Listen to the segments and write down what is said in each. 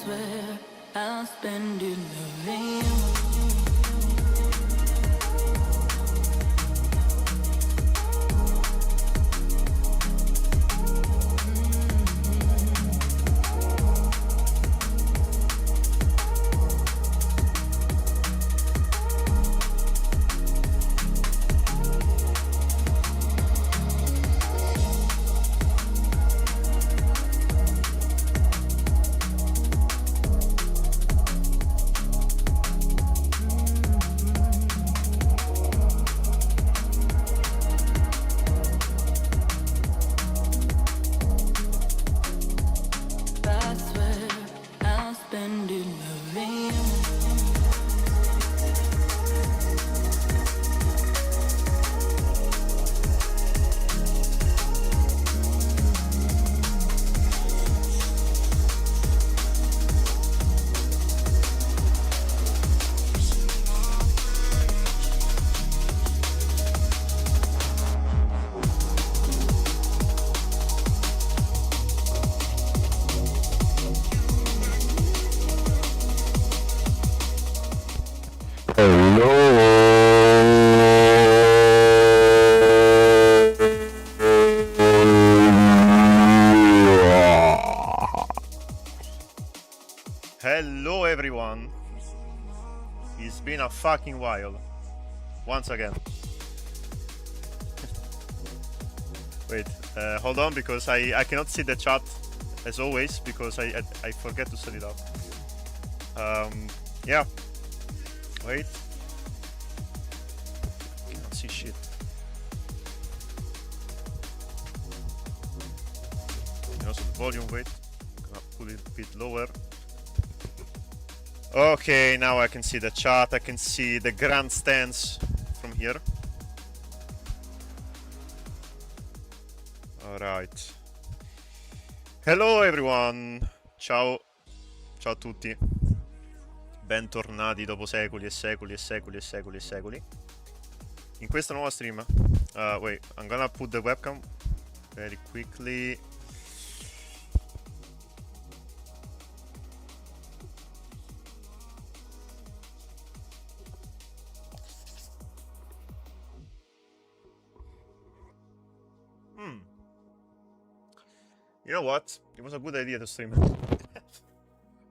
where I'll spend in the rain. Hello everyone, it's been a fucking while, once again. Wait, hold on, because I cannot see the chat as always, because I forget to set it up. Yeah, wait, cannot see shit. And also the volume, wait, gonna put it a bit lower. Okay, now I can see the chat, I can see the grandstands from here. Alright. Hello everyone! Ciao! Ciao a tutti! Bentornati dopo secoli e secoli e secoli e secoli e secoli in questa nuova stream. Wait, I'm gonna put the webcam very quickly. You know what? It was a good idea to stream.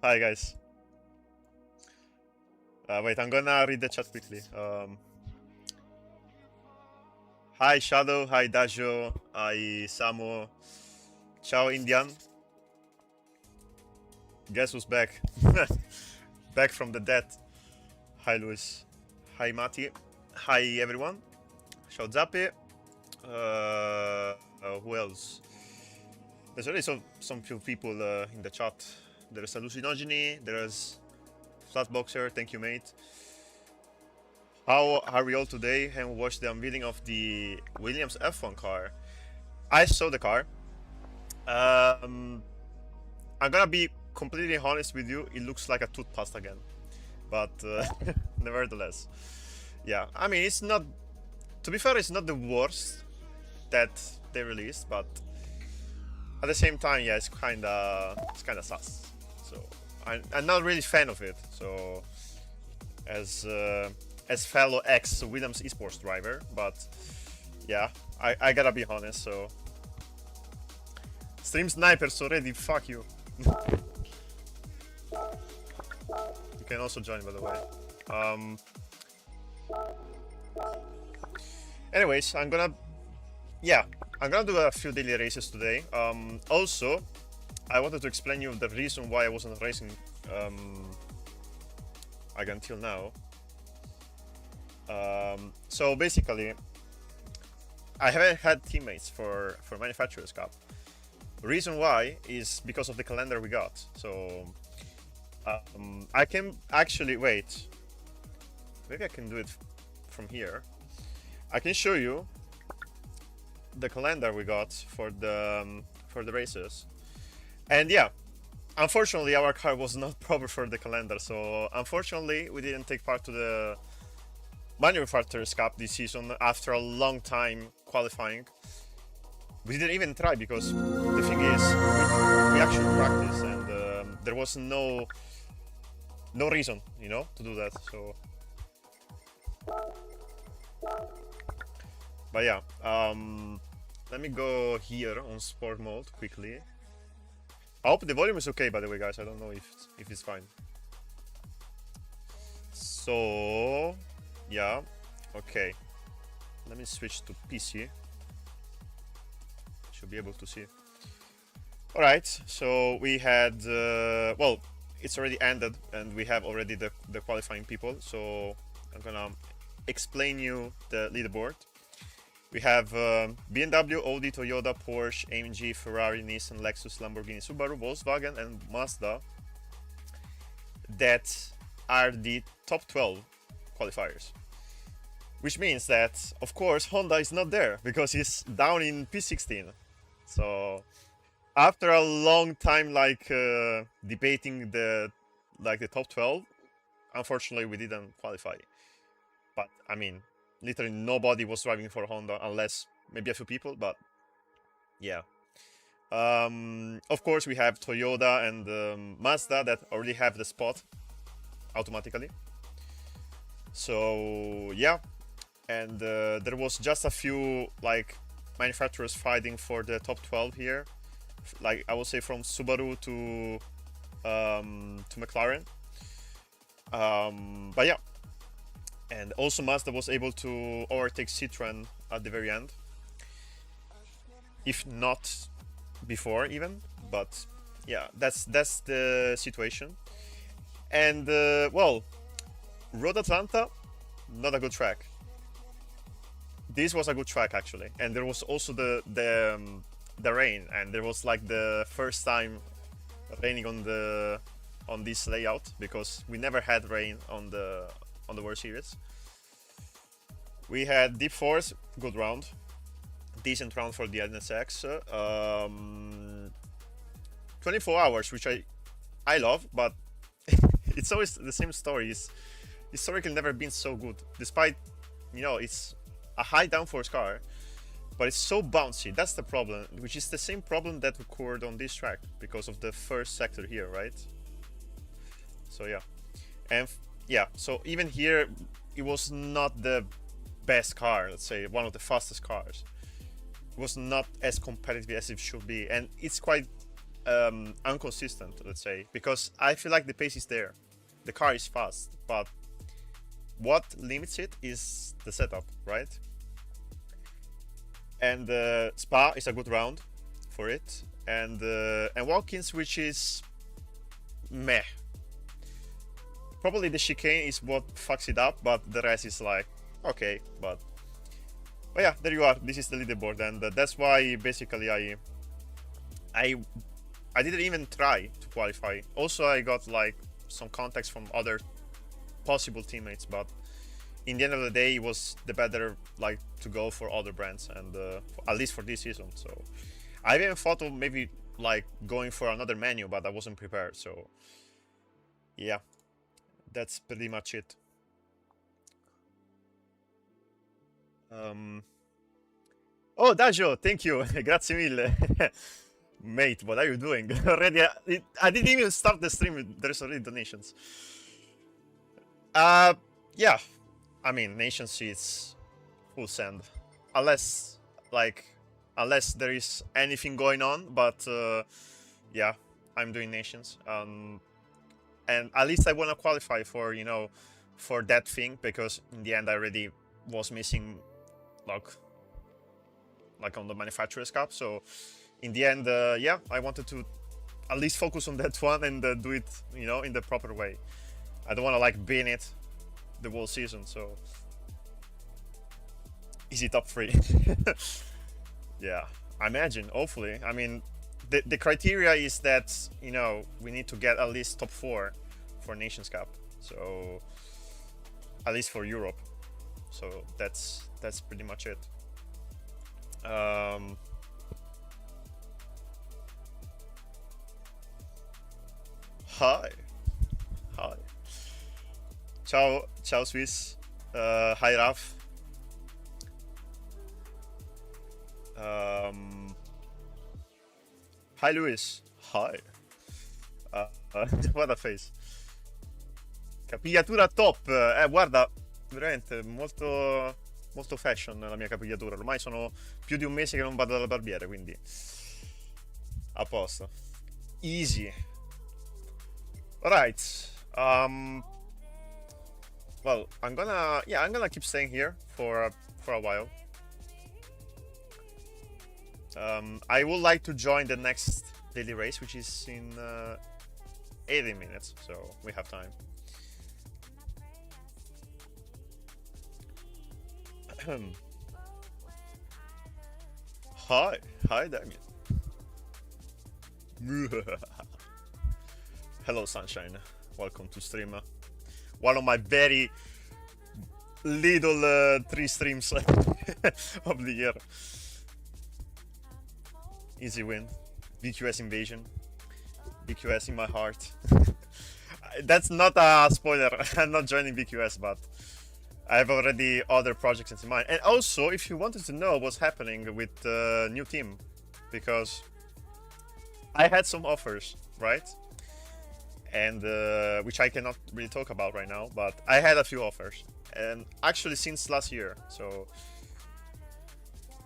Hi guys. Wait, I'm gonna read the chat quickly. Hi Shadow, hi Dajo, hi Samo. Ciao Indian. Guess who's back? Back from the dead. Hi Luis. Hi Mati. Hi everyone. Ciao Zappe. Who else? There's already some few people in the chat. There's Hallucinogeny, there's Flatboxer, thank you mate. How are we all today? And watched the unveiling of the Williams F1 car. I saw the car. I'm gonna be completely honest with you, it looks like a toothpaste again. But nevertheless. Yeah, I mean it's not, to be fair, it's not the worst that they released, but at the same time, yeah, it's kinda sus. So I'm not really fan of it. So as fellow ex-Williams esports driver, but yeah, I gotta be honest. So stream snipers already. Fuck you. You can also join, by the way. Anyways, I'm gonna do a few daily races today. Also, I wanted to explain you the reason why I wasn't racing like until now. So basically, I haven't had teammates for Manufacturers Cup. The reason why is because of the calendar we got. So I can actually wait. Maybe I can do it from here. I can show you the calendar we got for the races, and yeah, unfortunately our car was not proper for the calendar, so unfortunately we didn't take part to the Manufacturers Cup this season after a long time qualifying. We didn't even try because the thing is we actually practiced, and there was no reason, you know, to do that. So, but yeah, let me go here on sport mode quickly. I hope the volume is okay, by the way, guys. I don't know if it's fine. So, yeah, okay. Let me switch to PC. Should be able to see. All right, so we had, well, it's already ended, and we have already the qualifying people. So I'm gonna explain you the leaderboard. We have BMW, Audi, Toyota, Porsche, AMG, Ferrari, Nissan, Lexus, Lamborghini, Subaru, Volkswagen, and Mazda that are the top 12 qualifiers. Which means that, of course, Honda is not there because he's down in P16. So after a long time, like debating the top 12, unfortunately we didn't qualify. But I mean, literally nobody was driving for Honda unless maybe a few people. But yeah, of course we have Toyota and Mazda that already have the spot automatically. So yeah, and there was just a few like manufacturers fighting for the top 12 here, like I would say from Subaru to McLaren. But yeah, and also Mazda was able to overtake Citroën at the very end, if not before even. But yeah, that's the situation. And well, Road Atlanta, not a good track. This was a good track actually, and there was also the rain, and there was like the first time raining on this layout because we never had rain on the World Series. We had Deep Force, good round, decent round for the NSX. 24 hours, which I love, but it's always the same story. It's historically never been so good, despite, you know, it's a high downforce car, but it's so bouncy. That's the problem, which is the same problem that occurred on this track because of the first sector here, right? So yeah, and yeah, so even here it was not the best car, let's say one of the fastest cars. It was not as competitive as it should be, and it's quite inconsistent, let's say, because I feel like the pace is there, the car is fast, but what limits it is the setup, right? And Spa is a good round for it, and Watkins, which is meh. Probably the chicane is what fucks it up, but the rest is like okay. But yeah, there you are. This is the leaderboard, and that's why basically I didn't even try to qualify. Also, I got like some contacts from other possible teammates, but in the end of the day, it was the better like to go for other brands, and at least for this season. So I even thought of maybe like going for another menu, but I wasn't prepared. So yeah, that's pretty much it. Oh, Dajo, thank you. Grazie mille. Mate, what are you doing? Already, I didn't even start the stream. There's already donations. Yeah. I mean, nations is full send. Unless there is anything going on. But, yeah, I'm doing nations. And at least I want to qualify for, you know, for that thing. Because in the end, I already was missing, like on the Manufacturers Cup. So in the end, yeah, I wanted to at least focus on that one and do it, you know, in the proper way. I don't want to like bin it the whole season. So easy top 3. Yeah, I imagine, hopefully. I mean, the criteria is that, you know, we need to get at least top 4 for Nations Cup. So at least for Europe. So that's pretty much it. Hi. Ciao Swiss. Hi Raf. Hi Luis. Hi. What a face. Capigliatura top. Guarda, veramente molto, molto fashion la mia capigliatura. Ormai sono più di un mese che non vado dal barbiere, quindi a posto. Easy. Alright. Well, I'm gonna keep staying here for a while. I would like to join the next daily race, which is in 80 minutes, so we have time. Hi, Damien. Hello, sunshine. Welcome to stream. One of my very little 3 streams of the year. Easy win. BQS invasion. BQS in my heart. That's not a spoiler. I'm not joining BQS, but I have already other projects in mind. And also, if you wanted to know what's happening with the new team, because I had some offers, right? And which I cannot really talk about right now, but I had a few offers, and actually since last year. So,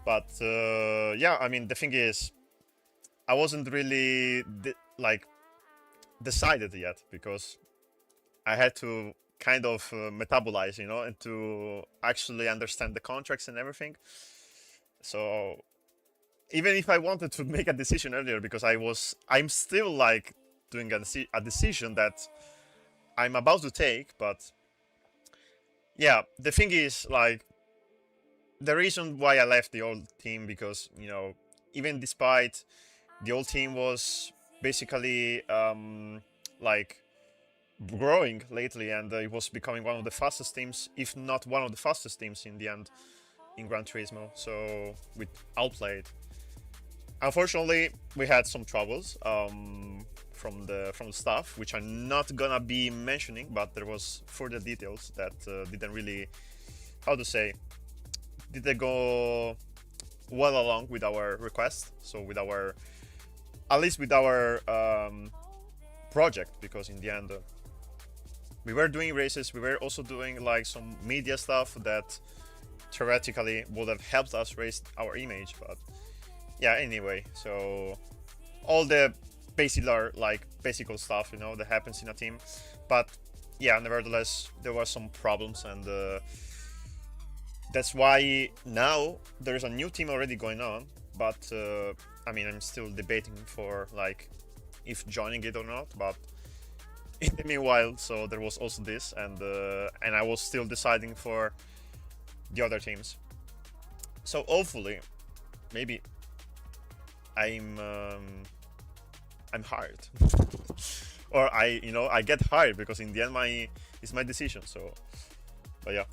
but yeah, I mean, the thing is, I wasn't really decided yet, because I had to kind of metabolize, you know, and to actually understand the contracts and everything. So even if I wanted to make a decision earlier, because I'm still like doing a decision that I'm about to take, but yeah, the thing is, like, the reason why I left the old team, because, you know, even despite the old team was basically like growing lately, and it was becoming one of the fastest teams, if not one of the fastest teams in the end in Gran Turismo, so with Outplayed. Unfortunately, we had some troubles from the staff, which I'm not gonna be mentioning, but there was further details that didn't really, how to say, didn't go well along with our request. So with our, at least with our project, because in the end we were doing races, we were also doing like some media stuff that theoretically would have helped us raise our image, but yeah, anyway, so all the basic stuff, you know, that happens in a team. But yeah, nevertheless, there were some problems, and that's why now there's a new team already going on. But I mean, I'm still debating for like if joining it or not. But in the meanwhile, so there was also this, and I was still deciding for the other teams. So hopefully, maybe I'm hired, or I get hired, because in the end it's my decision. So, but yeah.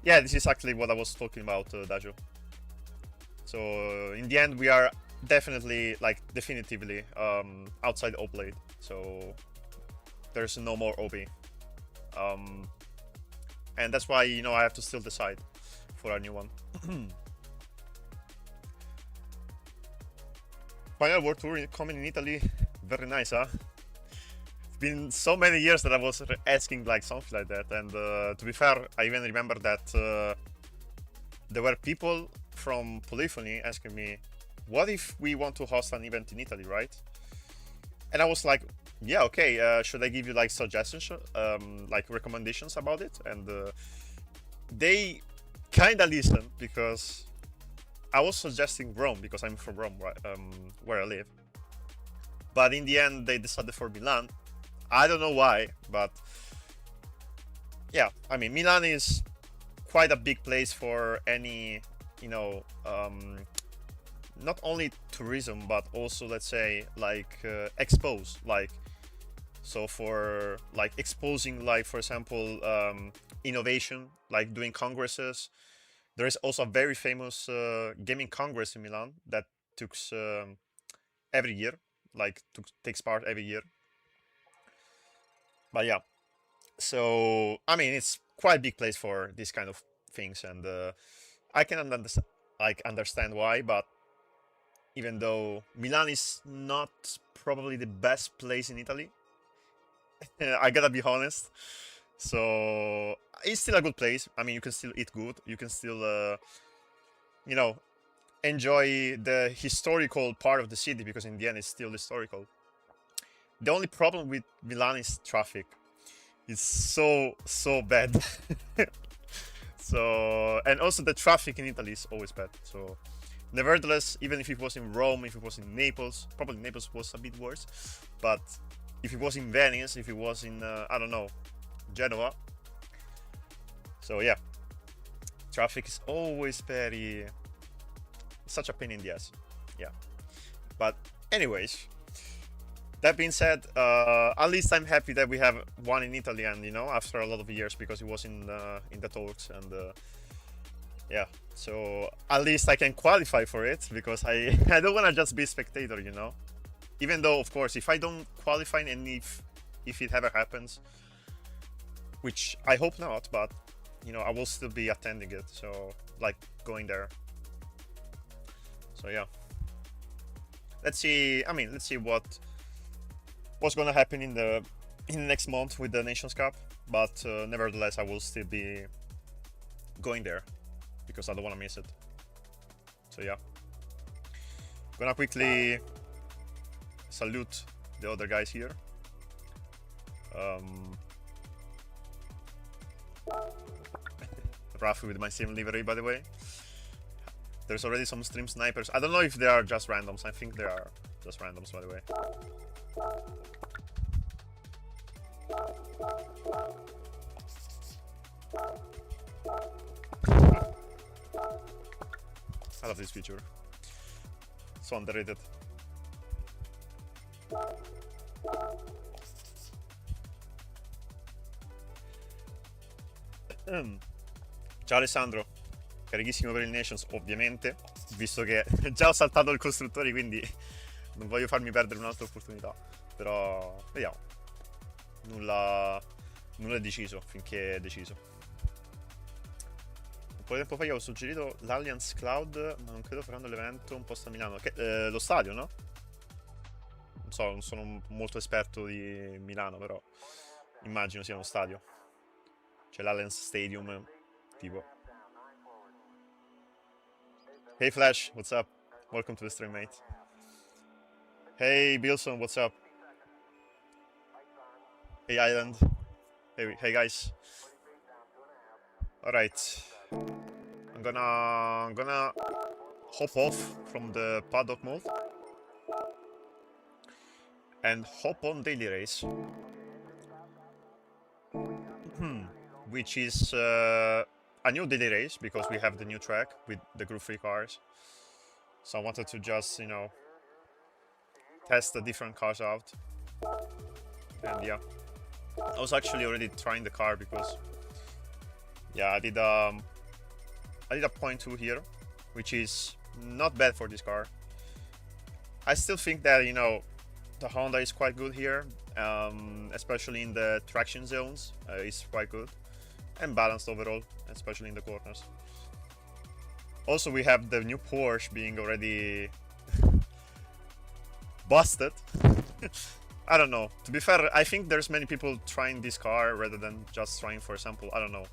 Yeah, this is actually what I was talking about, Dajo. So in the end, we are definitely, like, definitively outside Oblate. So there's no more OB. And that's why, you know, I have to still decide for a new one. Final World Tour coming in Italy, very nice, huh? It's been so many years that I was asking like something like that, and to be fair, I even remember that there were people from Polyphony asking me, what if we want to host an event in Italy, right? And I was like, yeah, okay, should I give you like suggestions, like recommendations about it? And they kind of listened, because I was suggesting Rome, because I'm from Rome, right, where I live. But in the end, they decided for Milan. I don't know why, but yeah, I mean, Milan is quite a big place for any, you know, not only tourism, but also, let's say, like expose, like, so for like exposing, like, for example, innovation, like doing congresses. There is also a very famous gaming congress in Milan that takes every year, like takes part every year. But yeah, so I mean, it's quite a big place for this kind of things, and I can understand why, but even though Milan is not probably the best place in Italy, I gotta be honest. So it's still a good place. I mean, you can still eat good. You can still, you know, enjoy the historical part of the city, because in the end it's still historical. The only problem with Milan is traffic. It's so bad. So, and also the traffic in Italy is always bad. So nevertheless, even if it was in Rome, if it was in Naples, probably Naples was a bit worse, but if it was in Venice, if it was in I don't know, Genoa. So yeah, traffic is always very such a pain in the ass. Yeah, but anyways, that being said, at least I'm happy that we have one in Italy, and you know, after a lot of years, because it was in the talks, and yeah, so at least I can qualify for it, because I I don't want to just be a spectator, you know. Even though, of course, if I don't qualify, and if it ever happens, which I hope not, but you know, I will still be attending it, so like going there. So yeah, let's see. I mean, let's see what's gonna happen in the next month with the Nations Cup, but nevertheless, I will still be going there because I don't want to miss it. So yeah, gonna quickly salute the other guys here. Rafi with my same livery, by the way. There's already some stream snipers. I don't know if they are just randoms. I think they are just randoms, by the way. I love this feature. So underrated. Ciao Alessandro, carichissimo per il Nations, ovviamente, visto che già ho saltato il costruttore, quindi non voglio farmi perdere un'altra opportunità. Però vediamo. Nulla è deciso finché è deciso. Un po' di tempo fa io ho suggerito l'Allianz Cloud, ma non credo faranno l'evento un posto a Milano. Lo stadio, no? Non so, non sono molto esperto di Milano, però immagino sia uno stadio. C'è l'Allianz Stadium, tipo. Hey Flash, what's up? Welcome to the stream, mate. Hey Bilson, what's up? Hey Island. Hey guys. All right. I'm gonna hop off from the paddock mode and hop on daily race, which is a new daily race because we have the new track with the Group 3 cars. So I wanted to just, you know, test the different cars out. And yeah, I was actually already trying the car because, yeah, I did a 0.2 here, which is not bad for this car. I still think that, you know, the Honda is quite good here, especially in the traction zones. It's quite good and balanced overall, especially in the corners. Also, we have the new Porsche being already busted. I don't know. To be fair, I think there's many people trying this car rather than just trying, for example, I don't know.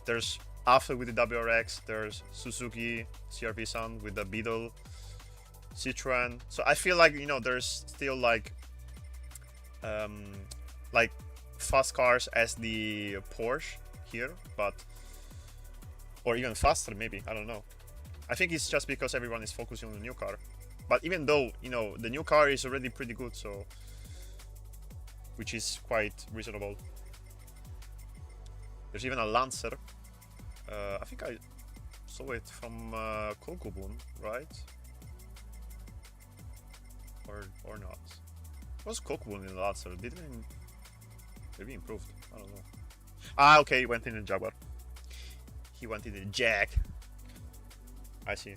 There's After with the WRX, there's Suzuki CR-V Sun with the Beetle, Citroen. So I feel like, you know, there's still like fast cars as the Porsche here, but or even faster maybe, I don't know. I think it's just because everyone is focusing on the new car. But even though, you know, the new car is already pretty good, so which is quite reasonable. There's even a Lancer. I think I saw it from Kokobun, right? Or not? Was Kokobun in the Lancer? Didn't maybe improved? I don't know. Ah, okay, he went in the Jaguar. He went in the Jag. I see.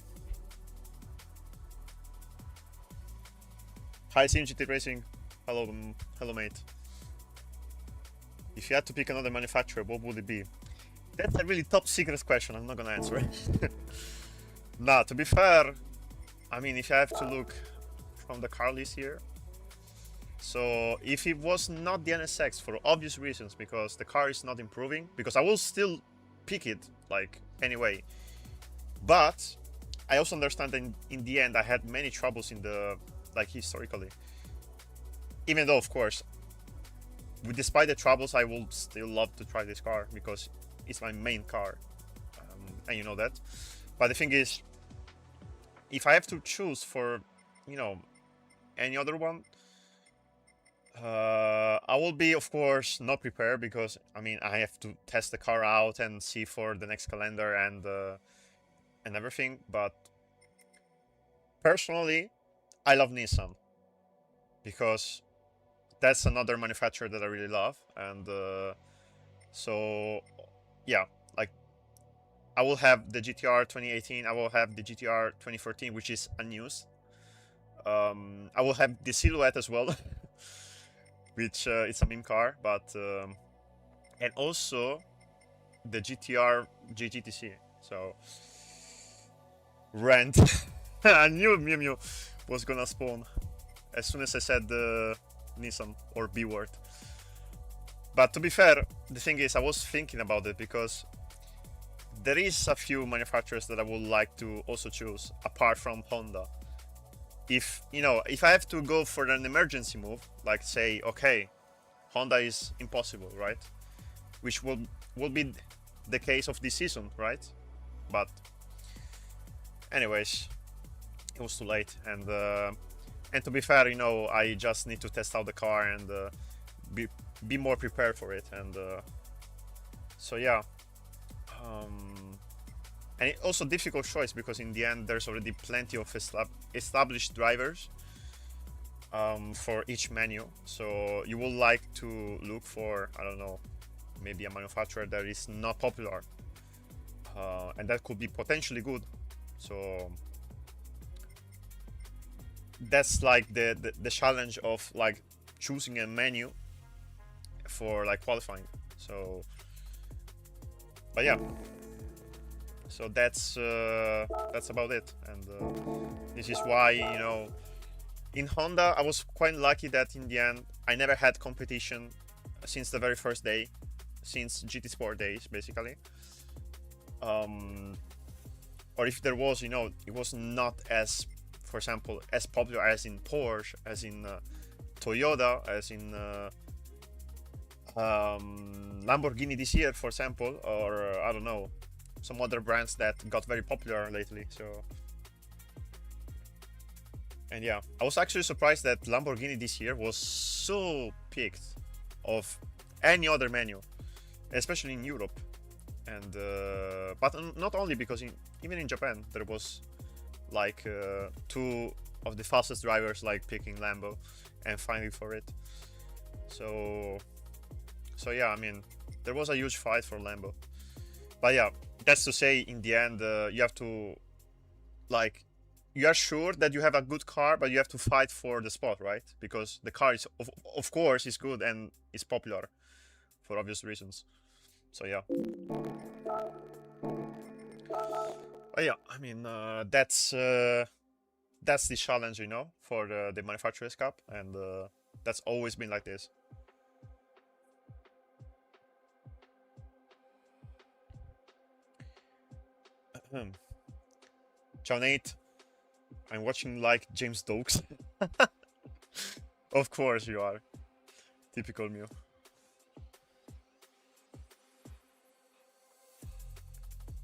Hi, CMGT Racing. Hello, hello, mate. If you had to pick another manufacturer, what would it be? That's a really top secret question. I'm not gonna answer it. Nah, to be fair, I mean, if I have to look from the car list here, so if it was not the NSX for obvious reasons, because the car is not improving, because I will still pick it like anyway. But I also understand that in the end I had many troubles in the like historically. Even though, of course, despite the troubles, I will still love to try this car because it's my main car, and you know that. But the thing is, if I have to choose for, you know, any other one, I will be, of course, not prepared because I mean I have to test the car out and see for the next calendar and everything. But personally, I love Nissan because that's another manufacturer that I really love, and so yeah, like I will have the GTR 2018, I will have the GTR 2014, which is unused. I will have the Silhouette as well, which it's a meme car, but and also the GTR GTTC. So rent. I knew Mew Mew was gonna spawn as soon as I said the Nissan or B word. But to be fair, the thing is, I was thinking about it because there is a few manufacturers that I would like to also choose apart from Honda. If you know, if I have to go for an emergency move, like say, okay, Honda is impossible, right? Which will be the case of this season, right? But anyways, it was too late, and to be fair, you know, I just need to test out the car and be more prepared for it, and so yeah. And it also difficult choice because in the end there's already plenty of established drivers for each menu, so you would like to look for, I don't know, maybe a manufacturer that is not popular, and that could be potentially good. So that's like the challenge of like choosing a menu for like qualifying. So but yeah, so that's about it, and this is why, you know, in Honda I was quite lucky that in the end I never had competition since the very first day, since GT Sport days basically, or if there was, you know, it was not as, for example, as popular as in Porsche, as in Toyota, as in Lamborghini this year, for example, or I don't know, some other brands that got very popular lately. So, and yeah, I was actually surprised that Lamborghini this year was so picked of any other menu, especially in Europe. And but not only because even in Japan there was like two of the fastest drivers like picking Lambo and fighting for it. So yeah, I mean, there was a huge fight for Lambo. But yeah, that's to say, in the end, you have to, like, you are sure that you have a good car, but you have to fight for the spot, right? Because the car is, of course, is good and is popular for obvious reasons. So yeah. But yeah, I mean, that's the challenge, you know, for the Manufacturers Cup, and that's always been like this. Ciao Nate, I'm watching like James Dokes. Of course you are. Typical Mew.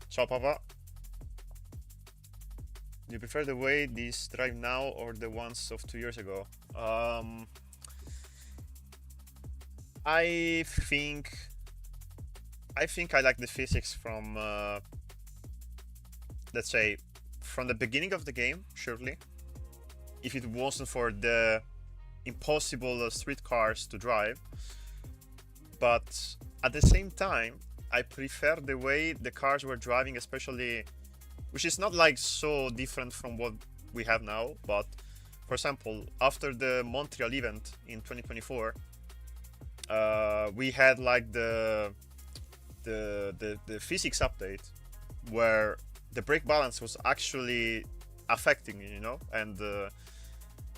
Ciao Papa. Do you prefer the way these drive now or the ones of 2 years ago? I think I like the physics from let's say from the beginning of the game, surely. If it wasn't for the impossible street cars to drive, but at the same time I prefer the way the cars were driving, especially, which is not like so different from what we have now, but for example, after the Montreal event in 2024, we had like the the physics update where the brake balance was actually affecting, you know, and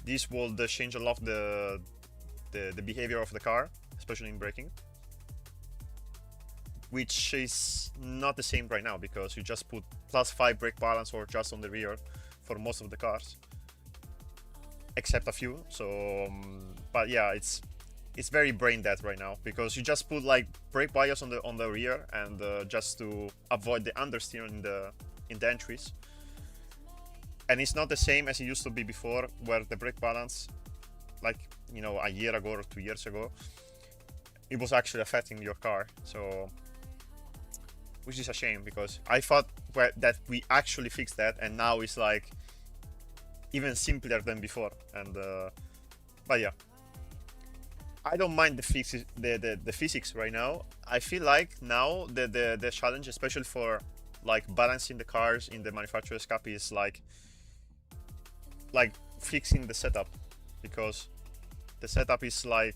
this will change a lot the behavior of the car, especially in braking, which is not the same right now because you just put +5 brake balance or just on the rear for most of the cars, except a few. So, but yeah, it's very brain dead right now because you just put like brake bias on the rear and just to avoid the understeer in the entries. And it's not the same as it used to be before, where the brake balance, like, you know, a year ago or 2 years ago, it was actually affecting your car. So, which is a shame because I thought that we actually fixed that, and now it's like even simpler than before. And but yeah, I don't mind the physics right now. I feel like now the challenge, especially for like balancing the cars in the manufacturer's cup, is like fixing the setup, because the setup is like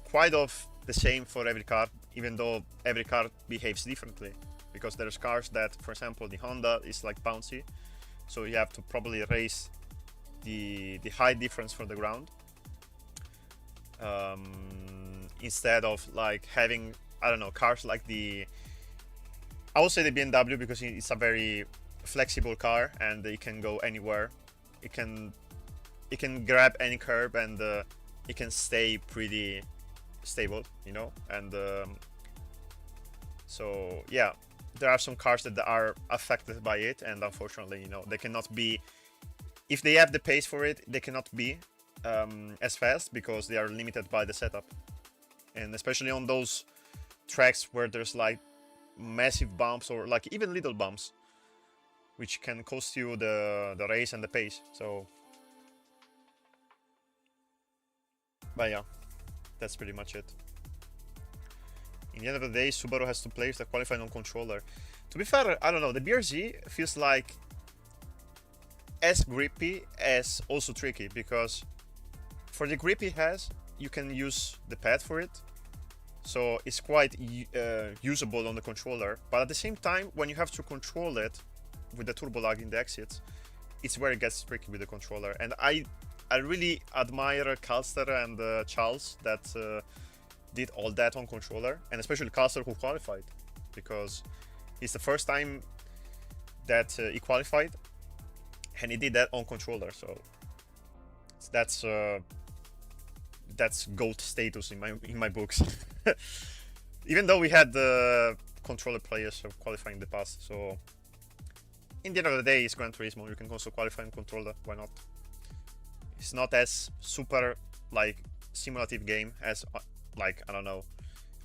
quite of the same for every car, even though every car behaves differently. Because there's cars that, for example, the Honda is like bouncy, so you have to probably raise the height difference from the ground, instead of like having, I don't know, cars like I would say the BMW, because it's a very flexible car and it can go anywhere. It can grab any curb and it can stay pretty stable, you know. And so yeah, there are some cars that are affected by it, and unfortunately, you know, they cannot be, if they have the pace for it, they cannot be as fast because they are limited by the setup. And especially on those tracks where there's like massive bumps or like even little bumps, which can cost you the race and the pace. So, but yeah, that's pretty much it. In the end of the day, Subaru has to place the qualifying on controller. To be fair, I don't know, the BRZ feels like as grippy as also tricky, because for the grip it has, you can use the pad for it, so it's quite usable on the controller. But at the same time, when you have to control it with the turbo lag in the exits, it's where it gets tricky with the controller. And I really admire Calster and Charles that did all that on controller, and especially Calster, who qualified, because it's the first time that he qualified and he did that on controller. So that's GOAT status in my books. Even though we had the controller players qualifying in the past. So in the end of the day, it's Gran Turismo. You can also qualify on controller. Why not? It's not as super like simulative game as like, I don't know,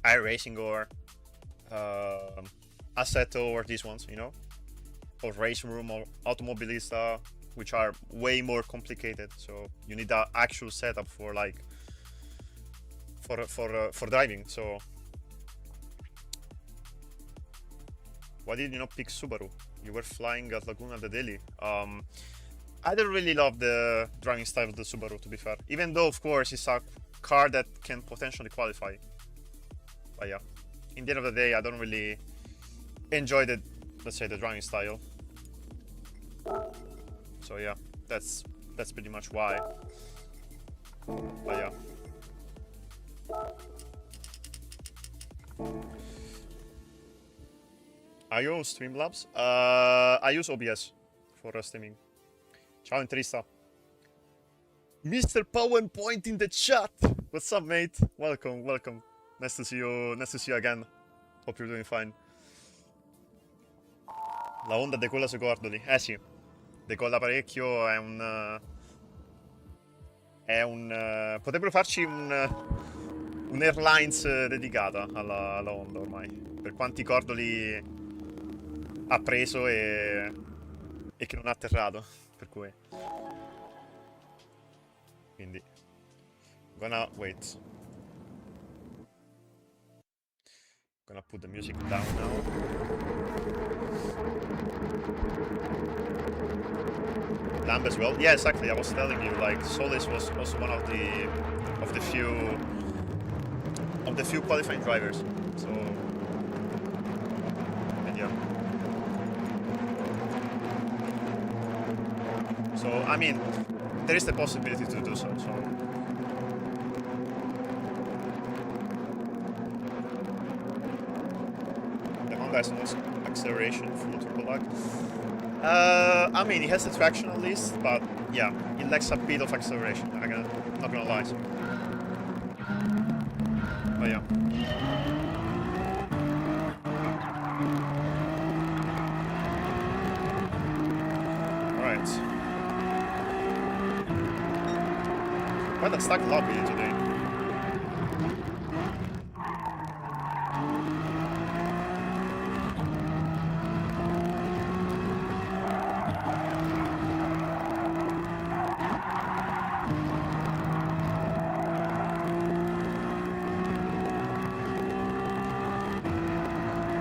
iRacing or Assetto or these ones, you know, or Race Room or Automobilista, which are way more complicated. So you need the actual setup for like for driving. So why did you not pick Subaru? You were flying at Laguna de Delhi. I don't really love the driving style of the Subaru, to be fair. Even though, of course, it's a car that can potentially qualify. But yeah, in the end of the day, I don't really enjoy the, let's say, the driving style. So yeah, that's pretty much why. But yeah. Are you on Streamlabs? I use OBS for streaming. Ciao, Entrista. Mr. PowerPoint in the chat. What's up, mate? Welcome, welcome. Nice to see you. Nice to see you again. Hope you're doing fine. La Honda decolla sui cordoli. Eh sì, decolla parecchio. Potrebbero farci un Airlines dedicata alla Honda ormai, per quanti cordoli ha preso e che non ha atterrato, per cui. Quindi gonna wait. Gonna put the music down now. Lamb as well. Yeah, exactly. I was telling you, like, Solis was also one of the few of the few qualifying drivers. So, and yeah. So I mean, there is the possibility to do so. So. The Honda has no acceleration, full turbo lag. I mean, it has the traction at least, but yeah, it lacks a bit of acceleration. Not gonna lie. But yeah. Alright. Quite a stacked lobby today.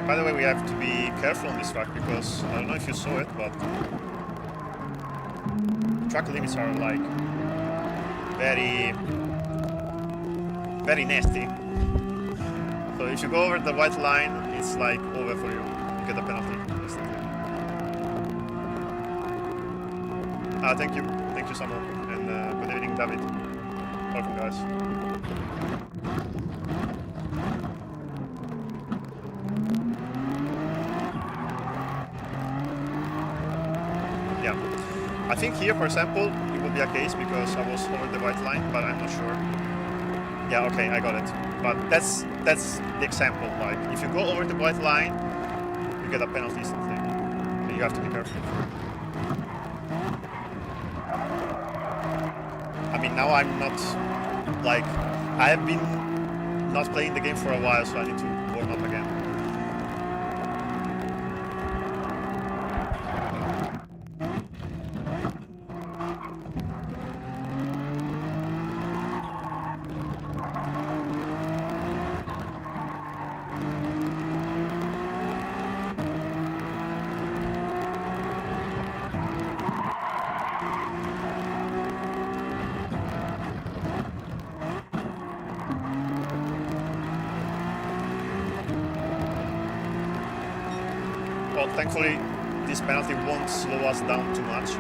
By the way, we have to be careful on this track because I don't know if you saw it, but track limits are like very nasty. So if you go over the white line, it's like over for you. You get a penalty instantly. Thank you, Samuel, and good evening, David. Welcome, guys. Yeah, I think here, for example, it will be a case because I was over the white line, but I'm not sure. Yeah, okay, I got it. But that's the example. Like, if you go over the white line, you get a penalty instantly, and you have to be careful. I mean, now I'm not like I have been not playing the game for a while, so I need to warm up again. Well, thankfully, this penalty won't slow us down too much.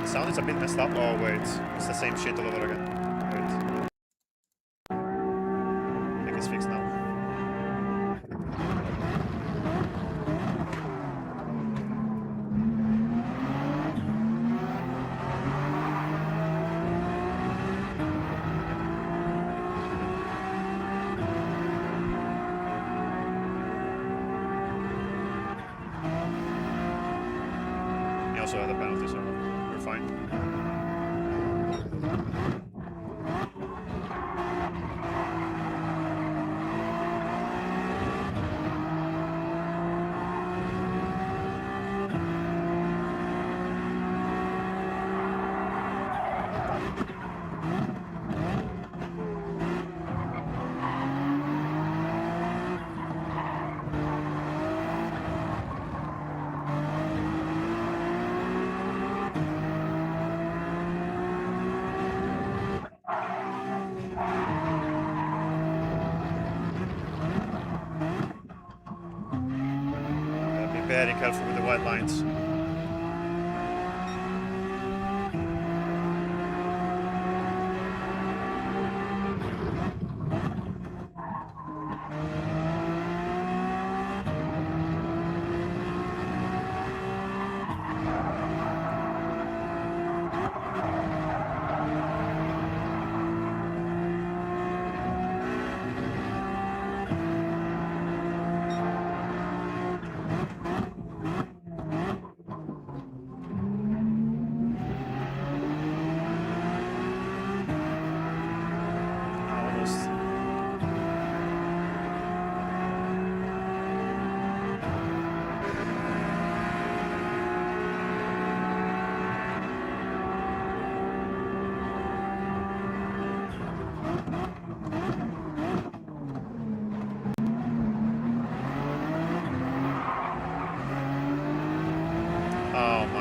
Sound is a bit messed up. Oh wait, it's the same shit all over again. Wait. I think it's fixed now. He also had a penalty, so we're fine. Very careful with the white lines.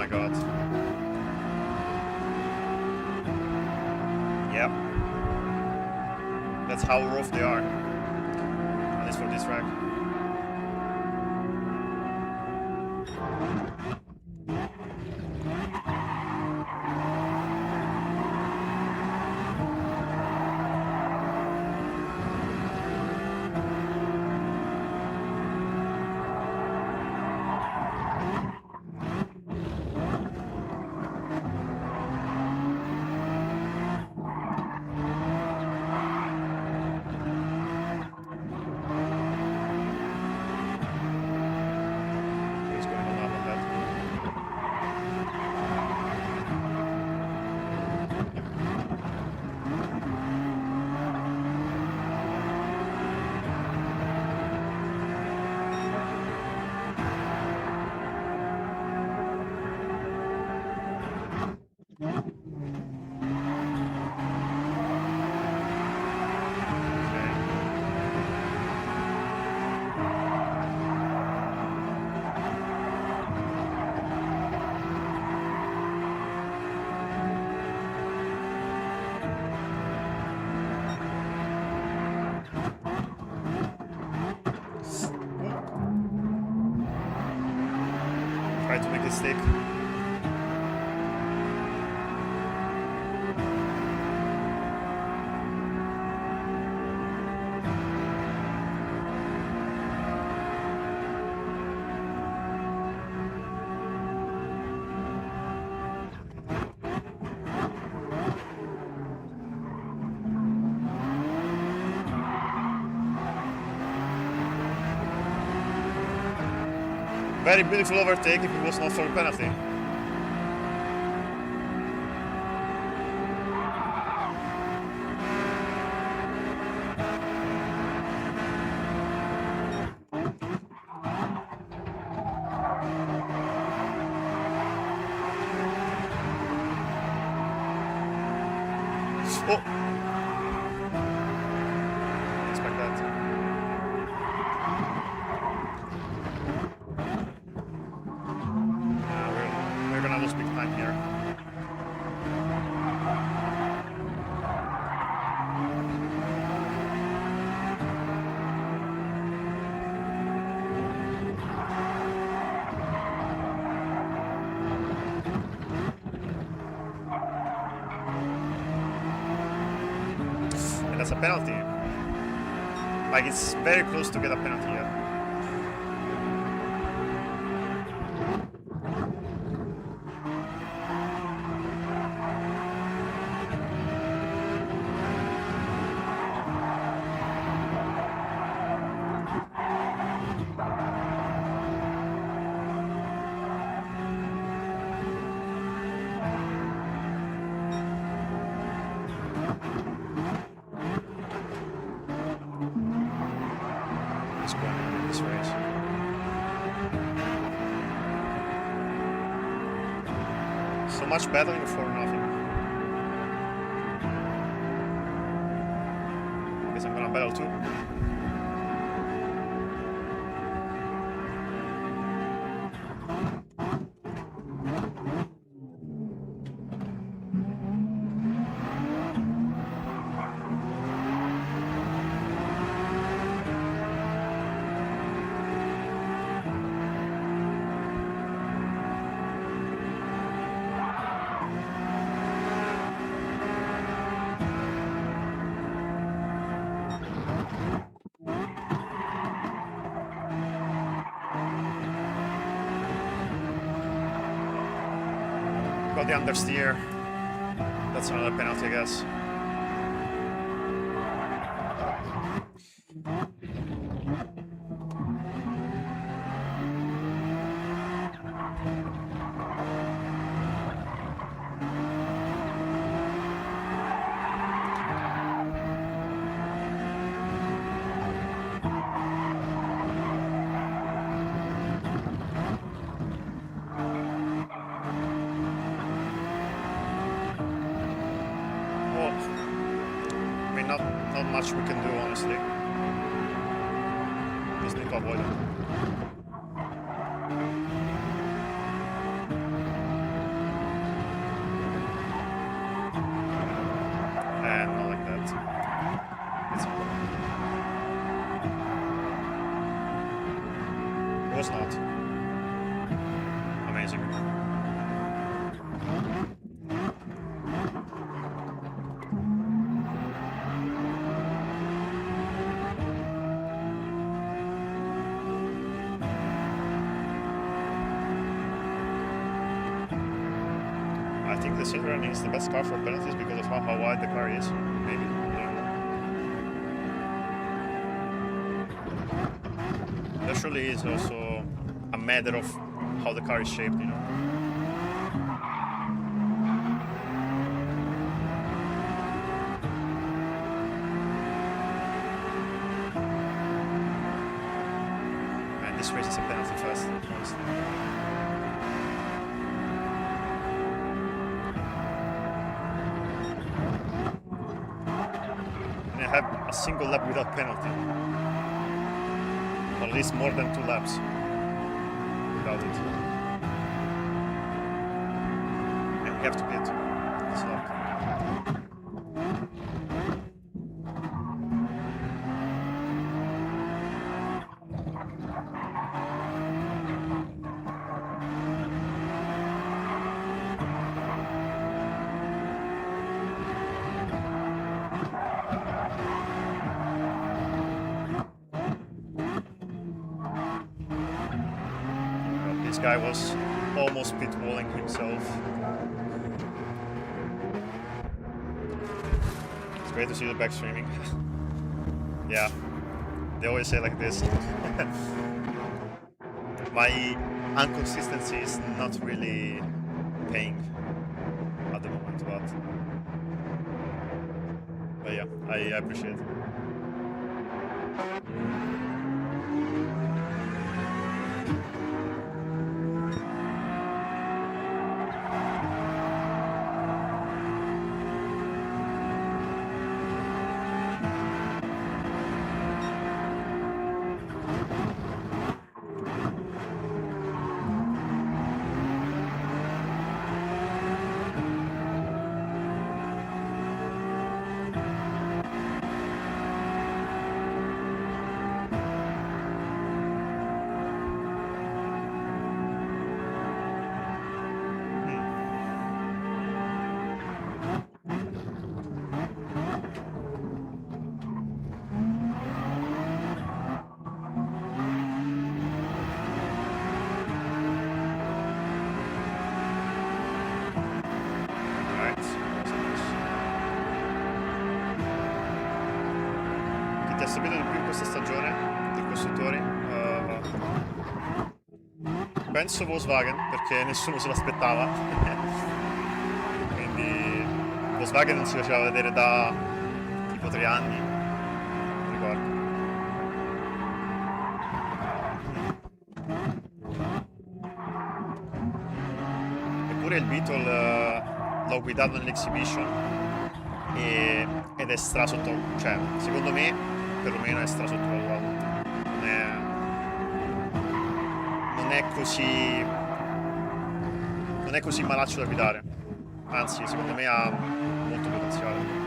my god. Yep. That's how rough they are. At least for this track. Try to make it stick. Very beautiful overtake if it was not for a penalty. Oh! Expect that. We're gonna lose big time here. And that's a penalty. Like, it's very close to get a penalty here. This race. So much battling for nothing. Guess I'm gonna battle too. Got the understeer. That's another penalty, I guess. Not much we can do, honestly. Just need to avoid it. not. Amazing. I think the Silverrun is the best car for penalties because of how wide the car is. Maybe. I don't know. That surely is also a matter of how the car is shaped, you know. And this race is a penalty fest, honestly. And I have a single lap without penalty. Or at least more than 2 laps without it. And we have to get this lap. This guy was almost pit-walling himself. It's great to see the back streaming. Yeah, they always say like this. My inconsistency is not really paying at the moment, but yeah, I appreciate it. Ti ha stupito di più questa stagione dei costruttori? Penso Volkswagen, perché nessuno se l'aspettava. Quindi Volkswagen non si faceva vedere da tipo 3 anni, non ricordo. Eppure il Beetle l'ho guidato nell'Exhibition ed è sotto, cioè secondo me perlomeno è sottovalutato. Non è così malaccio da guidare, anzi secondo me ha molto potenziale.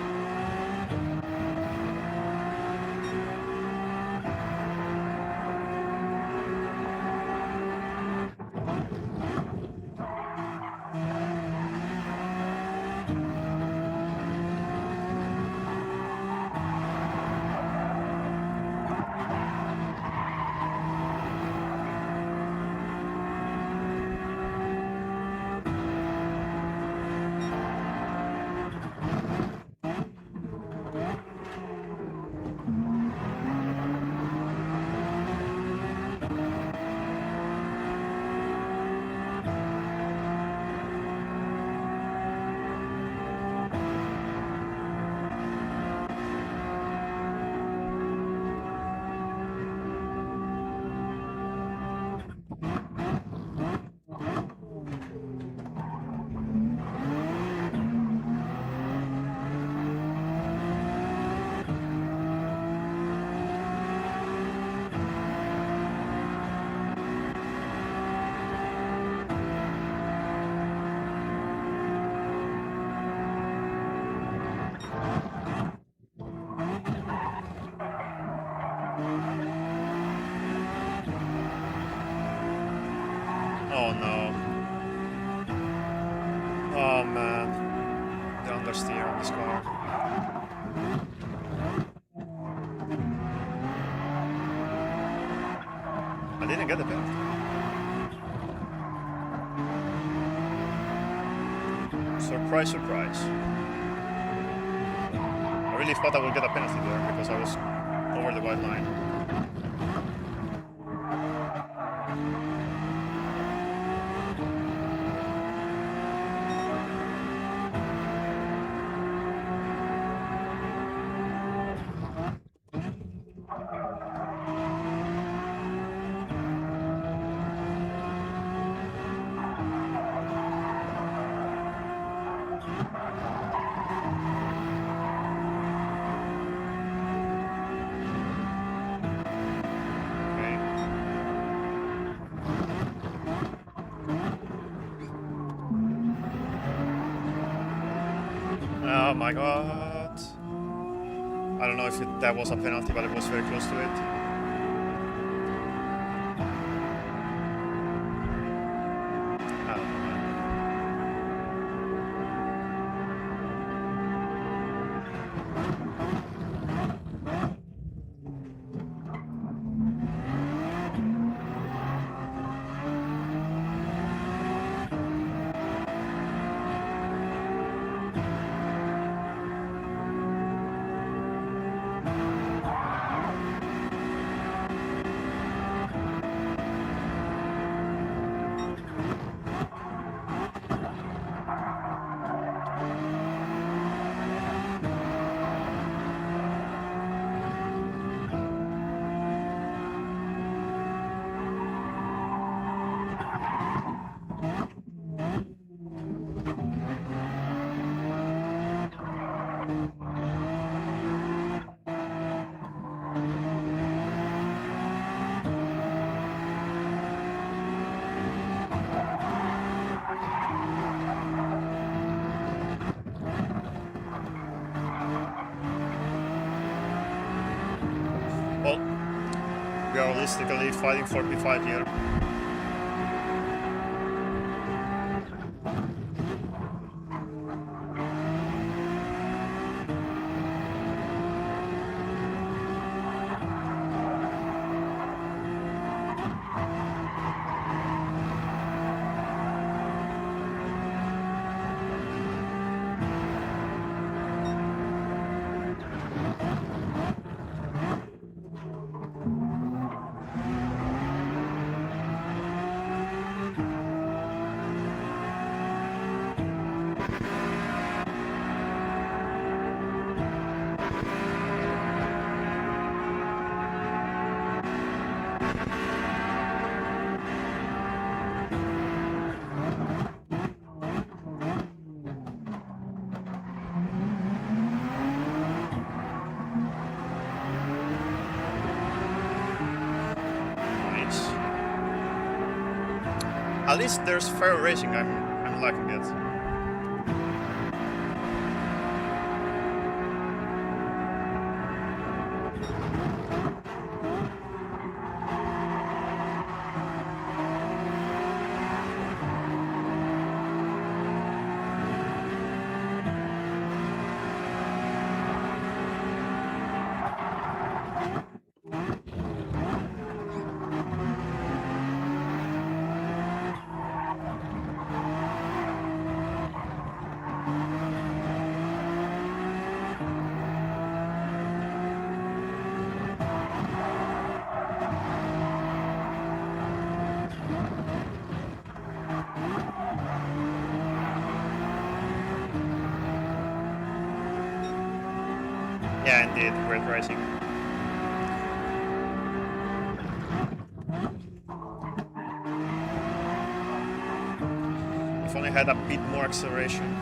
Oh no. Oh man. The understeer on this car. I didn't get the penalty. Surprise, surprise. I really thought I would get a penalty there because I was over the white line. Oh my god. I don't know if that was a penalty, but it was very close to it. I don't know, man. Well, we are realistically fighting for P5 here. At least there's fair racing. I'm liking it. Yeah, indeed, great racing. If only had a bit more acceleration.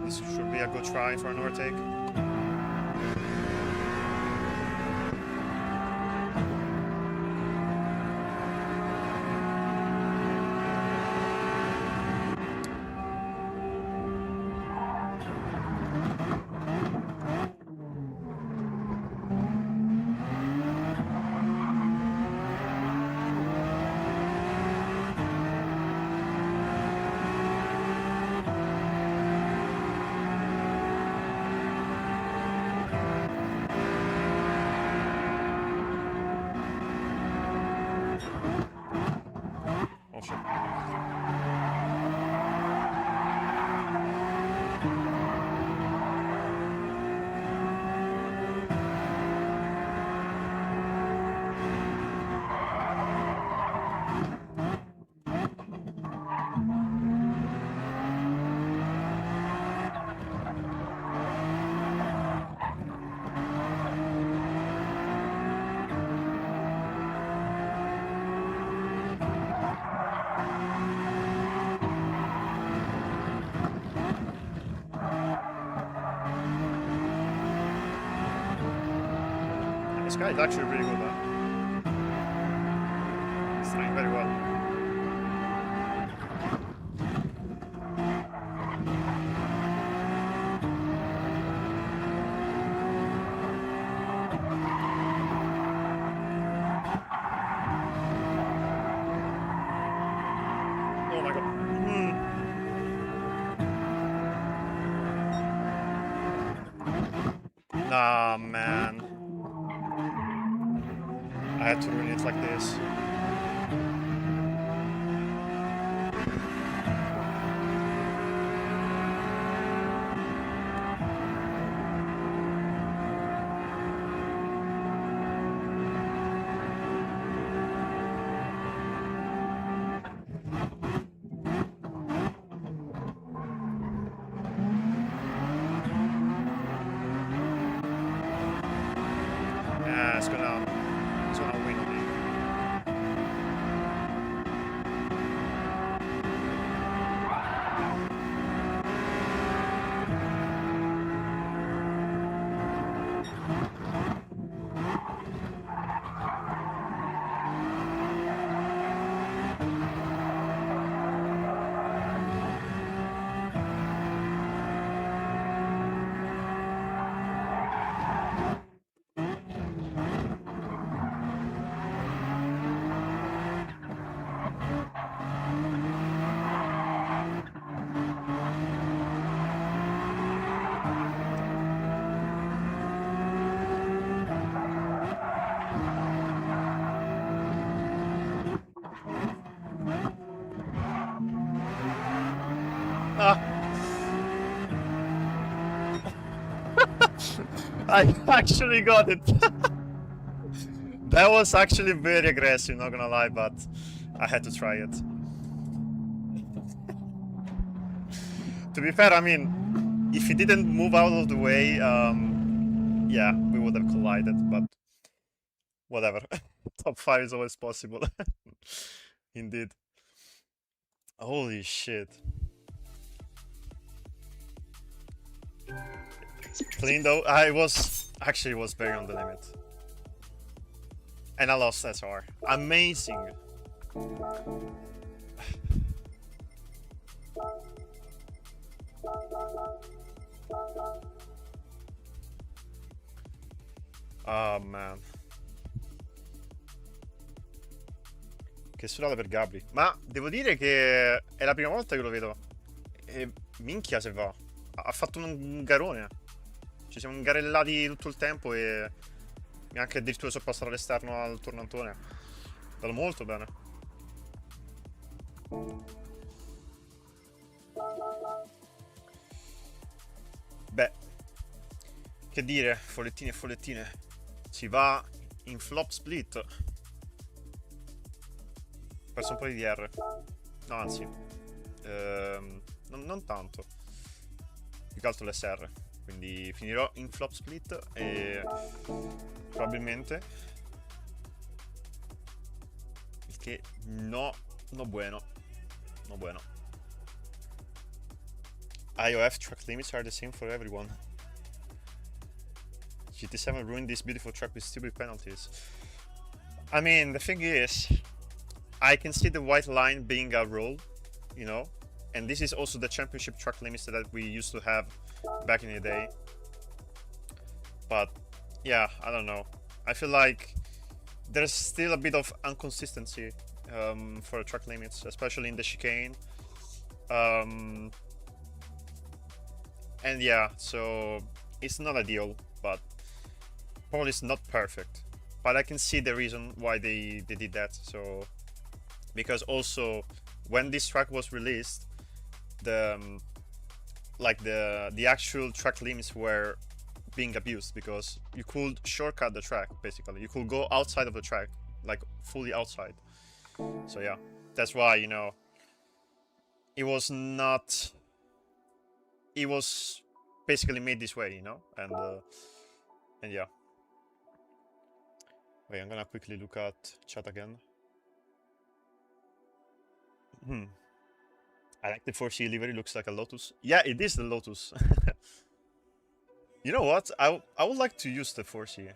This should be a good try for an overtake. This guy is actually really good, huh? He's trying very well. Oh my god. Nah, man. I had to ruin it like this. Yeah, it's gonna win on me. Ah. I actually got it. That was actually very aggressive, not gonna lie, but I had to try it. To be fair, I mean, if he didn't move out of the way, yeah, we would have collided, but whatever. Top 5 is always possible. Indeed. Holy shit. Clean though. I was very on the limit. And I lost SR. Amazing. Oh man. Che sudata per Gabri. Ma devo dire che è la prima volta che lo vedo. E minchia se va. Ha fatto un garone. Ci siamo ingarellati tutto il tempo e mi ha anche addirittura sorpassato all'esterno al tornantone. È andato molto bene. Beh, che dire, follettine e follettine. Si va in flop split. Ho perso un po' di DR. No, anzi, non tanto. Più che altro l'SR. Quindi finirò in flop split e probabilmente, il che no bueno. IOF track limits are the same for everyone. GT7 ruined this beautiful track with stupid penalties. I mean, the thing is, I can see the white line being a rule, you know, and this is also the championship track limits that we used to have back in the day. But yeah, I don't know. I feel like there's still a bit of inconsistency for the track limits, especially in the chicane. And yeah, so it's not ideal, but probably it's not perfect. But I can see the reason why they did that. So because also when this track was released, the actual track limits were being abused, because you could shortcut the track. Basically you could go outside of the track, like fully outside. So yeah, that's why, you know, it was basically made this way, you know. And yeah, wait, I'm gonna quickly look at chat again. I like the 4C livery, looks like a Lotus. Yeah, it is the Lotus. You know what? I would like to use the 4C.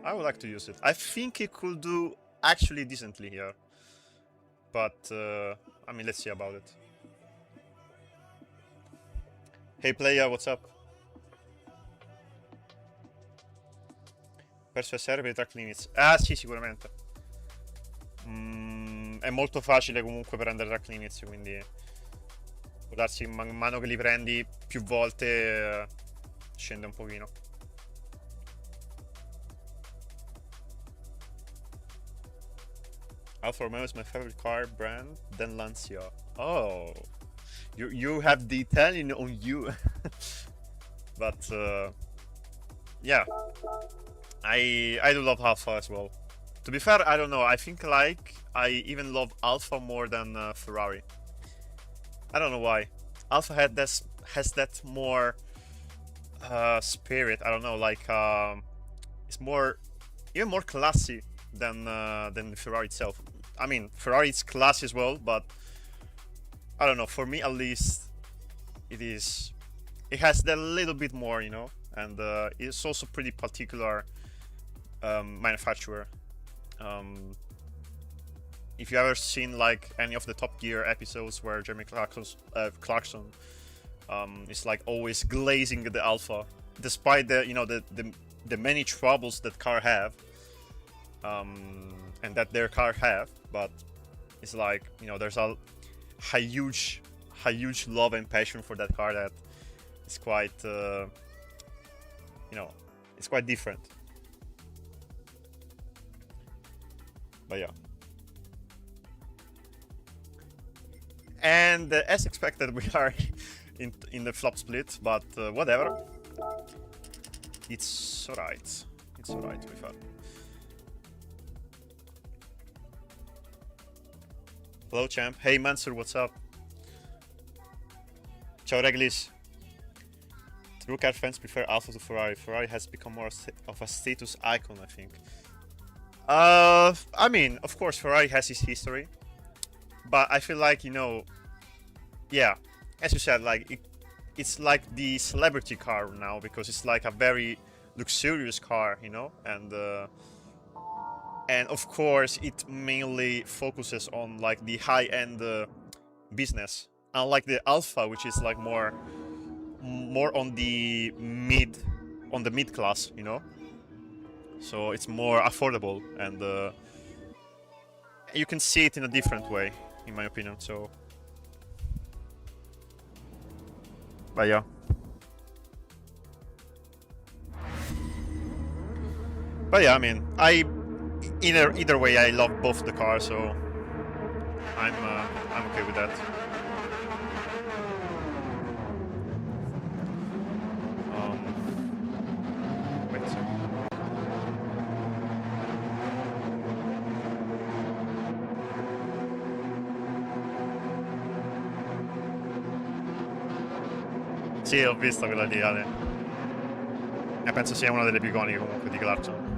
I would like to use it. I think it could do actually decently here. But, I mean, let's see about it. Hey player, what's up? Perso serve i track limits. Ah sì, sicuramente. È molto facile comunque prendere track limits, quindi può darsi man mano che li prendi più volte scende un pochino. Alfa Romeo is my favorite car brand, then Lancia. Oh, you have the Italian on you. But yeah, I do love Alfa as well. To be fair, I don't know. I think like I even love Alfa more than Ferrari. I don't know why. Alfa has that more spirit. I don't know, like it's even more classy than the Ferrari itself. I mean, Ferrari is classy as well, but I don't know. For me, at least, it has that little bit more, you know, and it's also pretty particular manufacturer. If you ever seen like any of the Top Gear episodes where Jeremy Clarkson is like always glazing the Alfa, despite the many troubles that car have, and that their car have, but it's like, you know, there's a huge love and passion for that car that is quite, you know, it's quite different. But yeah. And as expected, we are in the flop split, but whatever. It's alright. It's alright to be fair. Hello champ. Hey Mansur, what's up? Ciao Reglis. True car fans prefer Alfa to Ferrari. Ferrari has become more of a status icon, I think. I mean, of course, Ferrari has its history, but I feel like, you know, yeah, as you said, like it's like the celebrity car now, because it's like a very luxurious car, you know, and of course it mainly focuses on like the high-end business, unlike the Alfa, which is like more on the mid class, you know. So it's more affordable, and you can see it in a different way, in my opinion. So, but yeah. But yeah, I mean, either way, I love both the cars, so I'm okay with that. Wait a second. Sì, ho visto quella lì, Ale. E penso sia una delle più iconiche comunque di Clarkson.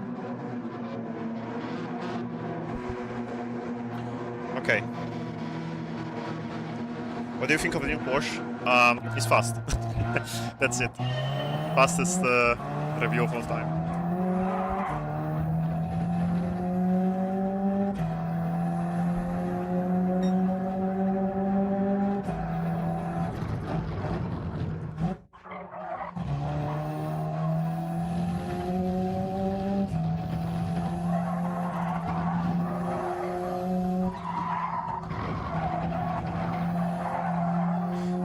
Okay. What do you think of the new Porsche? It's fast. That's it. Fastest review of all time.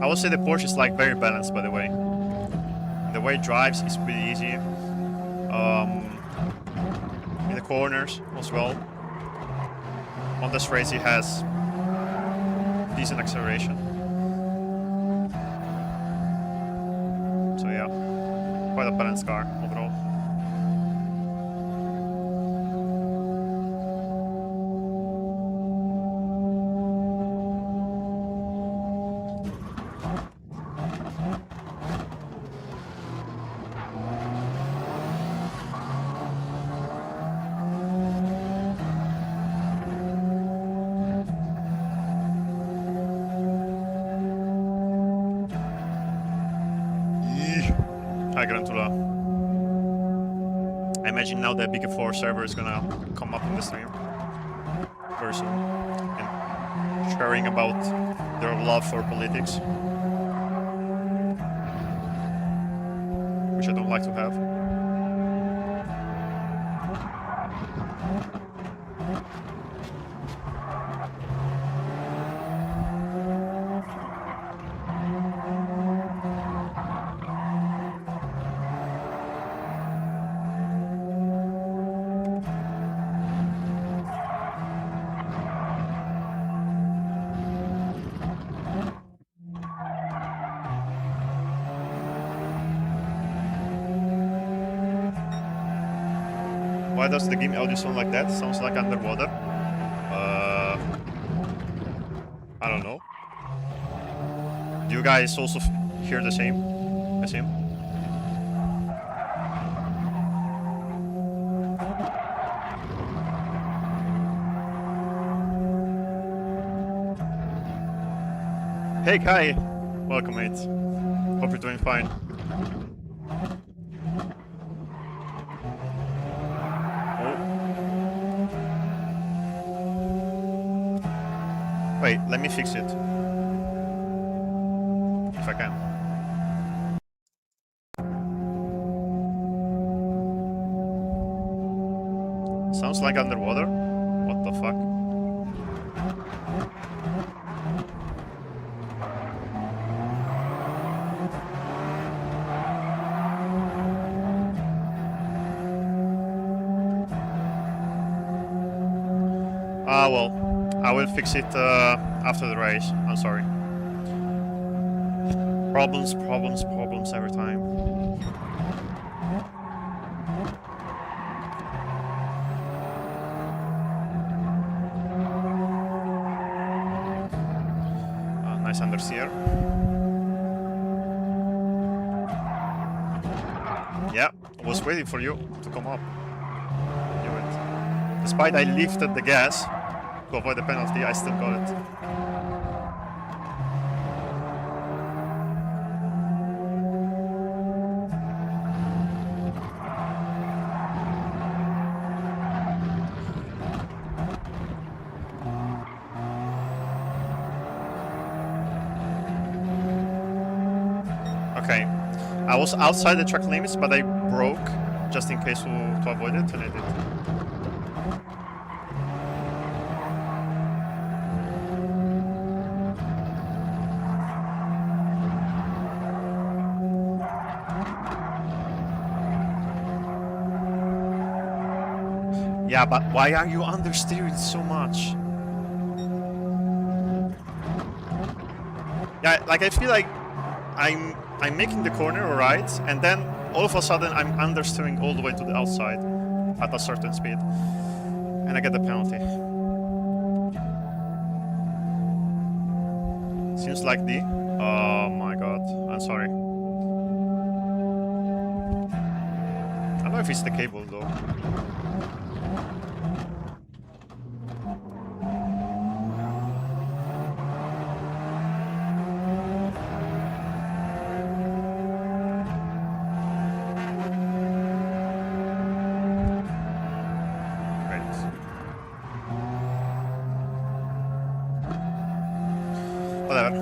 I would say the Porsche is like very balanced, by the way. The way it drives is pretty easy. In the corners as well. On the straights it has decent acceleration. So yeah, quite a balanced car overall. Hi Gran Turismo. I imagine now the BenQ server is gonna come up in the stream very soon and sharing about their love for politics, which I don't like to have. Why does the game audio sound like that? Sounds like underwater. I don't know. Do you guys also hear the same as him? Hey Kai! Welcome mate. Hope you're doing fine. Wait, let me fix it. If I can. Sounds like underwater. What the fuck? Ah, well. I will fix it after the race. I'm sorry. Problems every time. Nice understeer. Yeah, I was waiting for you to come up. Knew it. Despite I lifted the gas to avoid the penalty, I still got it. Okay, I was outside the track limits, but I broke just in case to avoid it, and I did. Yeah, but why are you understeering so much? Yeah, like I feel like I'm making the corner alright, and then all of a sudden I'm understeering all the way to the outside at a certain speed, and I get the penalty. Seems like the... Oh my god, I'm sorry. I don't know if it's the cable though. Whatever.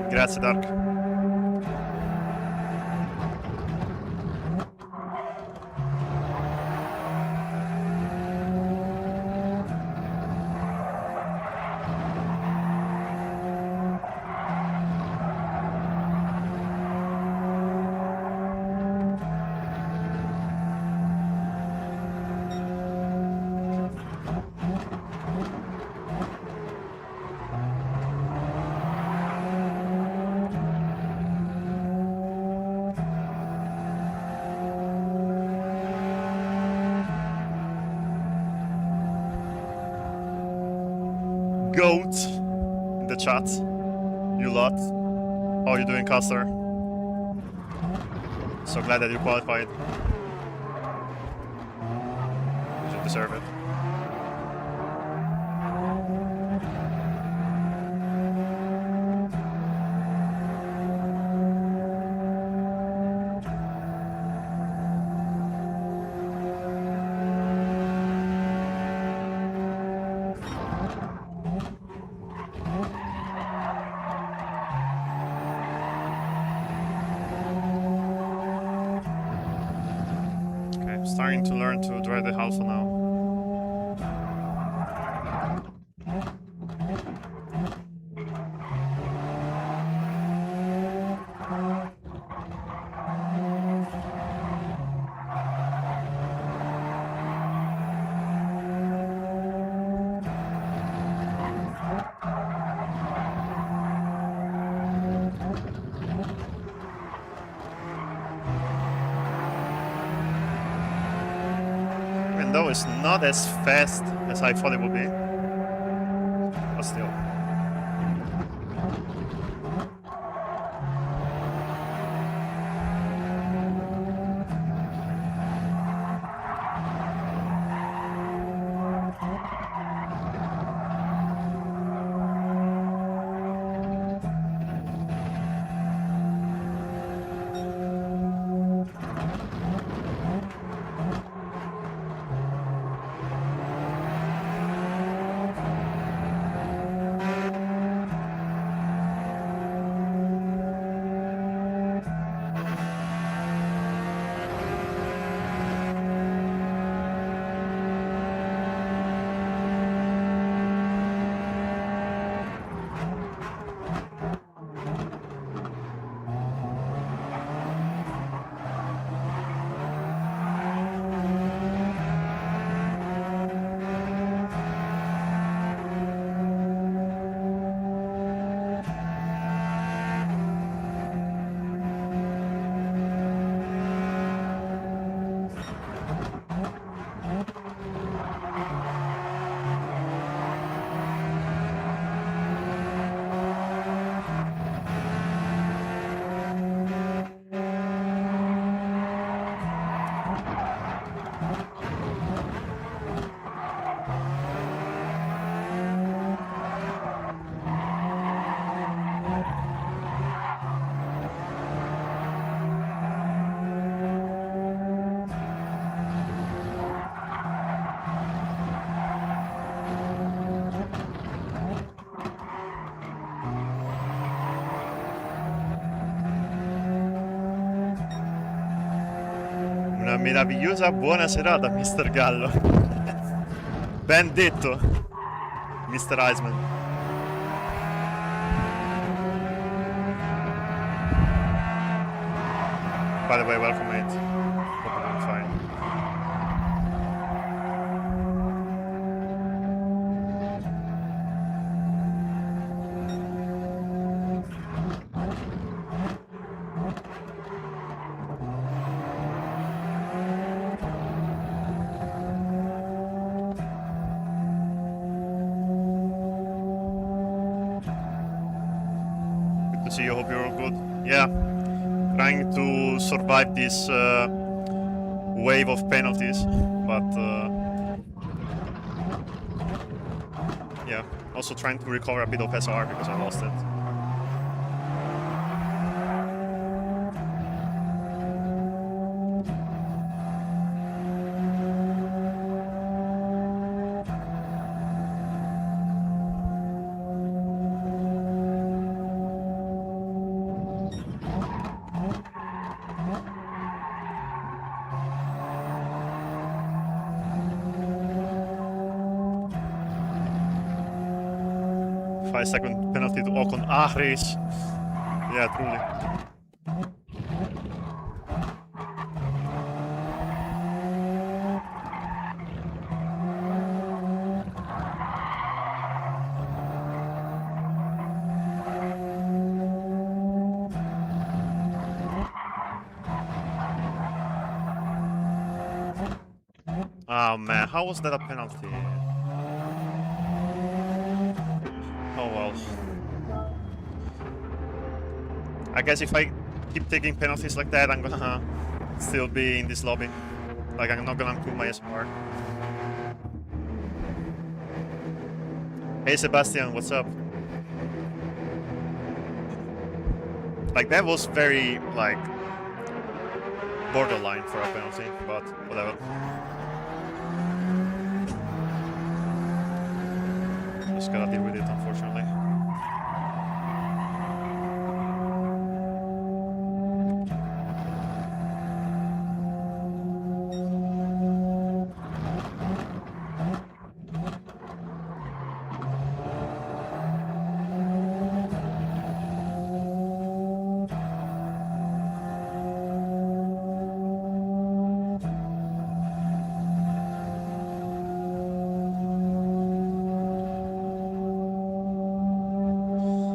Grazie Dark. GOAT in the chat. You lot. How are you doing, Caster? So glad that you qualified. You deserve it. Starting to learn to drive the Alpha now. Even though it's not as fast as I thought it would be, but still. Una meravigliosa buona serata, Mr. Gallo. Ben detto, Mr. Iceman. By the way, welcome, mate. Hope you're doing fine. See you, hope you're all good. Yeah, trying to survive this wave of penalties, but yeah, also trying to recover a bit of SR because I lost it. Second penalty to Ocon. Ah, race. Yeah, truly. Oh man, how was that a penalty? I guess if I keep taking penalties like that, I'm gonna still be in this lobby. Like, I'm not gonna improve my SMR. Hey Sebastian, what's up? Like, that was very, like, borderline for a penalty, but whatever. Just gotta deal with it, unfortunately.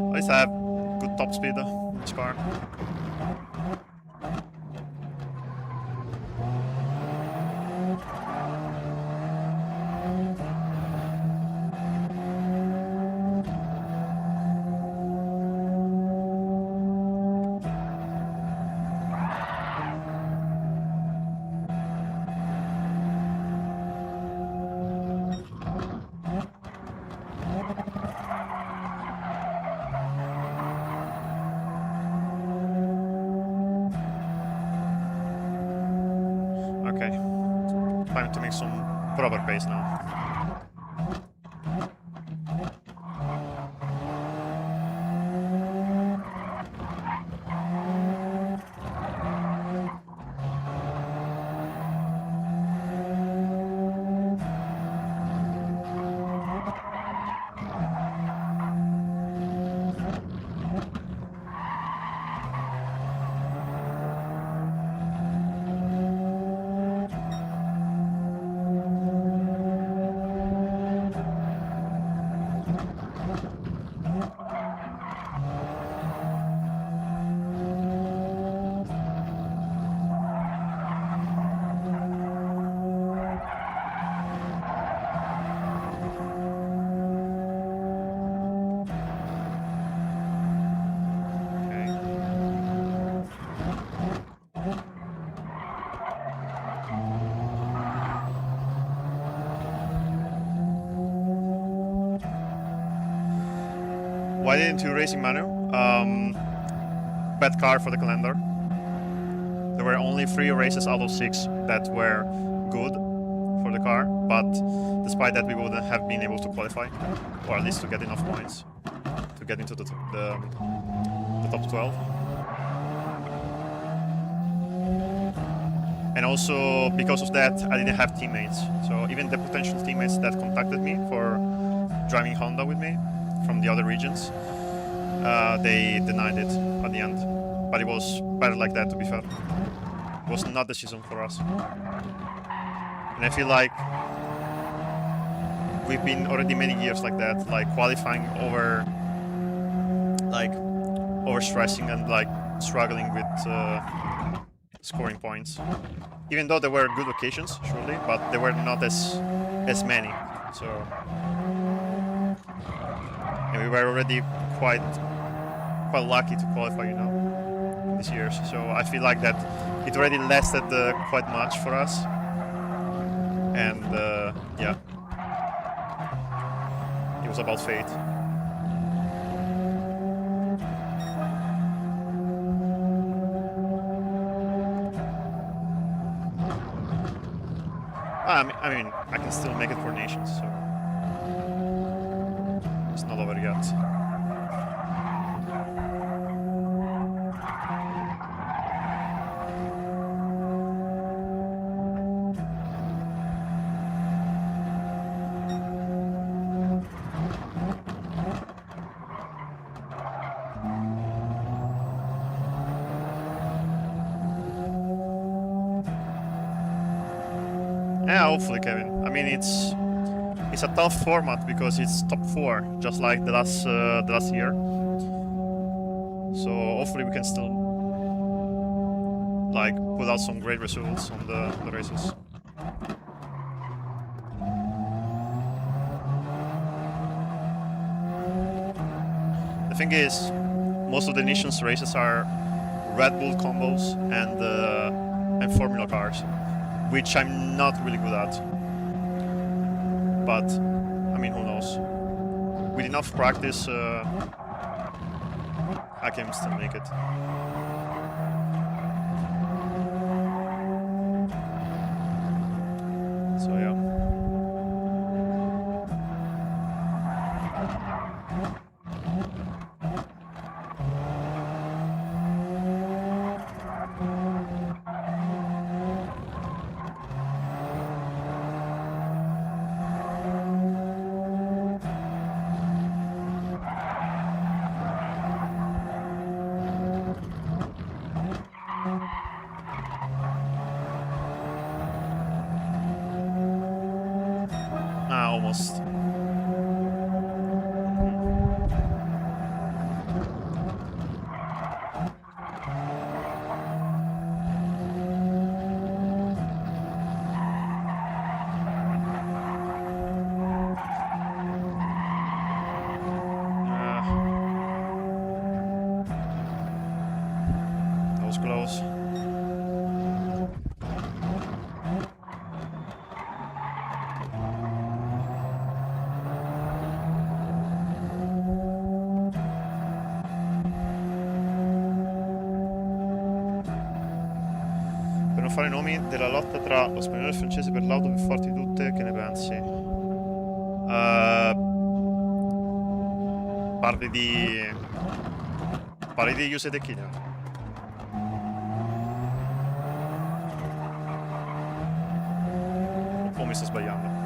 At least I have good top speed in this car. Okay, time to make some proper pace now. Why didn't you race in Manu? Bad car for the calendar. There were only 3 races out of 6 that were good for the car, but despite that we wouldn't have been able to qualify, or at least to get enough points to get into the top 12. And also, because of that, I didn't have teammates. So even the potential teammates that contacted me for driving Honda with me from the other regions, they denied it at the end. But it was better like that, to be fair. It was not the season for us. And I feel like we've been already many years like that, like qualifying over stressing and like struggling with scoring points. Even though there were good occasions, surely, but they were not as many. So, and we were already quite lucky to qualify, you know, this year. So I feel like that it already lasted quite much for us. And yeah, it was about fate. I mean, I can still make it for nations, so it's not over yet. Yeah, hopefully, Kevin. I mean, it's a tough format because it's top 4, just like the last year. So hopefully we can still like put out some great results on the races. The thing is, most of the nations races are Red Bull combos and Formula cars, which I'm not really good at. But I mean, who knows? With enough practice, I can still make it. So yeah. Almost. That was close. Fare i nomi della lotta tra lo spagnolo e il francese per l'auto più forti di tutte, che ne pensi? Parli di Yuse Tequila. O mi sto sbagliando?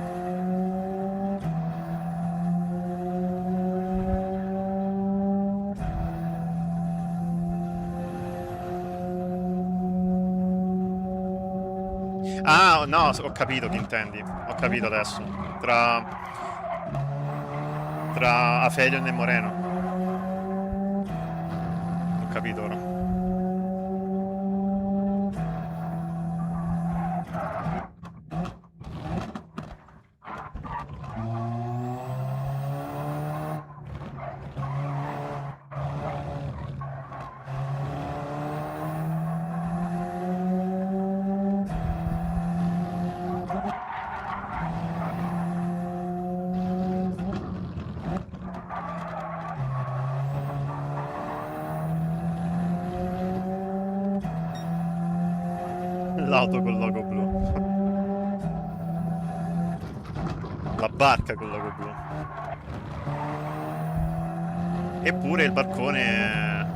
Ah, no, ho capito che intendi. Ho capito adesso. Tra Aphelion e Moreno. Ho capito ora. L'auto col logo blu. La barca col logo blu. Eppure il barcone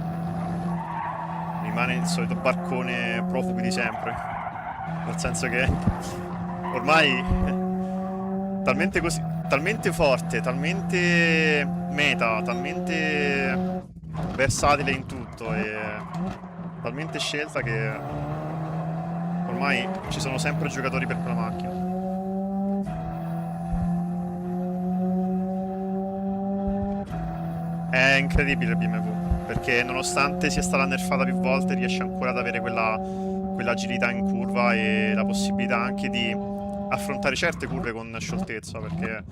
rimane il solito barcone profugo di sempre. Nel senso che ormai talmente così, talmente forte, talmente meta, talmente versatile in tutto e talmente scelta che ormai ci sono sempre giocatori per quella macchina. È incredibile il BMW, perché nonostante sia stata nerfata più volte riesce ancora ad avere quell'agilità in curva e la possibilità anche di affrontare certe curve con scioltezza, perché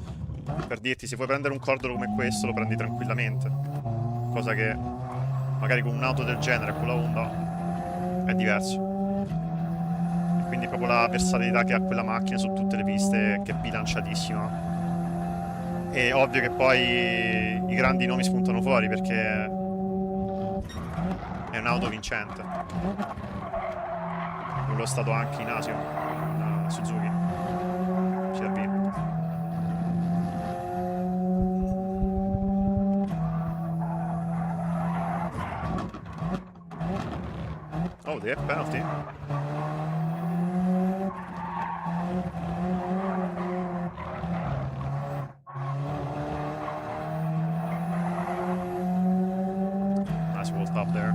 per dirti, se vuoi prendere un cordolo come questo lo prendi tranquillamente, cosa che magari con un'auto del genere, con la Honda, è diverso. Quindi proprio la versatilità che ha quella macchina su tutte le piste, che è bilanciatissima. E ovvio che poi i grandi nomi spuntano fuori, perché è un'auto vincente. Lo è stato anche in Asia, in Suzuki CRV. Oh, there, penalty. Nice wall stop there.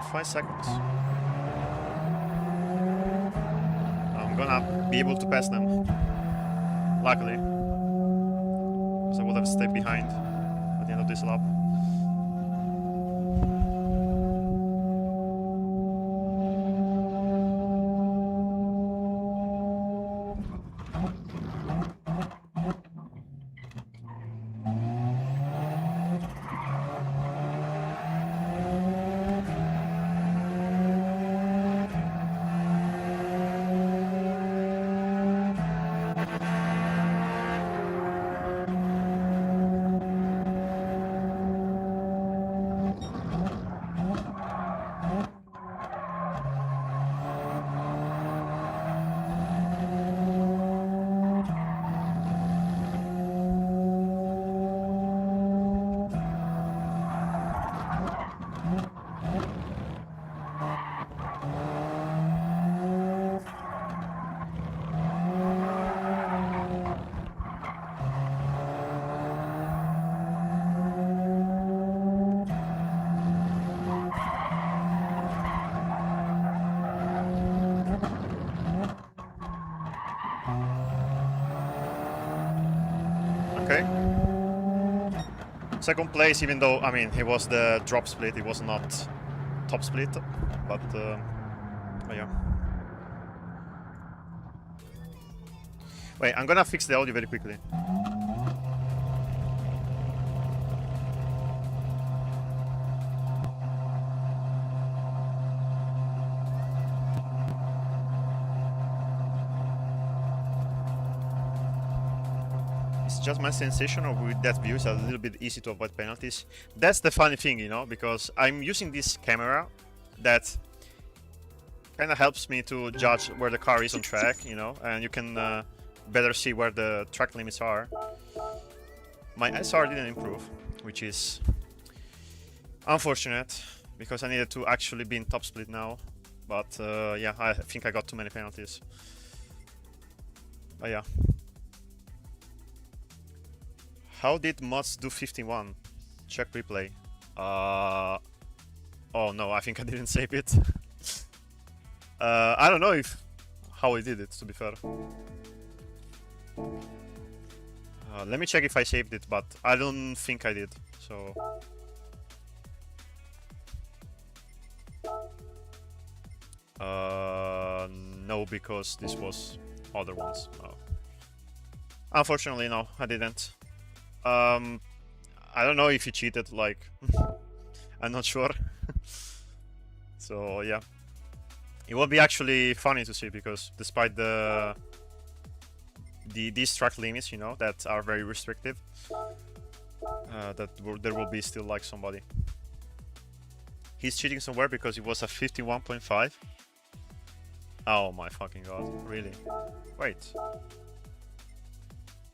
51.5 seconds. I'm gonna be able to pass them. Luckily. Because I would have stayed behind at the end of this lap. Okay. Second place, even though, I mean, it was the drop split, it was not top split, but yeah. Wait, I'm gonna fix the audio very quickly. Just my sensation of with that view, it's a little bit easy to avoid penalties. That's the funny thing, you know, because I'm using this camera that kind of helps me to judge where the car is on track, you know, and you can better see where the track limits are. My SR didn't improve, which is unfortunate because I needed to actually be in top split now. But yeah, I think I got too many penalties. But yeah. How did mods do 51? Check replay. Oh no, I think I didn't save it. I don't know how I did it, to be fair. Let me check if I saved it, but I don't think I did, so... no, because this was other ones. Oh. Unfortunately, no, I didn't. I don't know if he cheated, like, I'm not sure. So, yeah. It would be actually funny to see, because despite these track limits, you know, that are very restrictive, there will be still, like, somebody. He's cheating somewhere because it was a 51.5. Oh my fucking god, really?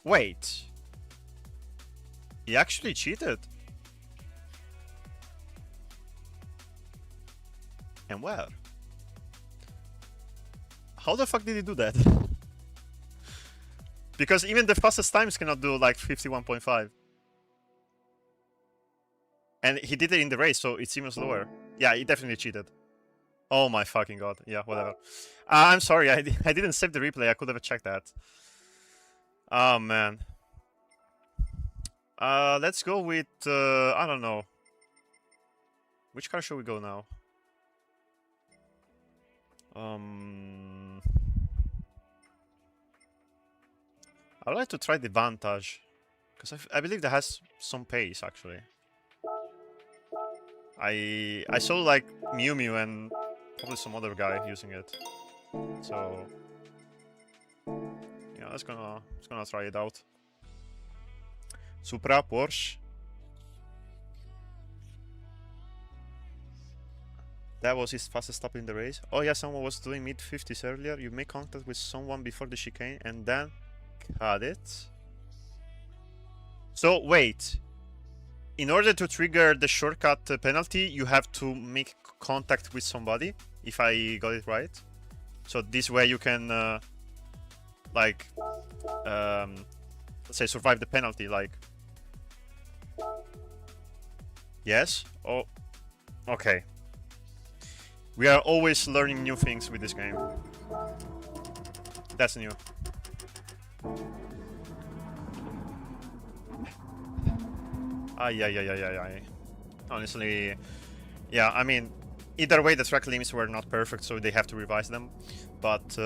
Wait. He actually cheated. And where? How the fuck did he do that? Because even the fastest times cannot do like 51.5. And he did it in the race, so it's even slower. Yeah, he definitely cheated. Oh my fucking god. Yeah, whatever. I'm sorry, I didn't save the replay. I could have checked that. Oh man. Let's go with, I don't know. Which car should we go now? I would like to try the Vantage, because I believe that has some pace, actually. I saw, like, Mew Mew and probably some other guy using it. So, yeah, let's gonna try it out. Supra, Porsche. That was his fastest stop in the race. Oh yeah, someone was doing mid-50s earlier. You make contact with someone before the chicane and then cut it. So wait. In order to trigger the shortcut penalty, you have to make contact with somebody, if I got it right. So this way you can, like, let's say survive the penalty, like... Yes? Oh, okay. We are always learning new things with this game. That's new. Ay. Honestly, yeah, I mean, either way the track limits were not perfect, so they have to revise them. But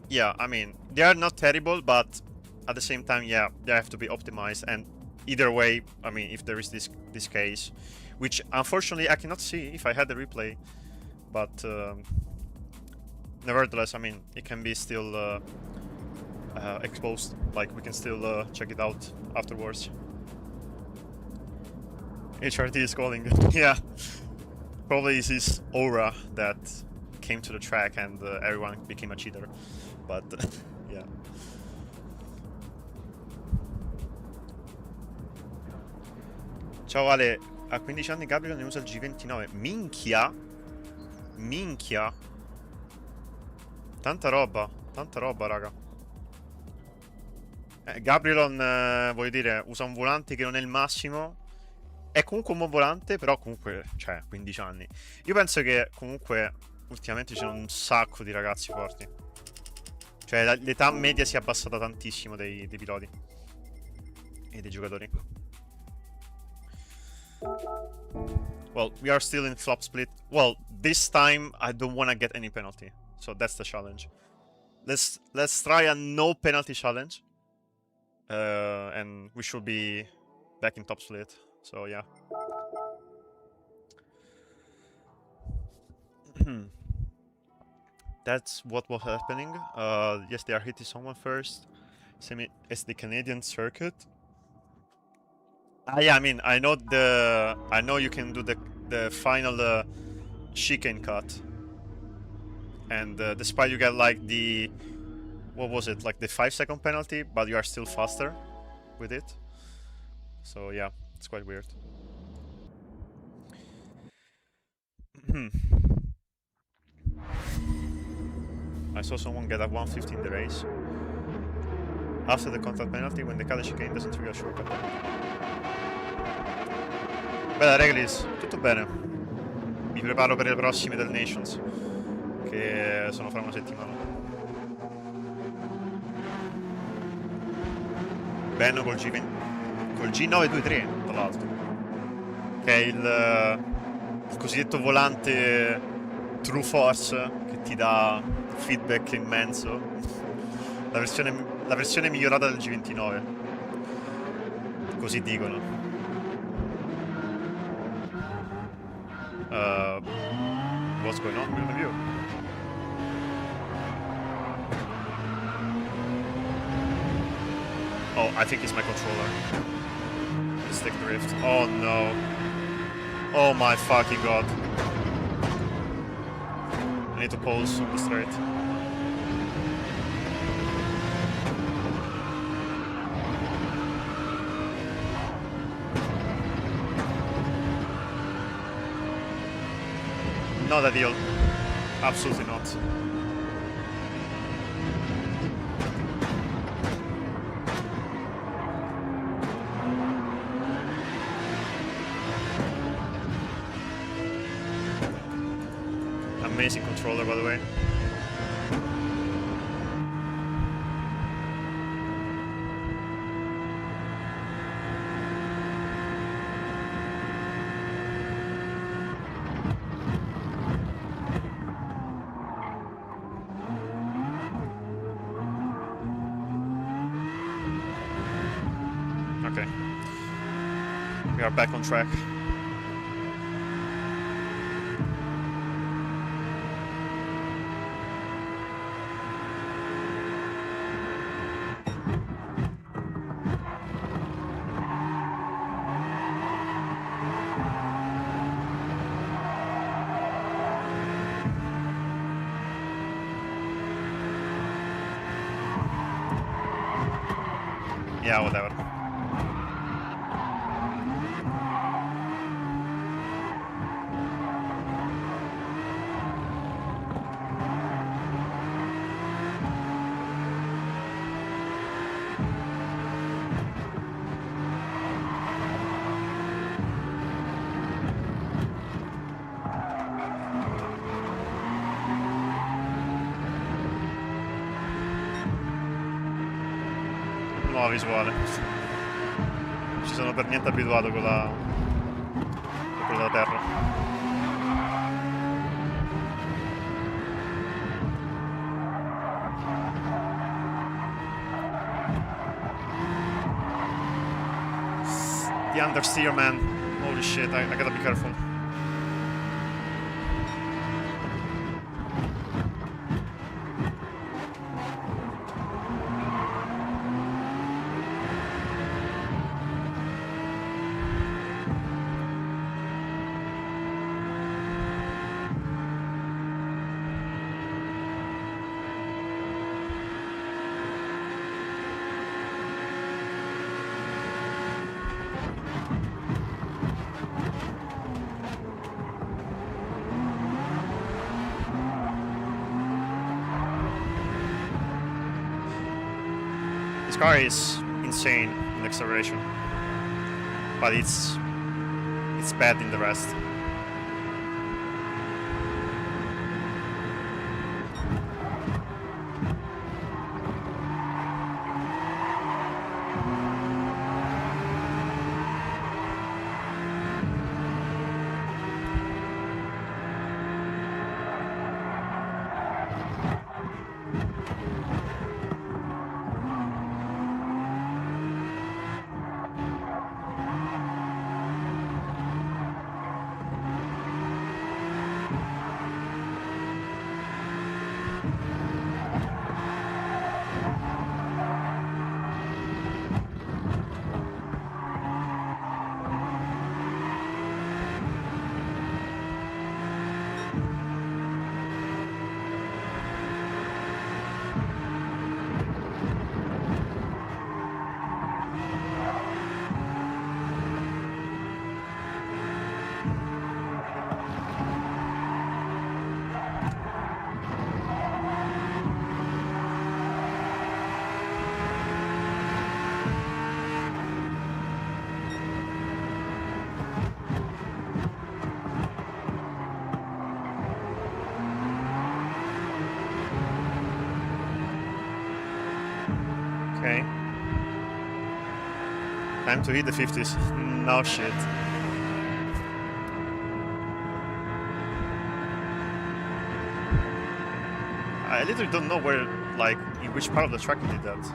yeah, I mean, they are not terrible, but at the same time, yeah, they have to be optimized. And either way, I mean, if there is this case, which unfortunately I cannot see if I had the replay, but nevertheless, I mean, it can be still exposed. Like, we can still check it out afterwards. HRT is calling. Yeah, probably it's his aura that came to the track and everyone became a cheater. But yeah. Ciao Ale, a 15 anni Gabriel ne usa il G29. Minchia! Minchia! Tanta roba, raga. Gabrielon, voglio dire, usa un volante che non è il massimo. È comunque un buon volante, però comunque, cioè, 15 anni. Io penso che comunque ultimamente c'è un sacco di ragazzi forti. Cioè, l'età media si è abbassata tantissimo dei piloti e dei giocatori. Well, we are still in flop split. Well, this time I don't want to get any penalty. So that's the challenge. Let's try a no penalty challenge. And we should be back in top split. So yeah. That's what was happening. Yes, they are hitting someone first. Same as the Canadian circuit. Yeah, I mean, I know you can do the final chicane cut, and despite you get like the, what was it, like the 5-second penalty, but you are still faster with it. So yeah, it's quite weird. I saw someone get a 150 in the race after the contact penalty when the cut chicane doesn't trigger shortcut. Bella Reglis, tutto bene. Mi preparo per le prossime del Nations, che sono fra una settimana. Ben col G923, tra l'altro, che è il cosiddetto volante True Force, che ti dà feedback immenso. La versione migliorata del G29, così dicono. What's going on with the view? Oh, I think it's my controller. The stick drift. Oh no. Oh my fucking god. I need to pause on the straight. Not ideal. Absolutely not. Amazing controller, by the way. Okay. We are back on track. Yeah, whatever. nuova visuale. Ci sono per niente abituato con quella da terra. The understeer, man. Holy shit, I gotta be careful. This car is insane in acceleration, but it's bad in the rest. Okay. Time to hit the 50s. No shit. I literally don't know where, like, in which part of the track he did that.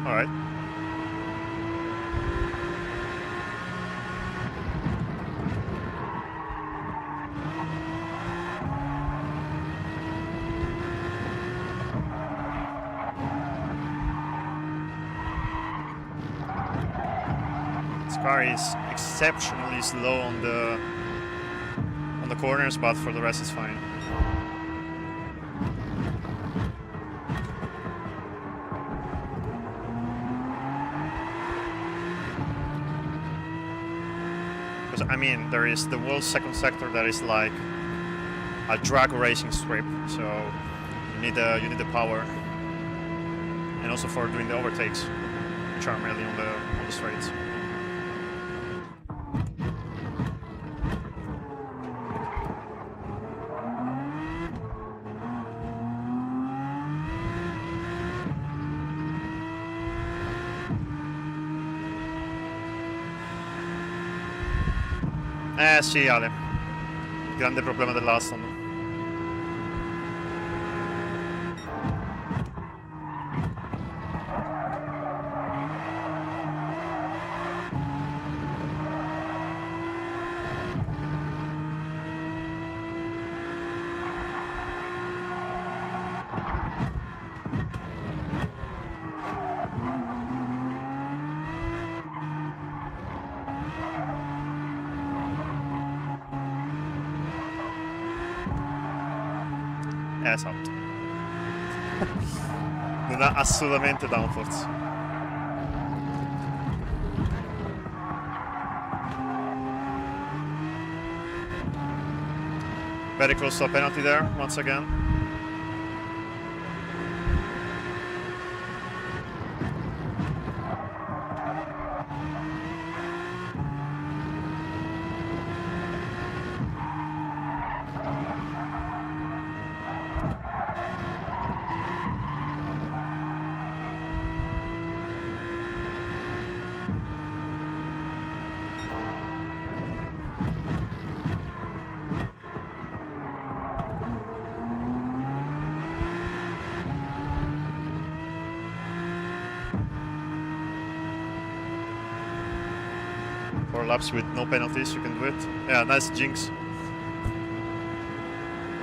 Alright. This car is exceptionally slow on the corners, but for the rest it's fine. I mean, there is the world's second sector that is like a drag racing strip, so you need the power, and also for doing the overtakes, which are mainly on the straights. Sì, Ale. Grande problema dell'Aston. ass out. Non ha assolutamente downforce. Very close to a penalty there, once again. Four laps with no penalties, you can do it. Yeah, nice jinx.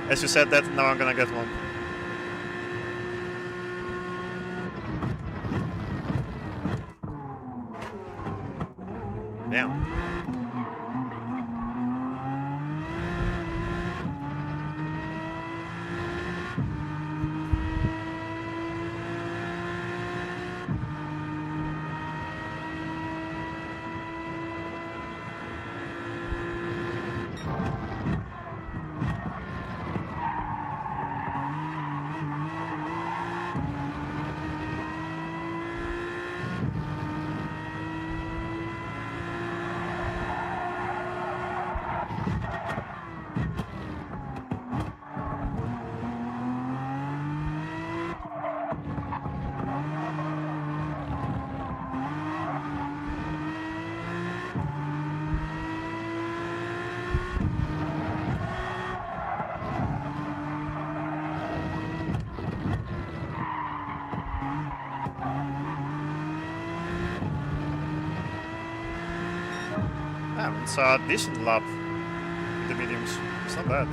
As you said that, now I'm gonna get one. Damn. Yeah, it's a decent lap with the mediums. It's not bad.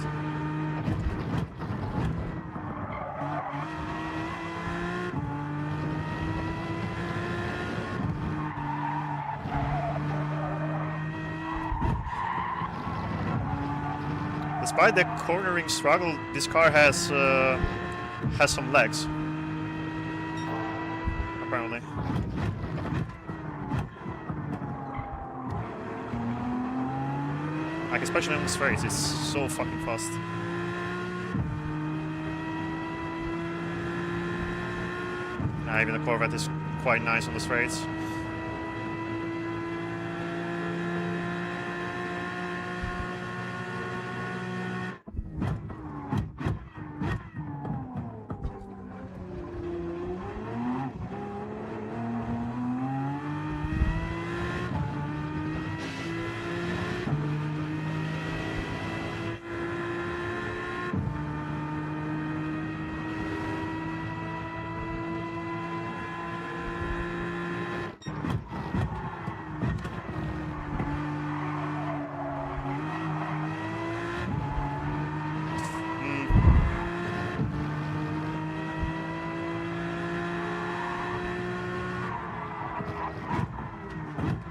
Despite the cornering struggle, this car has some legs. Apparently. Like, especially on the straights, it's so fucking fast. Even the Corvette is quite nice on the straights.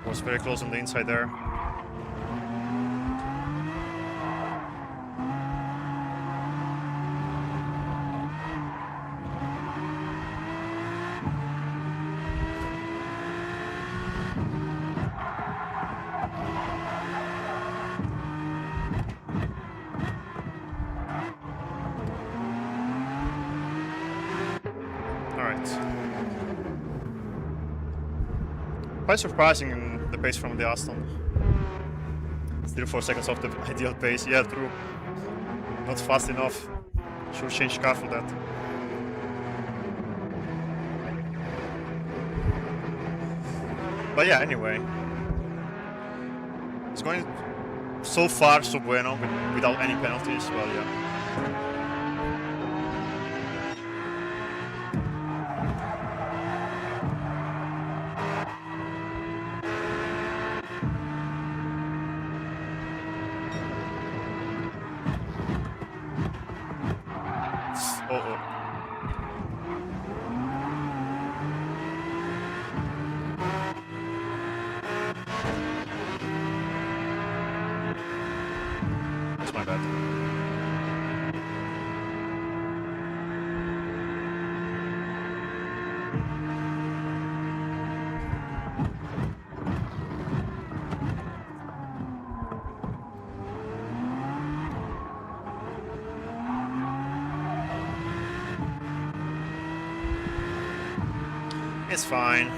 Was very close on the inside there. Quite surprising in the pace from the Aston. Still 4 seconds off the ideal pace. Yeah, true. Not fast enough. Should change car for that. But yeah, anyway. It's going so far so bueno without any penalties. Well, yeah. It's fine.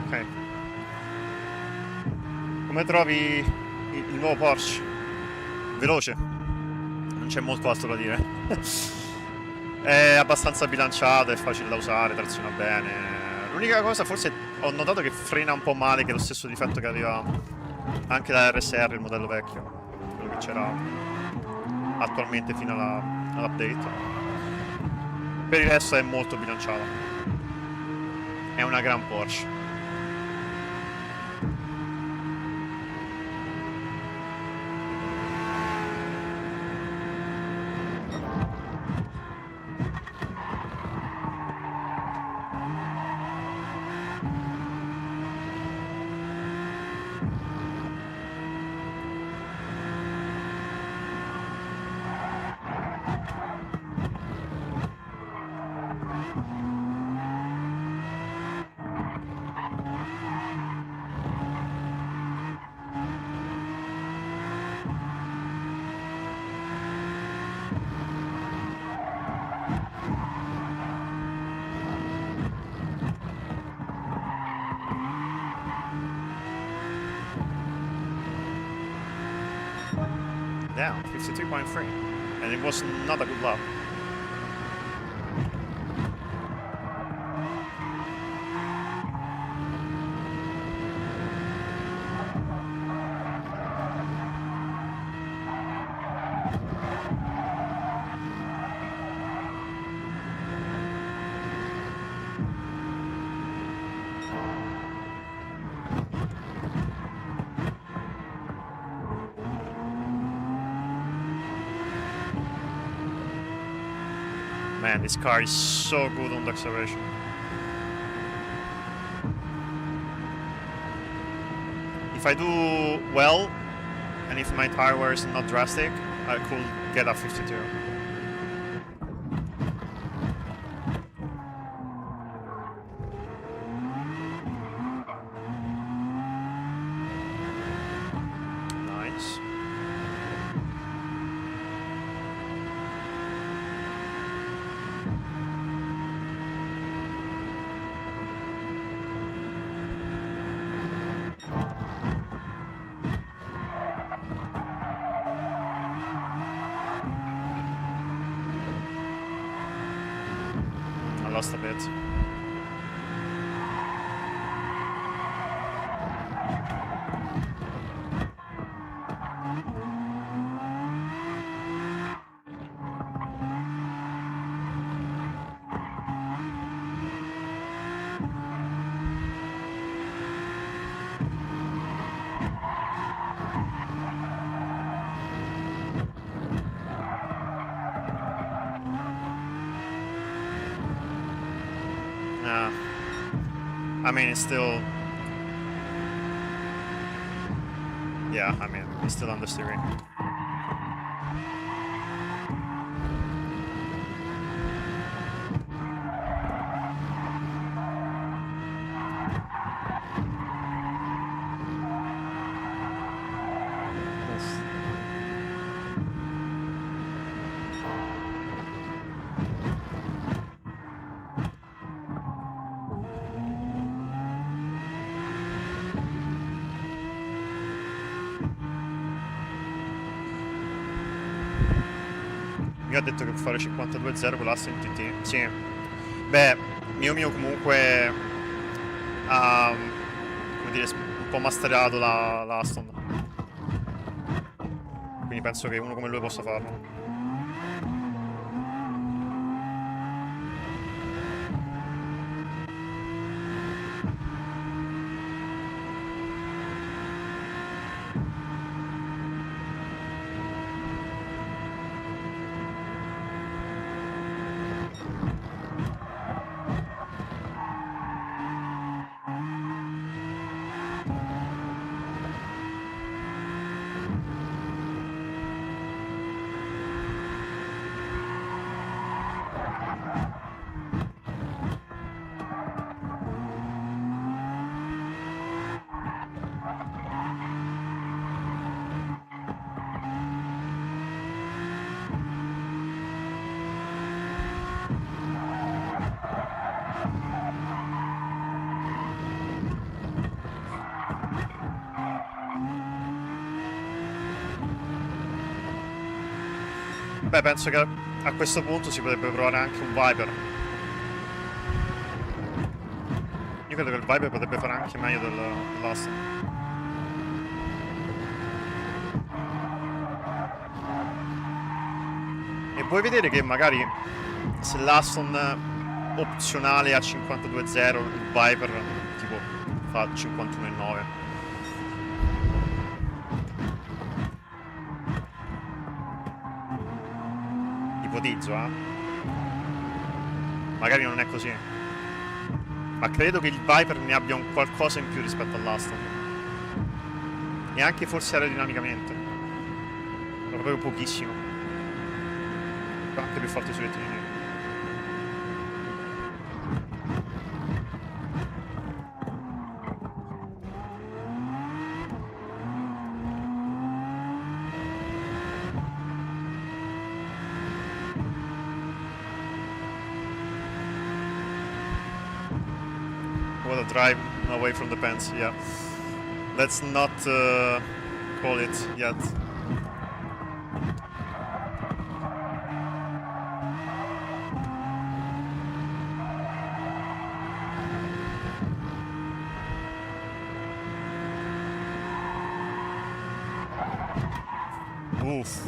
Ok. Come trovi il nuovo Porsche? Veloce. Non c'è molto altro da dire. È abbastanza bilanciato, è facile da usare, traziona bene. L'unica cosa, forse ho notato che frena un po' male, che è lo stesso difetto che aveva anche la RSR, il modello vecchio, quello che c'era attualmente fino all'update. Per il resto è molto bilanciata. È una gran Porsche. Down 52.3, and it was not a good lap. Man, this car is so good on the acceleration. If I do well, and if my tire wear is not drastic, I could get a 52. Nice. Lost a bit. I mean, it's still... Yeah, I mean, it's still on the steering. Io ho detto che fare 52.0 con l'Aston TT. Sì. Beh, mio comunque ha, come dire, un po' masterato l'Aston. Quindi penso che uno come lui possa farlo. Beh, penso che a questo punto si potrebbe provare anche un Viper. Io credo che il Viper potrebbe fare anche meglio dell'Aston. E vuoi vedere che magari se l'Aston opzionale a 52.0, il Viper tipo fa 51.9. Ipotizzo, magari non è così, ma credo che il Viper ne abbia un qualcosa in più rispetto all'Aston, e anche forse aerodinamicamente, proprio pochissimo, anche più forte sui rettilinei. What a drive away from the pens, yeah. Let's not call it yet. Oof.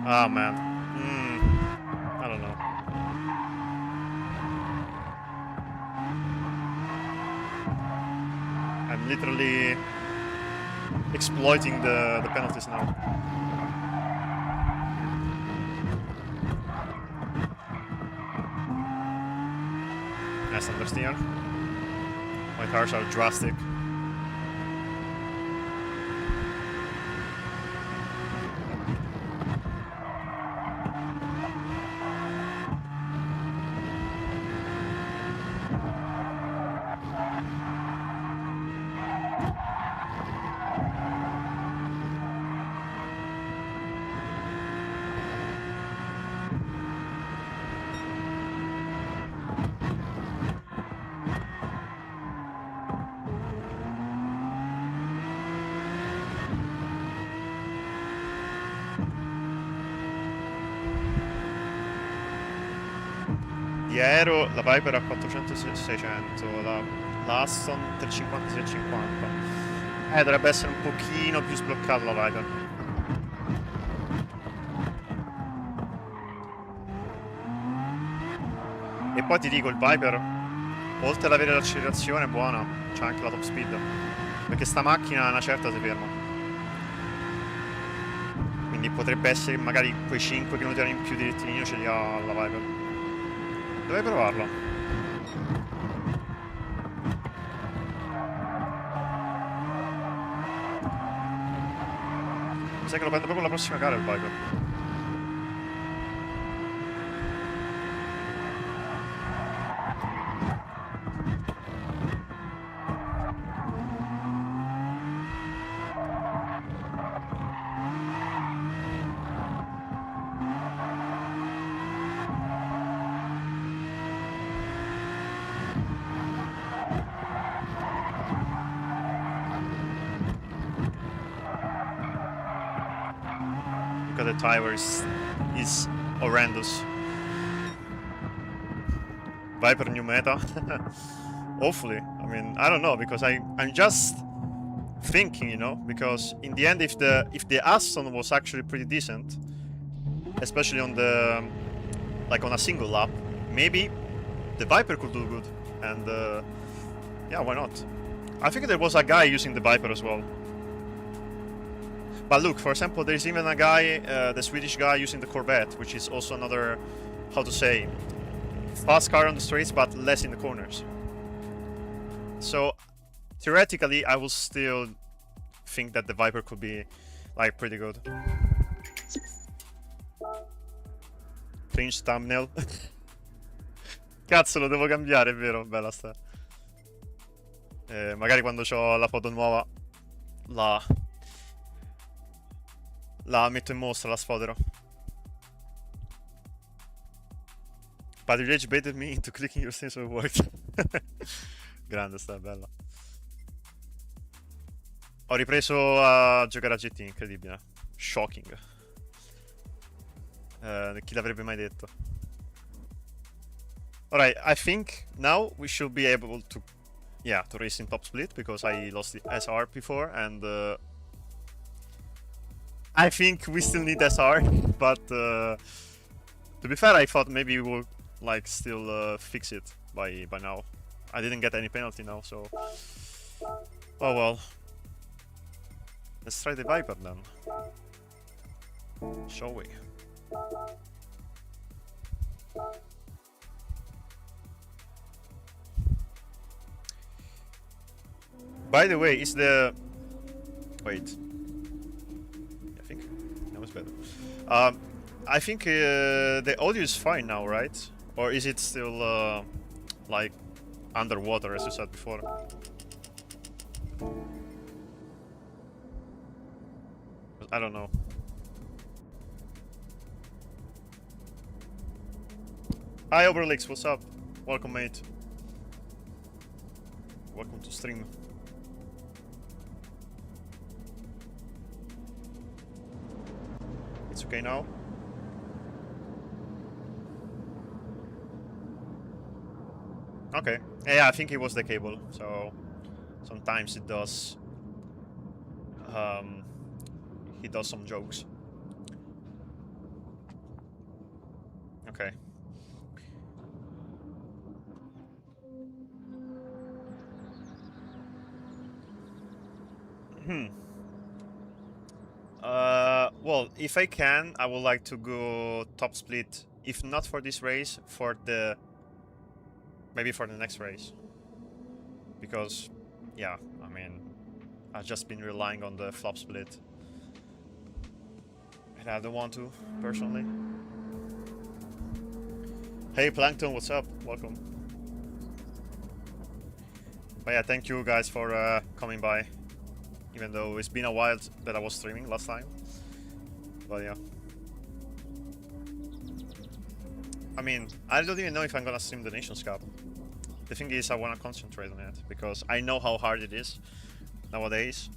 Ah, man. I don't know. I'm literally exploiting the penalties now. Nice understeer. My cars are drastic. Di aero la Viper a 400-600, la Aston 350-650. Dovrebbe essere un pochino più sbloccata la Viper. E poi ti dico, il Viper, oltre ad avere l'accelerazione buona, c'ha anche la top speed, perché sta macchina a una certa si ferma. Quindi potrebbe essere che magari quei 5 km in più di rettilineo ce li ha la Viper. Dovrei provarlo. Mi sa che lo prendo proprio la prossima gara il Viper. Look at the tire is horrendous. Viper new meta. Hopefully. I mean, I don't know, because I'm just thinking, you know, because in the end, if the Aston was actually pretty decent, especially on the like on a single lap, maybe the Viper could do good. And yeah, why not? I think there was a guy using the Viper as well. But look, for example, there's even a guy, the Swedish guy, using the Corvette, which is also another, how to say, fast car on the straights, but less in the corners. So theoretically, I will still think that the Viper could be like pretty good. Cringe thumbnail. Cazzo, lo devo cambiare, è vero? Bella sta. Magari quando ho la foto nuova la metto in mostra, la sfodero. But you rage baited me into clicking your stream so it worked. Grande sta, bella. Ho ripreso a giocare a GT, incredibile. Shocking. Chi l'avrebbe mai detto? Alright, I think now we should be able to, yeah, to race in top split, because I lost the SR before, and I think we still need SR, but to be fair, I thought maybe we will like still fix it by now. I didn't get any penalty now, so oh well. Let's try the Viper then, shall we? By the way, is the... wait. I think that was better. I think the audio is fine now, right? Or is it still like underwater, as you said before? I don't know. Hi Oberlix, what's up? Welcome, mate. Welcome to stream. It's okay now? Okay. Yeah, I think it was the cable, so sometimes it does he does some jokes. Okay. Well, if I can, I would like to go top split. If not for this race, for the maybe for the next race. Because, yeah, I mean, I've just been relying on the flop split, and I don't want to personally. Hey Plankton, what's up? Welcome. But yeah, thank you guys for coming by. Even though it's been a while that I was streaming last time. But yeah. I mean, I don't even know if I'm gonna stream the Nations Cup. The thing is, I wanna concentrate on it, because I know how hard it is nowadays.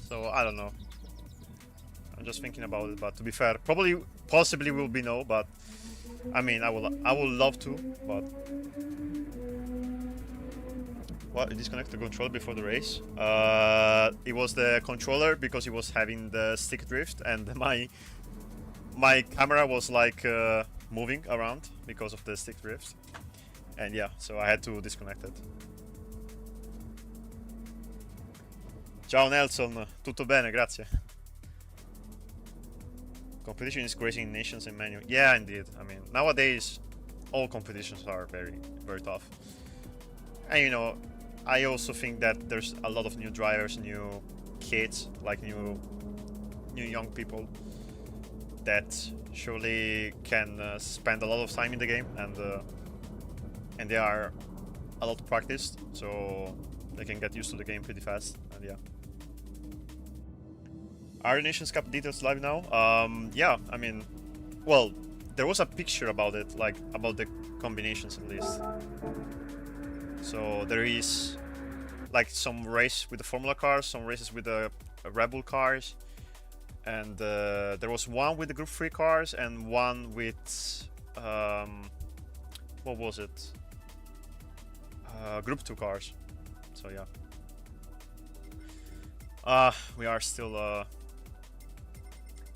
So I don't know. I'm just thinking about it, but to be fair, possibly will be no, but I mean, I would love to, but... What? You disconnect the controller before the race? It was the controller because it was having the stick drift, and my camera was like moving around because of the stick drift, and yeah, so I had to disconnect it. Ciao Nelson, tutto bene, grazie. Competition is crazy in nations and menu. Yeah, indeed. I mean, nowadays all competitions are very, very tough, and you know, I also think that there's a lot of new drivers, new kids, like new young people that surely can spend a lot of time in the game, and they are a lot practiced, so they can get used to the game pretty fast. And yeah. Are Nations Cup details live now? Yeah, I mean, well, there was a picture about it, like about the combinations at least. So there is like some race with the Formula cars, some races with the Red Bull cars, and there was one with the Group 3 cars and one with what was it? Group 2 cars. So yeah. We are still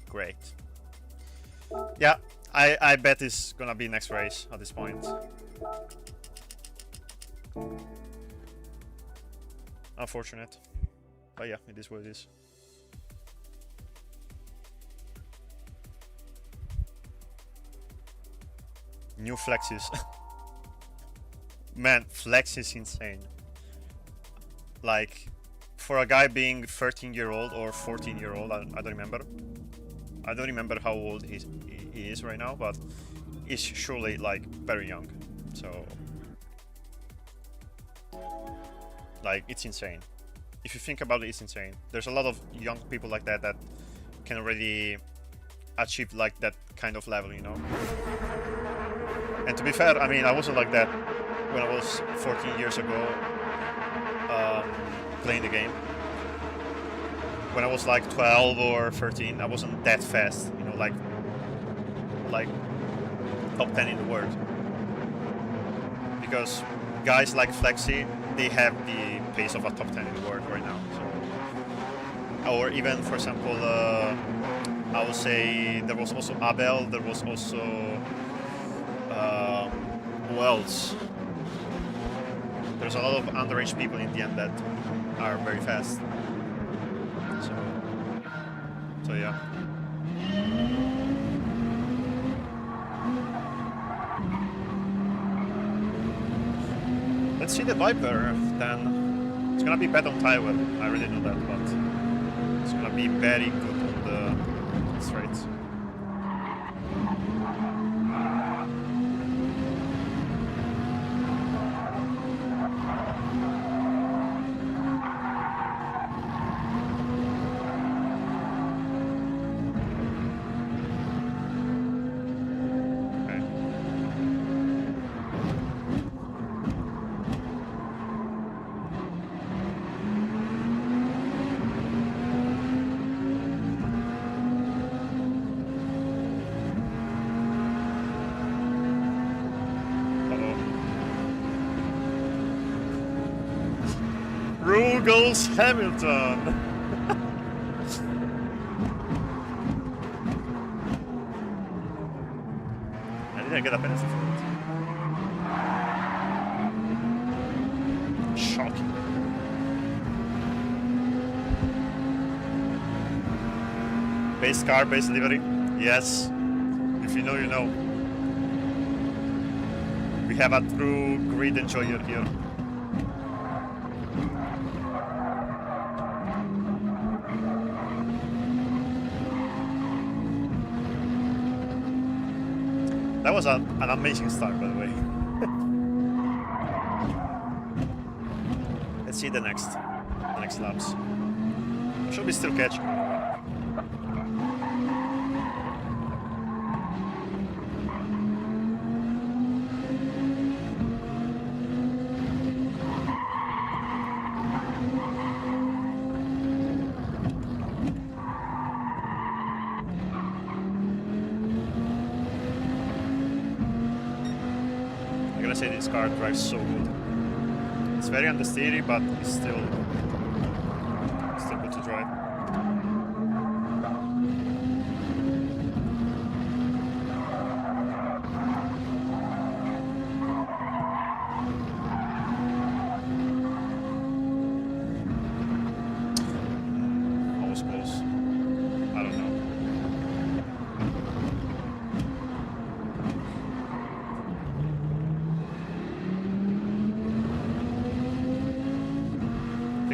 great. Yeah, I bet it's gonna be next race at this point. Unfortunate, but yeah, it is what it is. New flexes. Man, flex is insane. Like, for a guy being 13-year-old or 14-year-old, I don't remember. I don't remember how old he is right now, but he's surely like very young. So, like, it's insane. If you think about it, it's insane. There's a lot of young people like that that can already achieve like that kind of level, you know. And to be fair, I mean, I wasn't like that when I was 14 years ago playing the game. When I was like 12 or 13, I wasn't that fast, you know, like top 10 in the world. Because guys like Flexi, they have the pace of a top 10 in the world right now. So, or even, for example, I would say there was also Abel, there was also who else? There's a lot of underage people in the end that are very fast. So yeah. Let's see the Viper then. It's gonna be bad on Taiwan, I already know that, but it's gonna be very good on the straights. Goes Hamilton. I didn't get a penalty for it. Shocking. Base car, base livery. Yes. If you know, you know. We have a true grid enjoyer here. That was an amazing start, by the way. Let's see the next laps. Should be still catching. Say this car drives so good. It's very understeery, but it's still good to drive. Almost close. I don't know.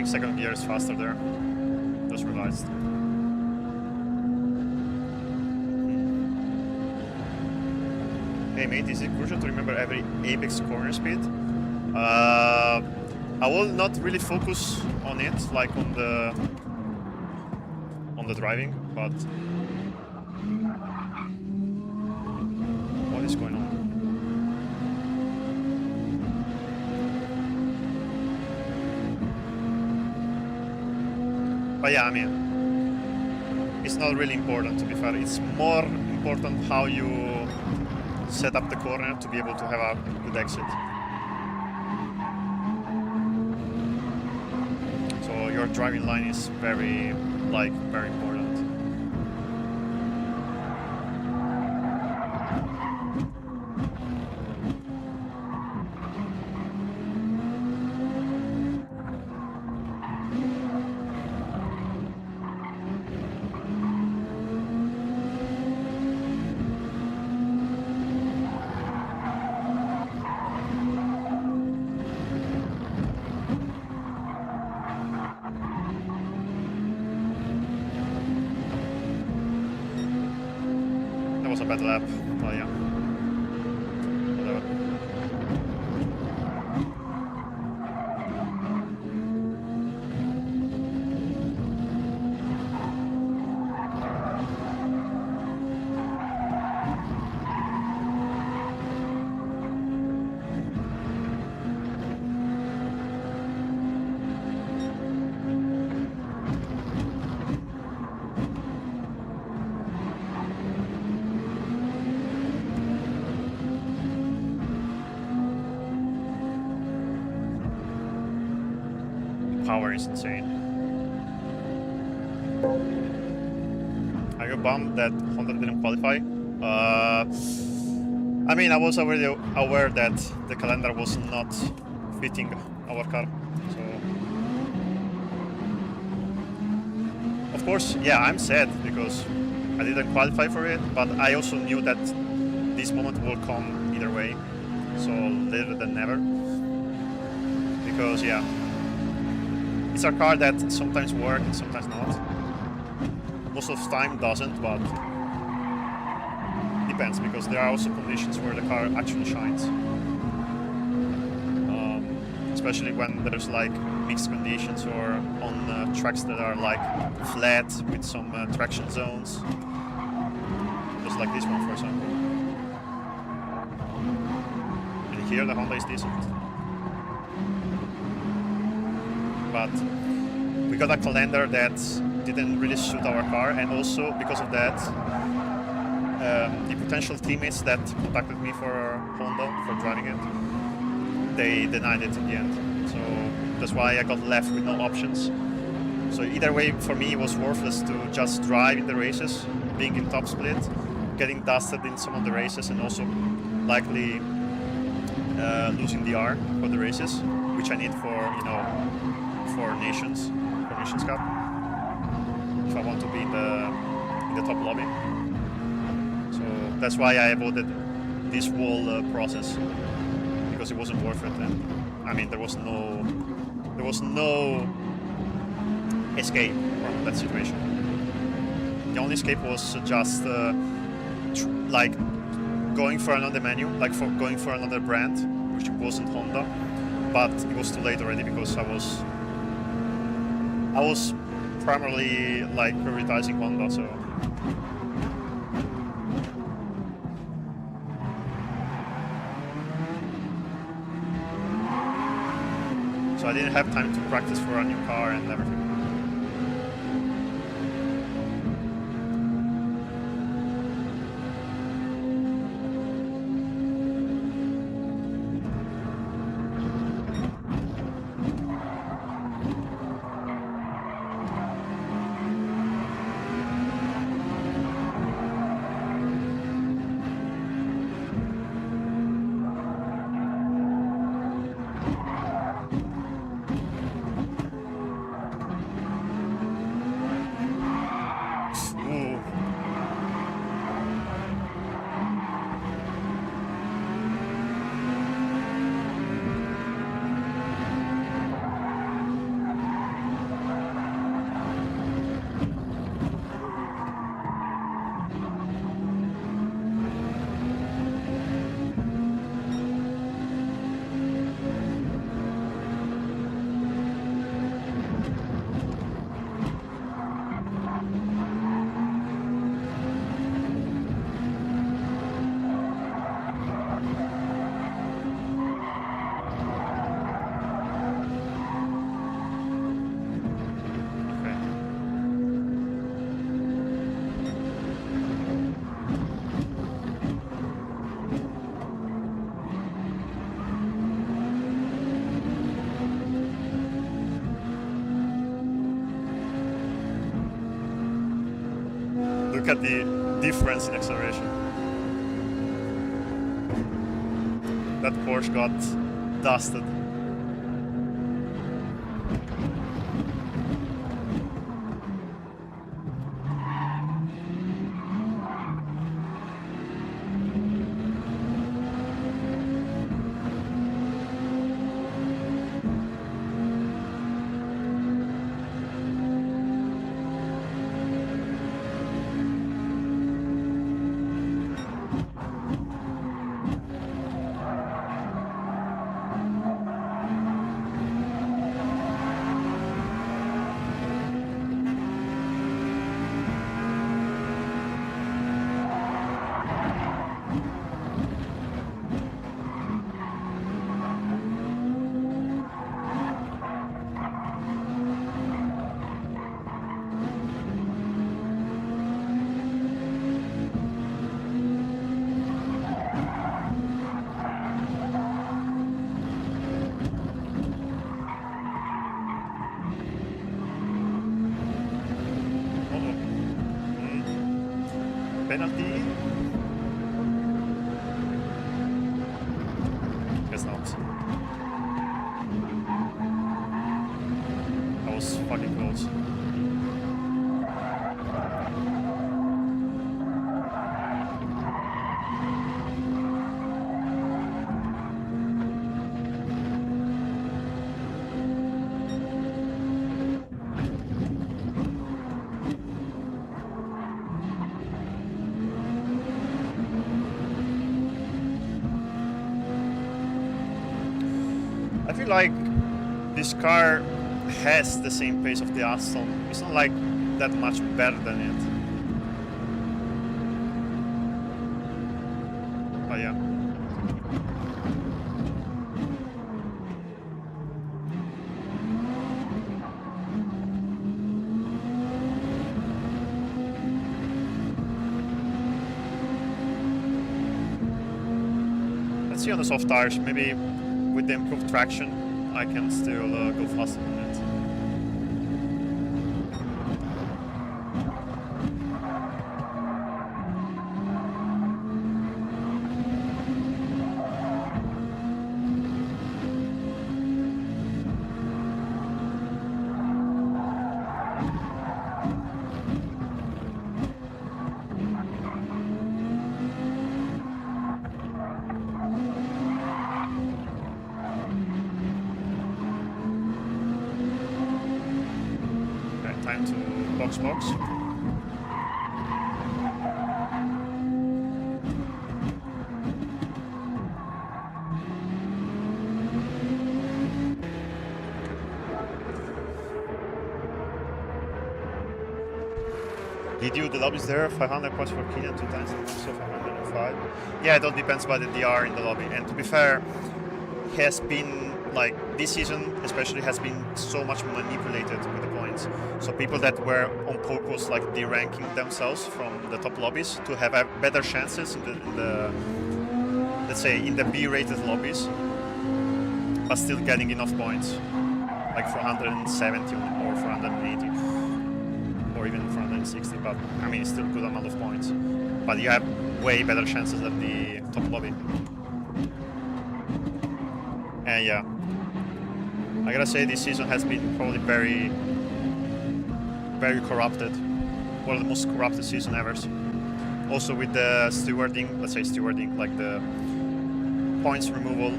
Second gear is faster there. Just realized. Hey mate, is it crucial to remember every apex corner speed? I will not really focus on it, like on the driving, but what is going on? But yeah, I mean, it's not really important, to be fair. It's more important how you set up the corner to be able to have a good exit. So your driving line is very important. A bad lap, but yeah, whatever. Power is insane. Are you bummed that Honda didn't qualify? I mean, I was already aware that the calendar was not fitting our car. So, of course, yeah, I'm sad because I didn't qualify for it, but I also knew that this moment will come either way. So later than never. Because yeah, it's a car that sometimes works and sometimes not. Most of the time doesn't, but depends, because there are also conditions where the car actually shines. Especially when there's like mixed conditions or on tracks that are like flat with some traction zones. Just like this one, for example. And here the Honda is decent. But we got a calendar that didn't really suit our car, and also because of that, the potential teammates that contacted me for Honda for driving it, they denied it in the end. So that's why I got left with no options. So either way, for me, it was worthless to just drive in the races, being in top split, getting dusted in some of the races, and also likely losing the R for the races, which I need for, you know, for Nations Cup, if I want to be in the top lobby. So that's why I avoided this whole process, because it wasn't worth it. And I mean, there was no escape from that situation. The only escape was just like going for another menu, like for going for another brand, which wasn't Honda. But it was too late already, because I was primarily like prioritizing Honda, so. So I didn't have time to practice for a new car and everything. look at the difference in acceleration. That Porsche got dusted. Penalty? Guess not. That was fucking close. I feel like this car has the same pace of the Aston. It's not like that much better than it. But yeah. Let's see on the soft tires, maybe with the improved traction, I can still go faster than it. Time to box. Did you the lobbies there? 500 quads for Killian, 2 times so 505. Yeah, it all depends by the DR in the lobby. And to be fair, has been like this season especially has been so much manipulated with the points. So people that were on purpose like de-ranking themselves from the top lobbies to have better chances in the let's say in the B-rated lobbies, but still getting enough points, like 470 or 480 or even 460. But I mean, it's still a good amount of points. But you have way better chances at the top lobby. And yeah, I gotta say this season has been probably very corrupted. One of the most corrupted season ever. Also with the stewarding, let's say stewarding, like the points removal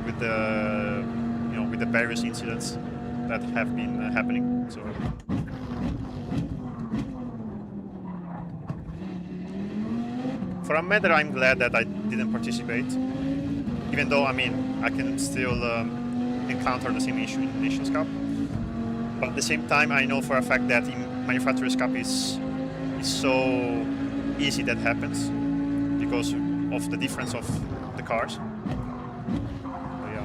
with the with the various incidents that have been happening. So for a matter, I'm glad that I didn't participate. Even though, I mean, I can still encounter the same issue in Nations Cup. But at the same time, I know for a fact that in Manufacturers Cup is so easy that happens because of the difference of the cars. So, yeah.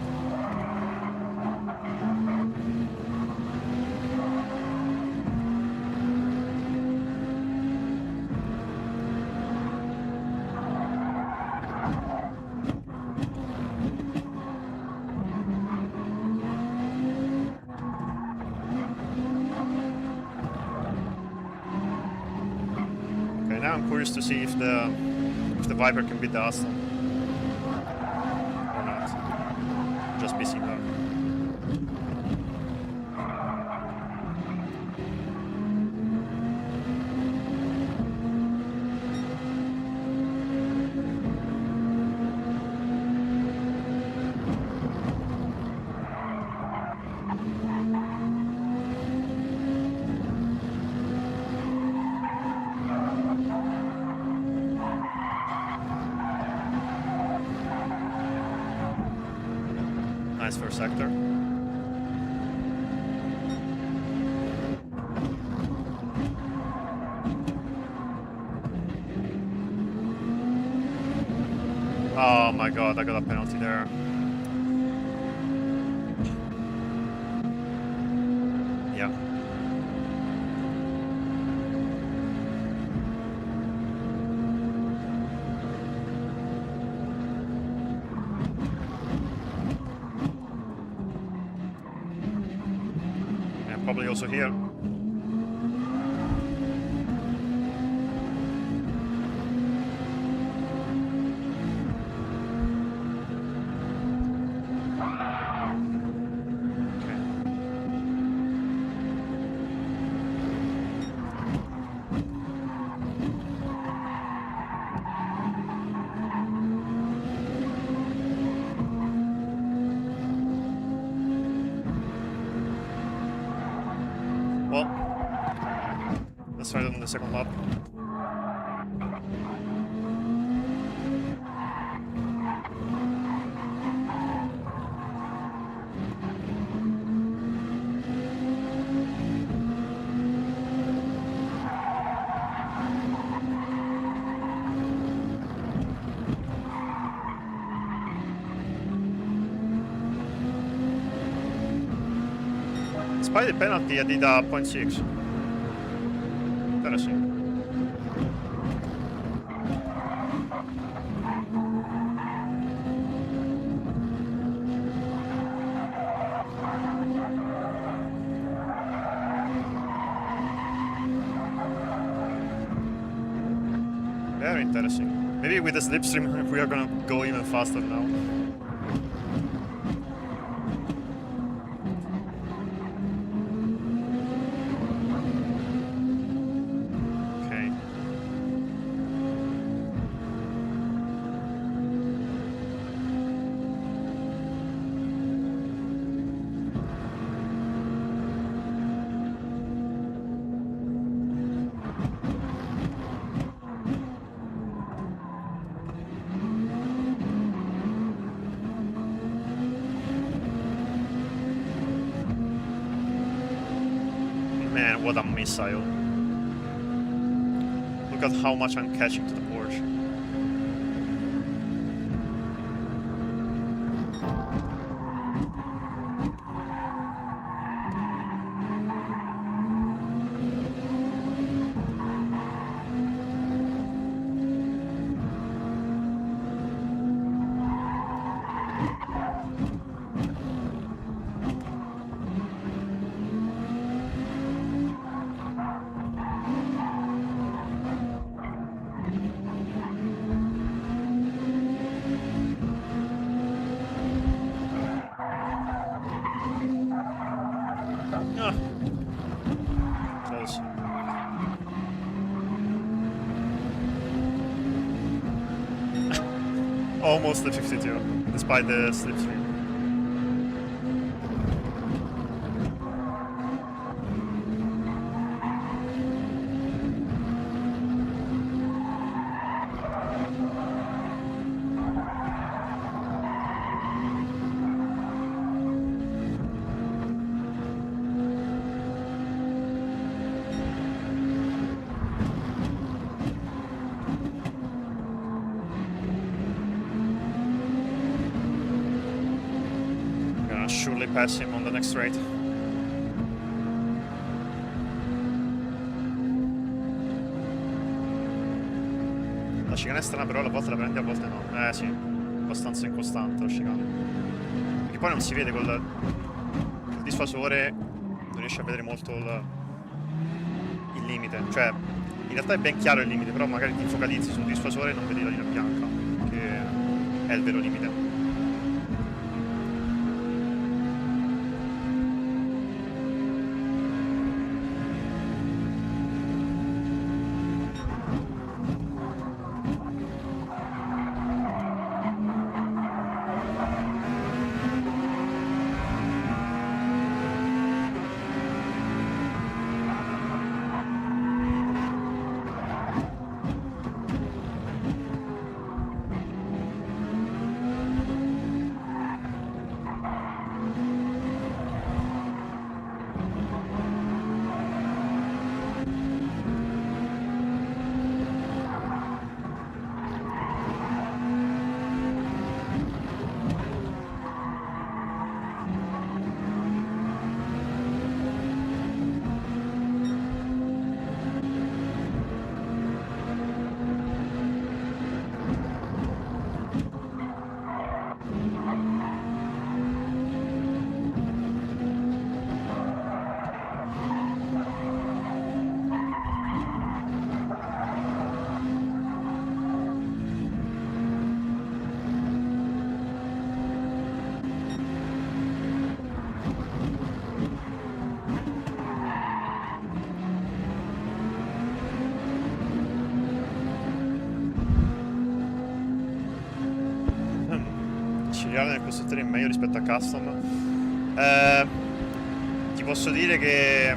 kind of curious to see if the Viper can beat the Aston or not. Just be similar. Nice first sector. Oh my god, I got a penalty there. Yeah. Probably also here. Well, let's try it on the second lap. Despite the penalty, I did a 0.6. Interesting. Very interesting. Maybe with the slipstream we are gonna go even faster now. Man, what a missile. Look at how much I'm catching to the Porsche. Close. Almost the 52, despite the slipstream. Surely pass him on the next straight. La chicana è strana, però a volte la prendi, a volte no. Sì, abbastanza incostante la chicana. Perché poi non si vede col disfasore, non riesci a vedere molto il limite. Cioè, In realtà è ben chiaro il limite, però magari ti focalizzi sul dissuasore e non vedi la linea bianca, che è il vero limite. Nel costruttore è meglio rispetto a custom. Ti posso dire che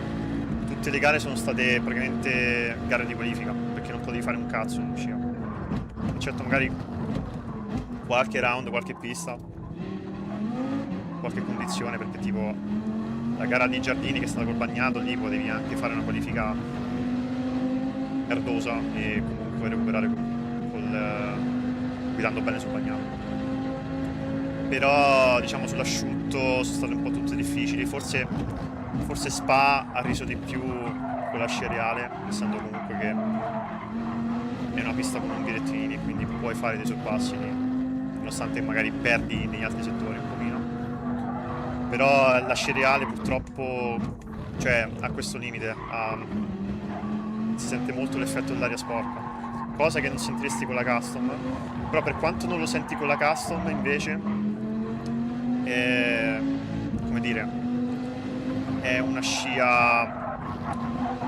tutte le gare sono state praticamente gare di qualifica, perché non potevi fare un cazzo in scia, eccetto magari qualche round, qualche pista, qualche condizione, perché tipo la gara di giardini che è stata col bagnato, lì potevi anche fare una qualifica merdosa e comunque recuperare guidando bene sul bagnato. Però diciamo sull'asciutto sono state un po' tutte difficili, forse Spa ha riso di più con la scia reale, essendo comunque che è una pista con lunghi rettilini, quindi puoi fare dei sorpassi lì, nonostante magari perdi negli altri settori un pochino. Però la scia reale purtroppo, cioè, ha questo limite, si sente molto l'effetto dell'aria sporca, cosa che non sentiresti con la custom, però per quanto non lo senti con la custom invece come dire, è una scia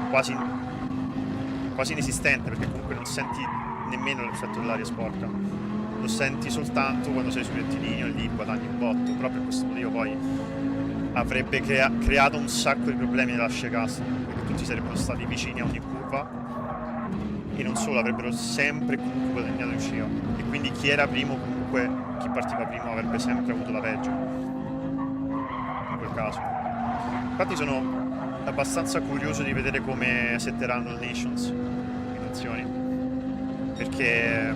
quasi inesistente, perché comunque non senti nemmeno l'effetto dell'aria sporca, lo senti soltanto quando sei sul rettilineo e lì guadagni un botto. Però per questo motivo poi avrebbe creato un sacco di problemi nella scia custom, perché tutti sarebbero stati vicini a ogni curva e non solo, avrebbero sempre comunque guadagnato in scia, e quindi chi era primo, comunque chi partiva primo, avrebbe sempre avuto la peggio in quel caso. Infatti sono abbastanza curioso di vedere come setteranno il Nations in azioni, perché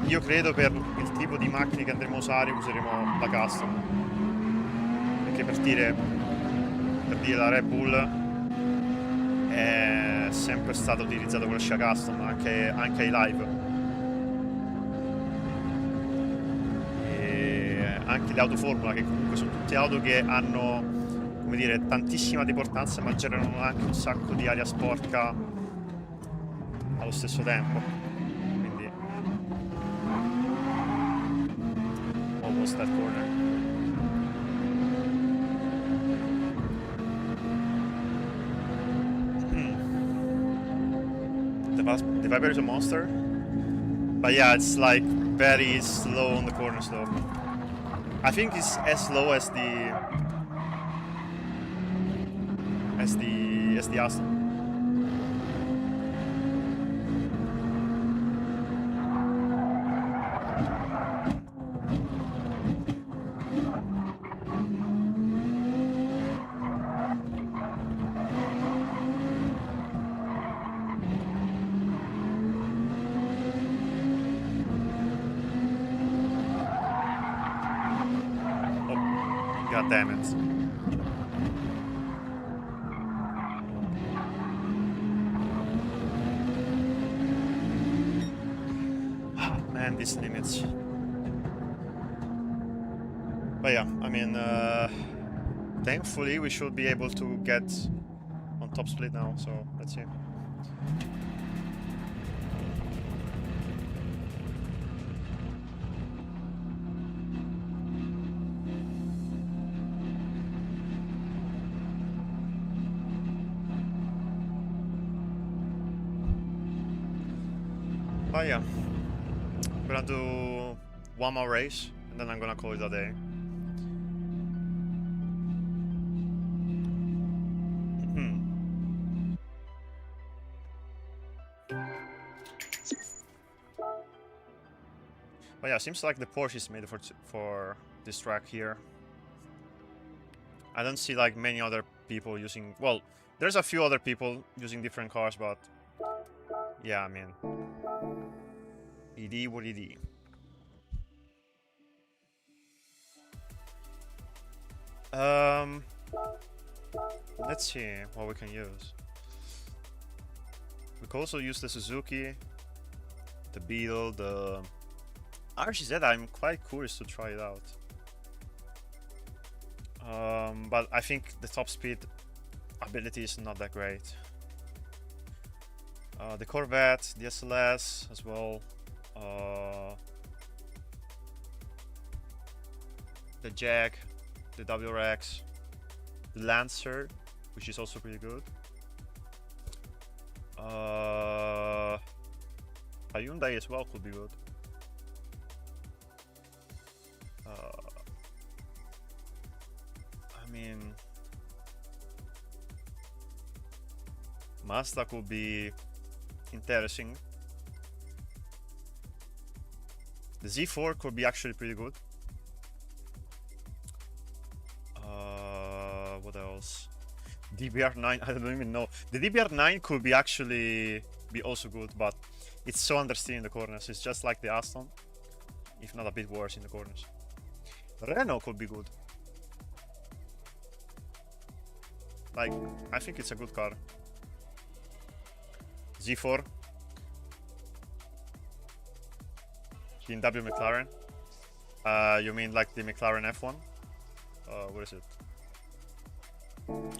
io credo per il tipo di macchine che andremo a usare useremo la custom, perché per dire la Red Bull è sempre stata utilizzata con la scia custom anche ai live, e anche le auto Formula, che comunque sono tutte auto che hanno, come dire, tantissima deportanza ma generano anche un sacco di aria sporca allo stesso tempo, quindi almost that corner. The Viper is a monster, but yeah, it's like very slow on the corners though. I think it's as slow as the Aston. God damn it. Man, these limits. But yeah, I mean, thankfully we should be able to get on top split now, so let's see. Oh yeah, we're gonna do one more race and then I'm gonna call it a day. But yeah, seems like the Porsche is made for this track here. I don't see like many other people using. Well, there's a few other people using different cars, but yeah, I mean, ED what ED. Let's see what we can use. We could also use the Suzuki, the Beetle, the RGZ. I'm quite curious to try it out. But I think the top speed ability is not that great. The Corvette, the SLS as well. The Jag, the WRX, the Lancer, which is also pretty good. A Hyundai as well could be good. I mean, Mazda could be interesting. The Z4 could be actually pretty good. What else? DBR9, I don't even know. The DBR9 could be actually be also good, but it's so understeer in the corners. It's just like the Aston, if not a bit worse in the corners. Renault could be good. Like, I think it's a good car. Z4. BMW McLaren. You mean like the McLaren F1? Where is it? Oh,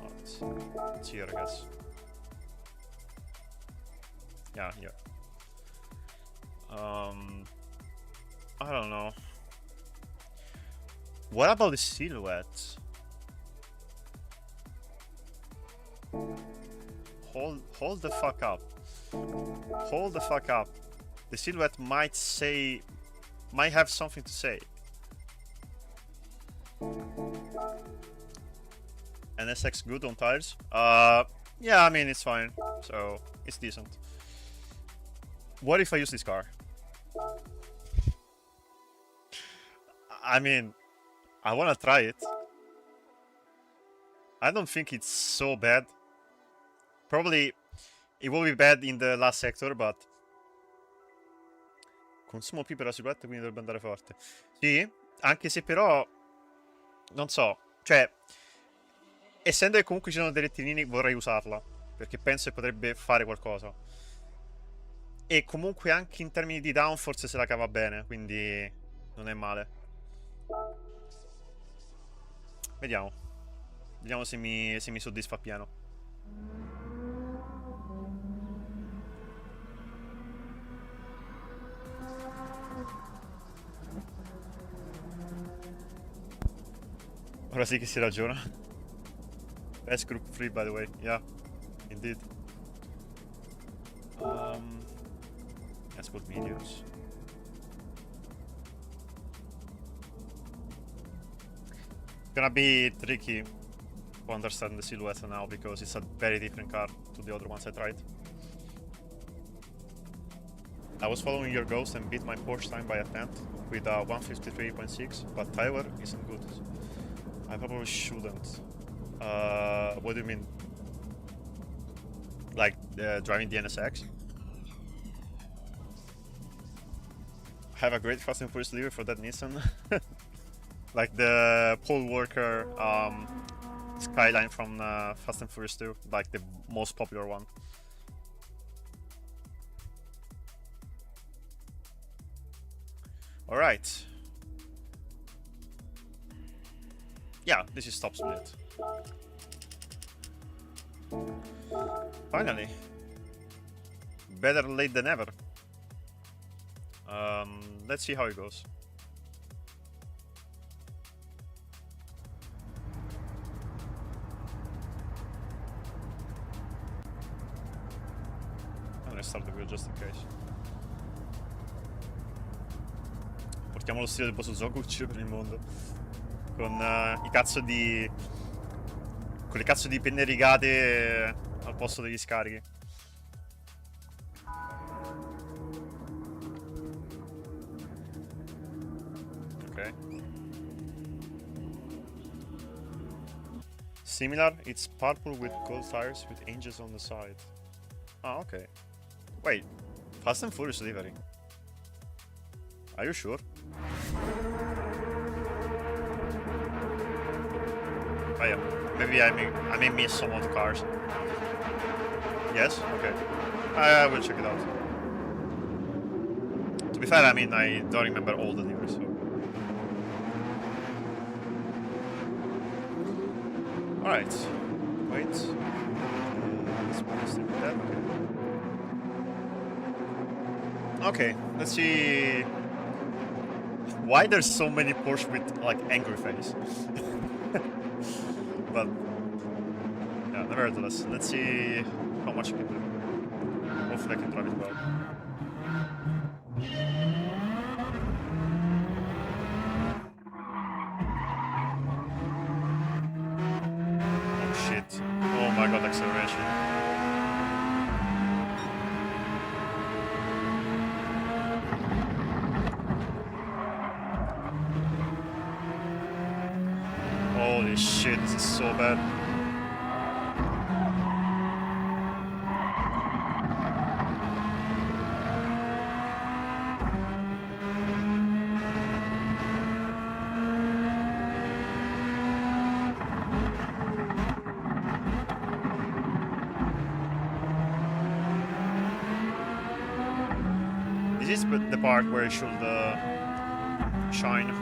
it's here, I guess. Yeah, here. I don't know. What about the silhouette? Hold the fuck up. Hold the fuck up. The silhouette might have something to say. NSX good on tires? Yeah, I mean, it's fine. So, it's decent. What if I use this car? I mean, I wanna try it. I don't think it's so bad. Probably it will be bad in the last sector, but consumo più per la sicurezza, quindi dovrebbe andare forte. Sì, anche se però non so, cioè essendo che comunque ci sono dei rettilini vorrei usarla, perché penso che potrebbe fare qualcosa. E comunque anche in termini di downforce se la cava bene, quindi non è male. Vediamo. Vediamo se mi soddisfa pieno. Ora sì che si ragiona. Best group free, by the way. Yeah, indeed. Let's put mediums. It's gonna be tricky to understand the silhouette now because it's a very different car to the other ones I tried. I was following your ghost and beat my Porsche time by a tenth with a 153.6, but Tyler isn't good. I probably shouldn't. What do you mean? Like driving the NSX? Have a great Fast and Furious delivery for that Nissan. Like the Paul Walker Skyline from Fast and Furious 2, like the most popular one. Alright. Yeah, this is top split. Finally. better late than never. Let's see how it goes. I'm gonna start the wheel just in case. Portiamo lo stile del boss Zoku in giro per il mondo. Con i cazzo di... con le cazzo di penne rigate al posto degli scarichi. Ok. Similar, it's purple with gold tires with angels on the side. Ah, okay. Wait, Fast and Furious livery. Are you sure? Oh yeah, maybe I may miss some of the cars. Yes? Okay. I will check it out. To be fair, I mean, I don't remember all the liveries, so... Alright. Wait. This one is that. Okay, let's see... Why there's so many Porsche with, like, angry face? But... yeah, nevertheless, let's see how much I can do. Hopefully I can drive it well. Oh shit. Oh my god, acceleration. Holy shit, this is so bad. This is the part where it should shine.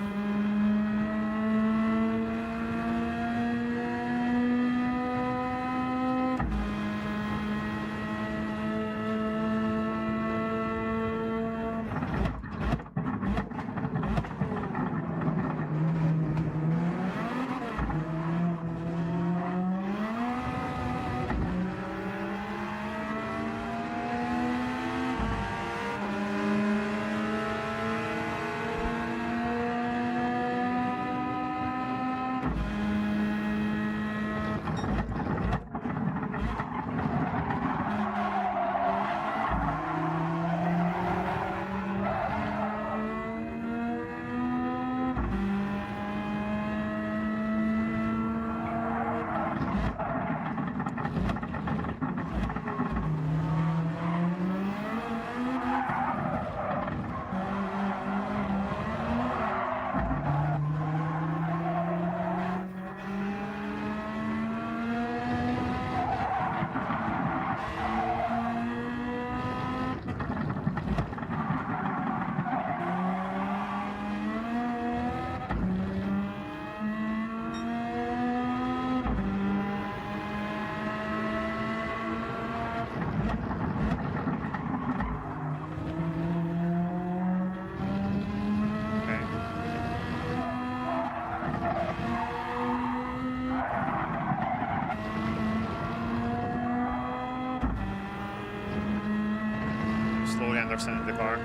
Slowly understanding the car.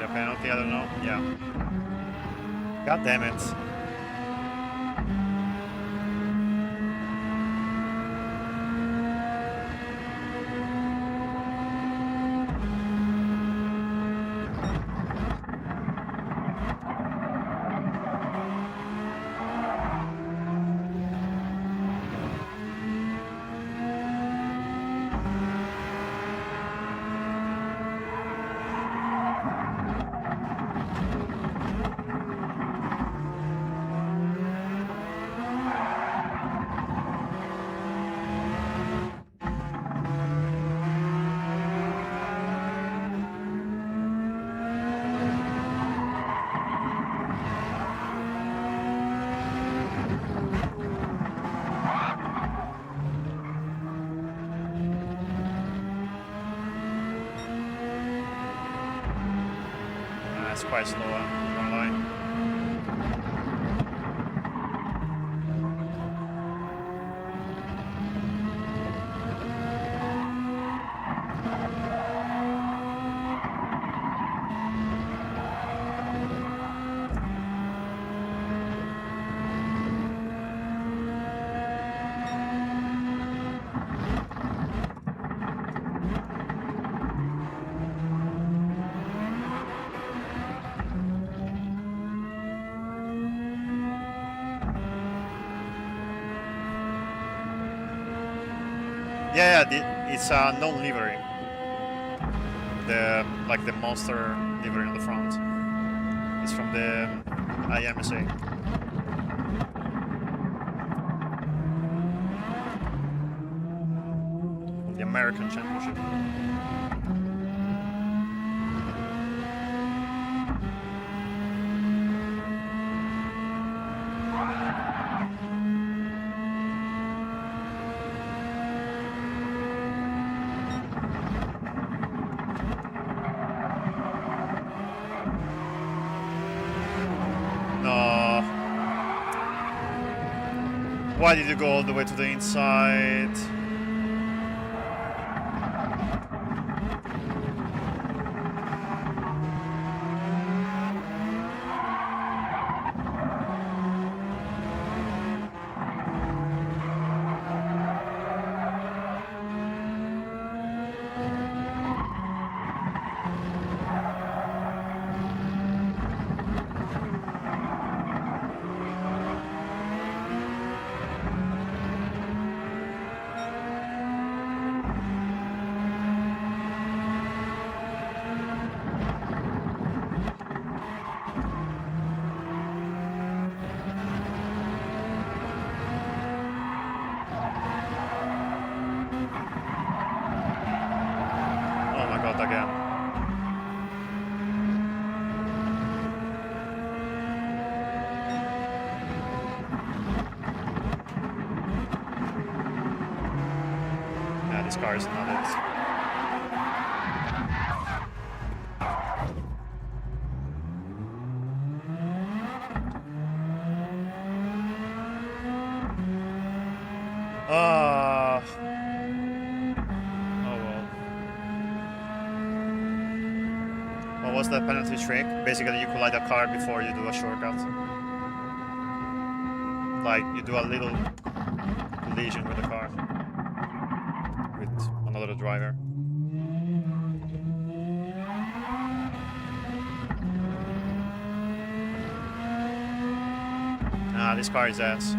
Penalty, I don't know. Yeah. God damn it. quite slow, I'm not gonna lie. Yeah, it's a non-livery. Like the monster livery on the front. It's from the IMSA. The American Championship. No. Why did you go all the way to the inside? Again. Yeah, this car is not it. What's the penalty trick? Basically, you collide a car before you do a shortcut. Like, you do a little collision with the car. With another driver. Ah, this car is ass.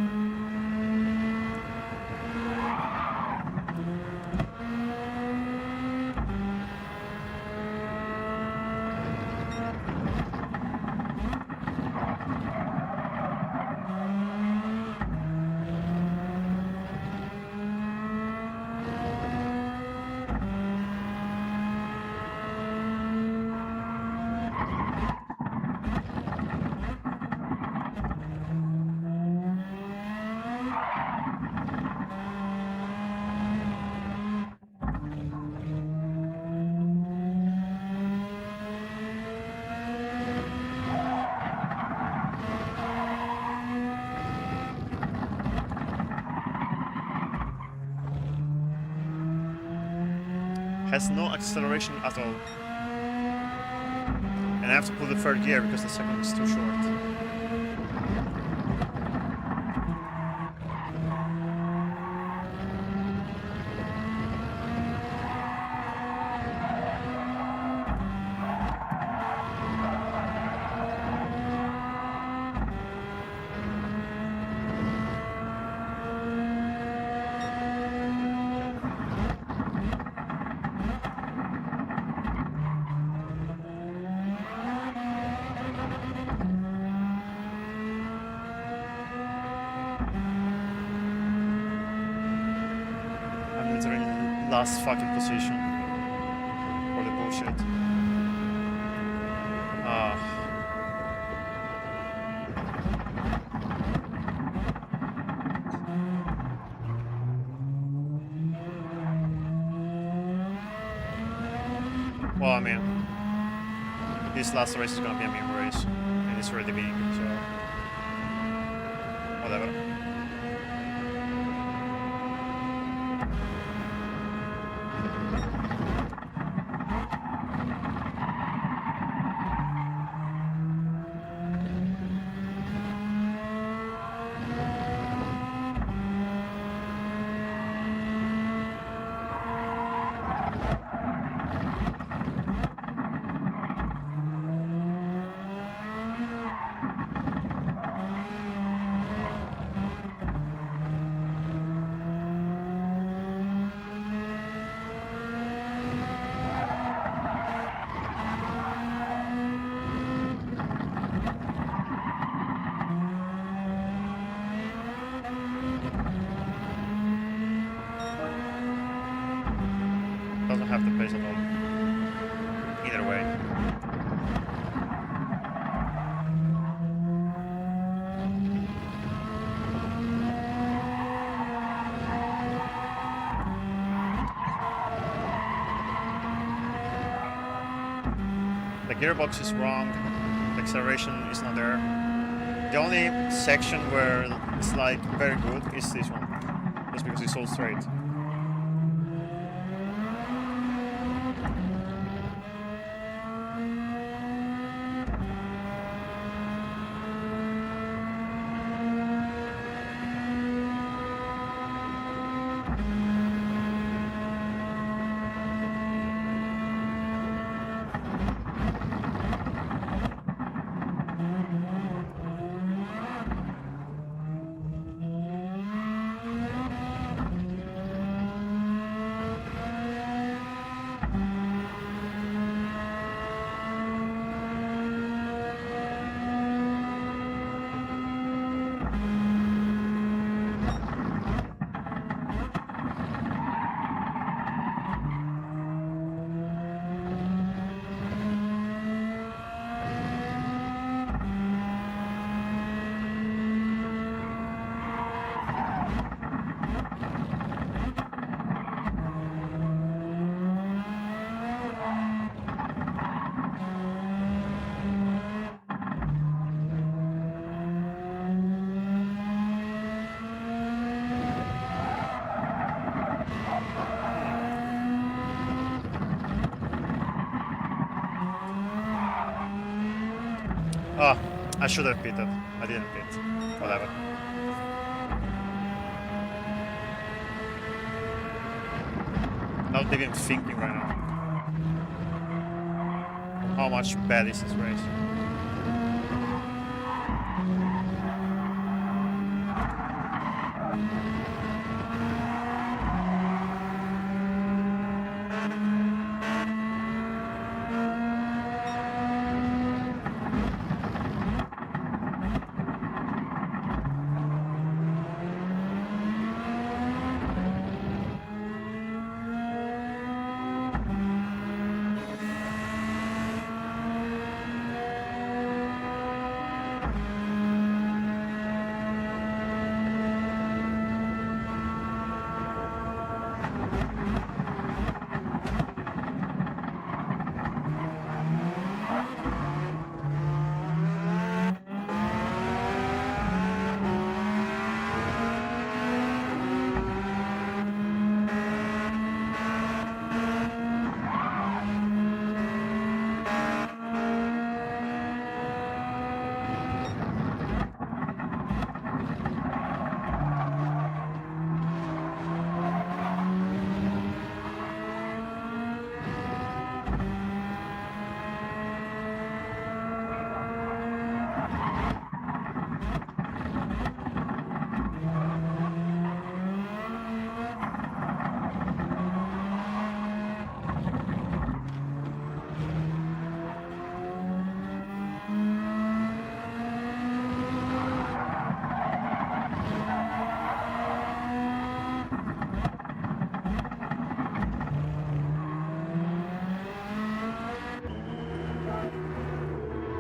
Has no acceleration at all. And I have to pull the third gear because the second is too short. Last fucking position for the bullshit. Well, I mean, This last race is gonna be a meme race, and it's already big, so whatever. Doesn't have the pace at all. Either way. The gearbox is wrong. The acceleration is not there. The only section where it's like very good is this one. Just because it's all straight. Oh, I should have pitted. I didn't pit. Whatever. Not even thinking right now. How much bad is this race?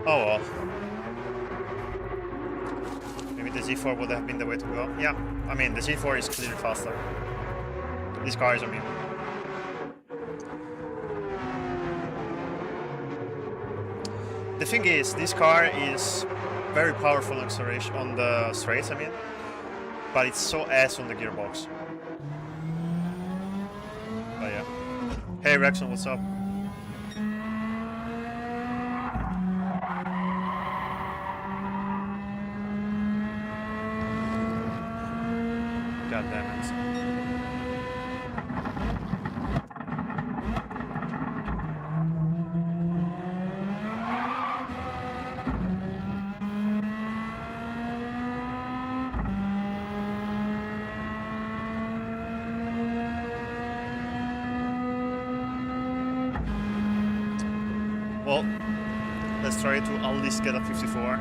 Oh well. Maybe the Z4 would have been the way to go. Yeah, I mean the Z4 is clearly faster. These cars, I mean. The thing is, this car is very powerful on acceleration, on the straights, I mean, but it's so ass on the gearbox. But yeah. Hey Rexon, what's up? God damn it. Well, let's try to at least get a 54.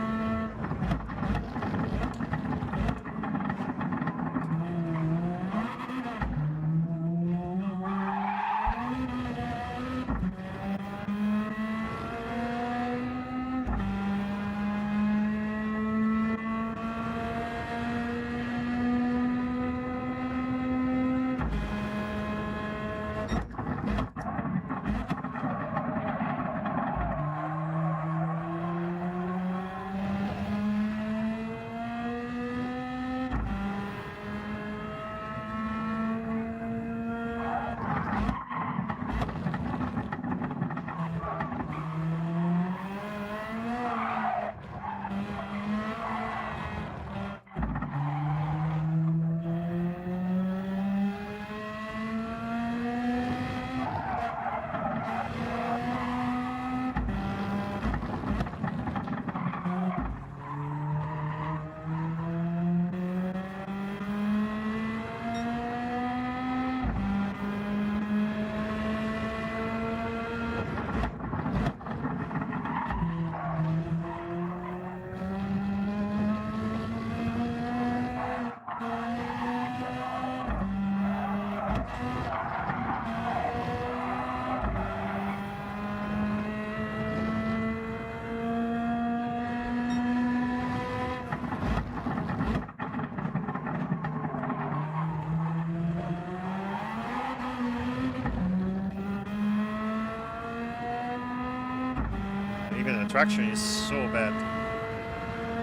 Even the traction is so bad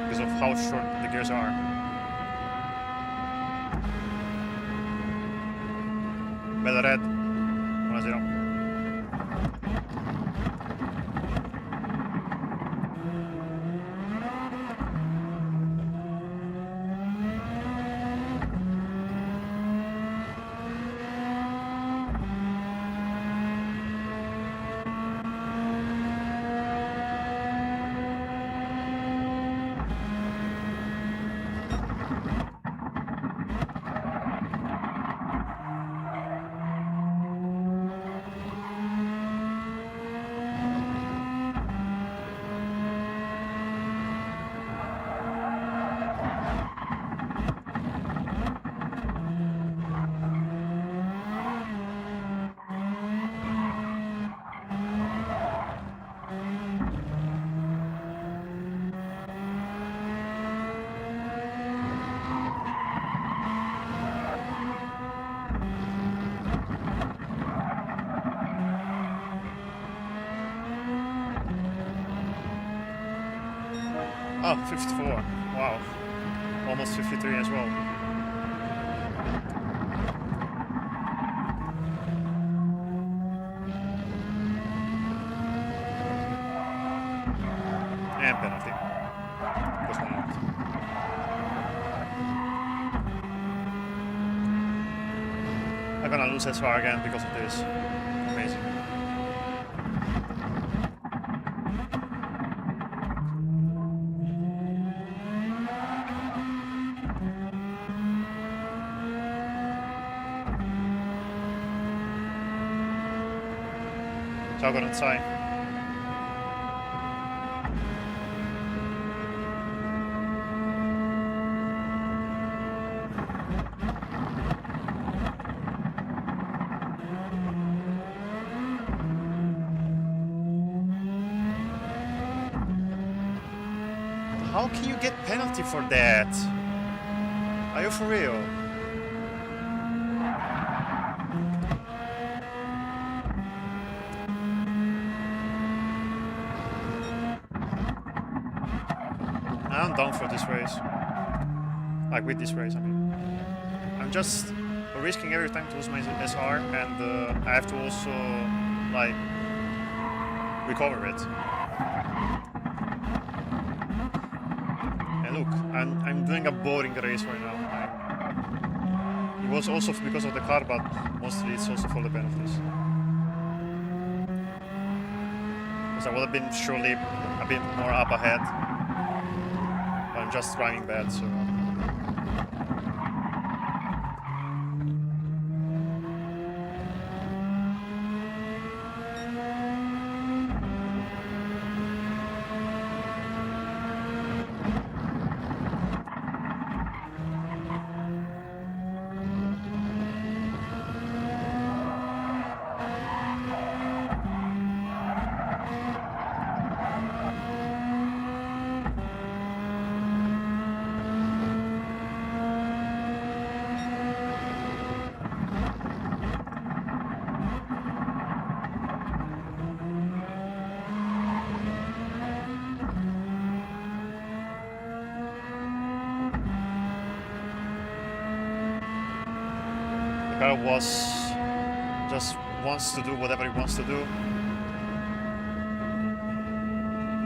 because of how short the gears are. Bella red, 1-0. Oh, 54. Wow. Almost 53 as well. And penalty. Plus 1 out. I'm gonna lose SR again because of this. Amazing. Toggle outside. How can you get penalty for that? Are you for real? done for this race. Like with this race, I mean. I'm just risking every time to lose my SR, and I have to also like recover it. And look, I'm doing a boring race right now. It was also because of the car, but mostly it's also for the penalties. Because I would have been surely a bit more up ahead, but I'm just driving bad, so. Just wants to do whatever he wants to do,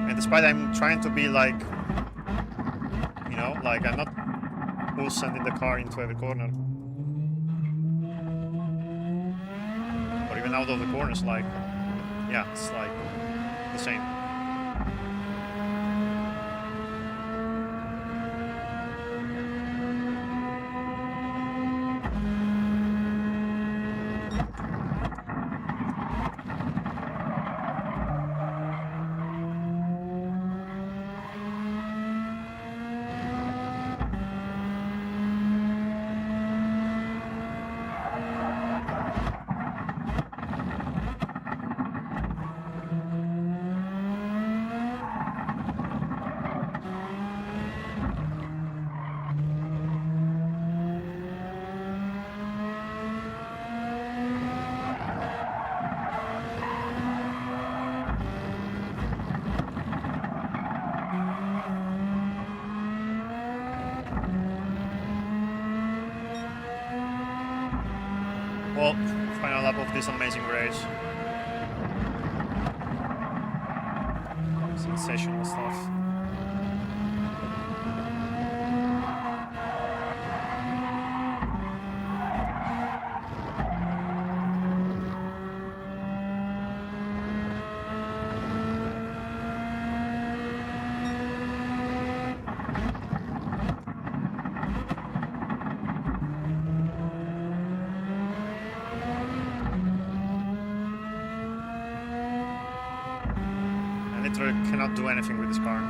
and despite I'm trying to be like, you know, like I'm not full sending the car into every corner, or even out of the corners, like, yeah, it's like the same. Well, final lap of this amazing race. Sensational stuff. Nitro cannot do anything with this car.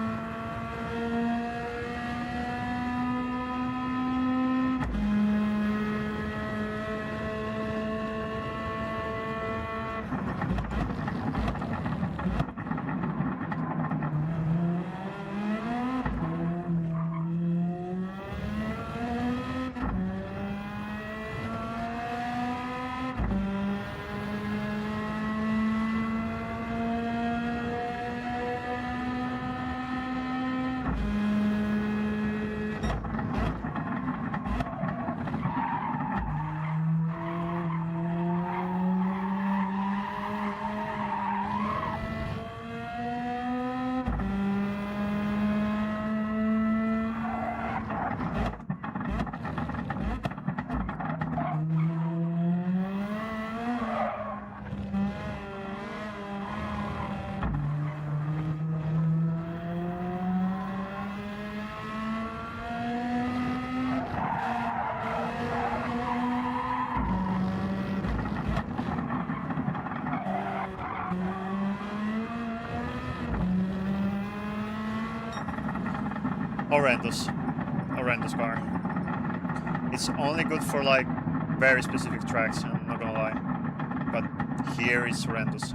Horrendous car. It's only good for like very specific tracks, I'm not gonna lie. But here it's horrendous.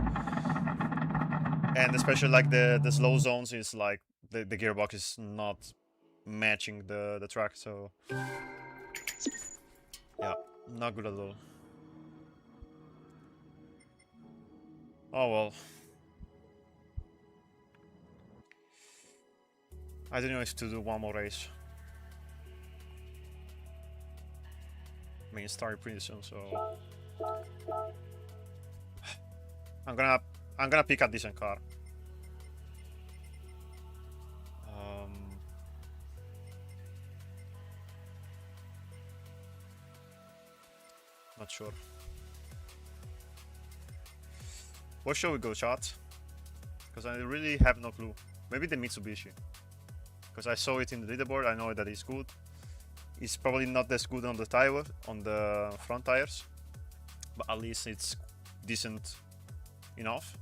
And especially like the slow zones is like the gearbox is not matching the track, so yeah, not good at all. Oh well. I don't know if to do one more race. I mean, it started pretty soon, so I'm gonna pick a decent car. Not sure. What shall we go, chat? Because I really have no clue. Maybe the Mitsubishi. Because I saw it in the leaderboard, I know that it's good. It's probably not as good on the tire, on the front tires, but at least it's decent enough,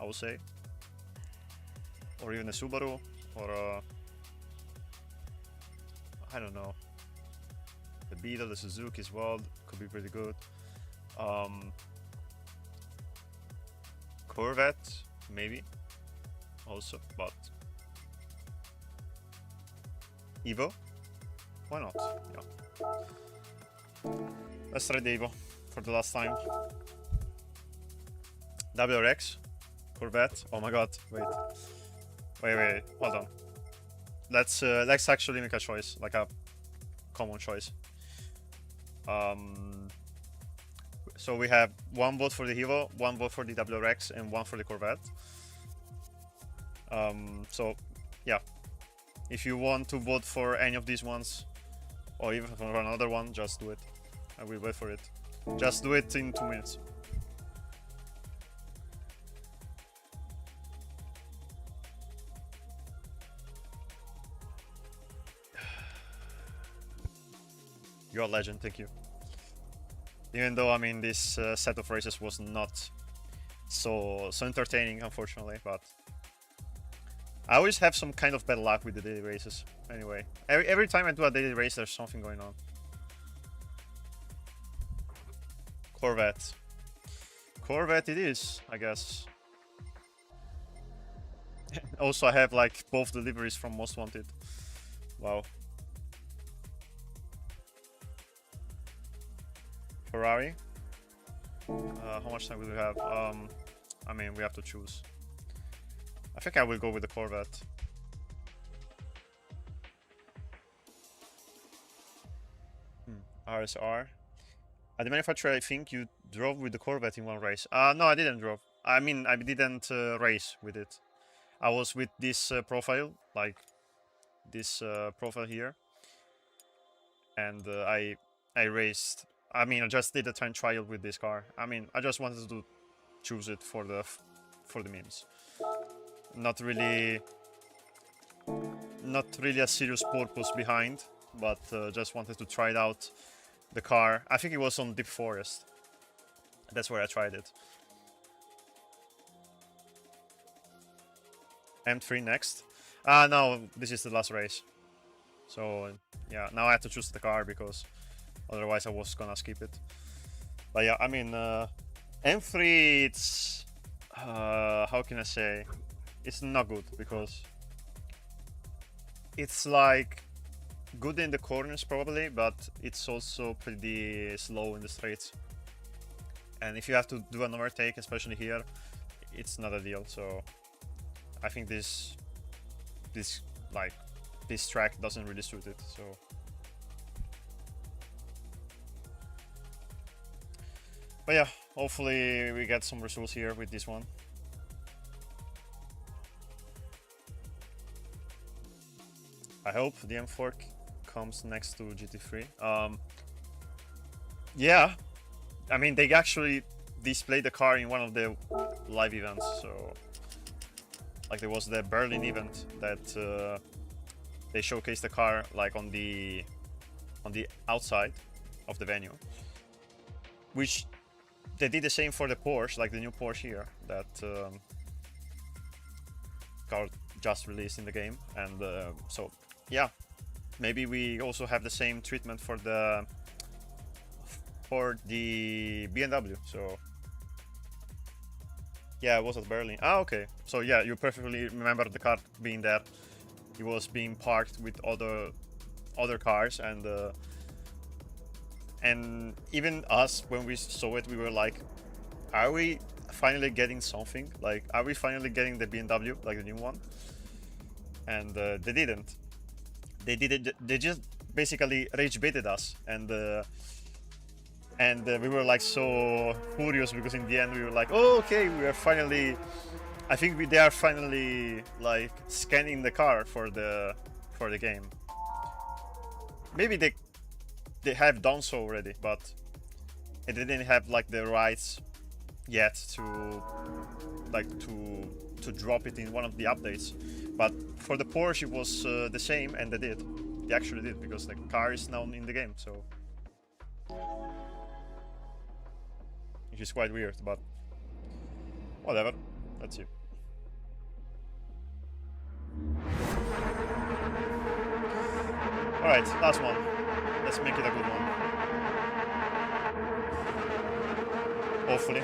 I would say. Or even a Subaru, or I don't know. The Beetle, the Suzuki as well could be pretty good. Corvette, maybe, also, but Evo, why not? Yeah. Let's try the Evo for the last time. WRX, Corvette. Oh my god! Wait, hold on. Let's actually make a choice, like a common choice. So we have one vote for the Evo, one vote for the WRX, and one for the Corvette. So yeah, if you want to vote for any of these ones, or even for another one, just do it. I will wait for it. Just do it in 2 minutes. You're a legend, thank you. Even though, I mean, this set of races was not so entertaining, unfortunately, but I always have some kind of bad luck with the daily races. Anyway, every time I do a daily race, there's something going on. Corvette. Corvette it is, I guess. Also, I have like both deliveries from Most Wanted. Wow. Ferrari. How much time will we have? I mean, we have to choose. I think I will go with the Corvette. RSR. At the manufacturer, I think you drove with the Corvette in one race. No, I didn't drove. I mean, I didn't race with it. I was with this profile, like this profile here, and I raced. I mean, I just did a time trial with this car. I mean, I just wanted to choose it for the memes. Not really a serious purpose behind, but just wanted to try it out. The car, I think it was on Deep Forest. That's where I tried it. M3 next. No, this is the last race. So yeah, now I have to choose the car because otherwise I was gonna skip it. But yeah, I mean, M3, it's how can I say? It's not good because it's like good in the corners probably, but it's also pretty slow in the straights. And if you have to do an overtake, especially here, it's not ideal. So I think this track doesn't really suit it. So but yeah, hopefully we get some results here with this one. I hope the M4 comes next to GT3. Yeah, I mean, they actually displayed the car in one of the live events. So like there was the Berlin event that they showcased the car like on the outside of the venue, which they did the same for the Porsche, like the new Porsche here that car just released in the game. And so yeah, maybe we also have the same treatment for the BMW. So yeah, it was at Berlin. Ah, okay. So yeah, you perfectly remember the car being there. It was being parked with other cars, and even us, when we saw it, we were like, are we finally getting something? Like, are we finally getting the BMW, like the new one? and they didn't. They did it. They just basically rage baited us, and we were like so furious because in the end we were like, oh, okay, we are finally. I think they are finally like scanning the car for the game. Maybe they have done so already, but it didn't have like the rights yet to drop it in one of the updates. But for the Porsche it was the same, and they did. They actually did, because the car is now in the game, so which is quite weird, but whatever. Let's see. Alright, last one. Let's make it a good one. Hopefully.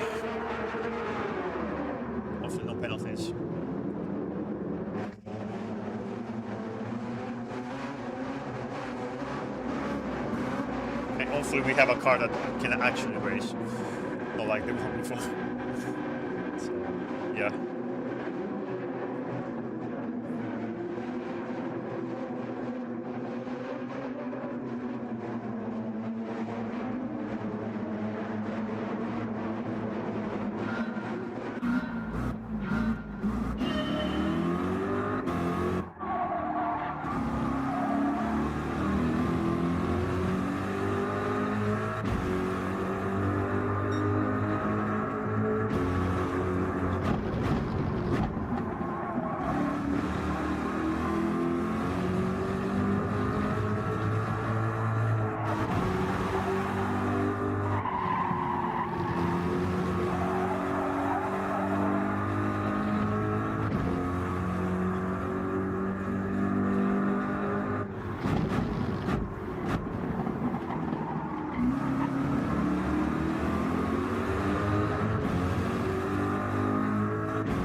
Hopefully no penalties. And hopefully we have a car that can actually race. Not like the one before. So, yeah.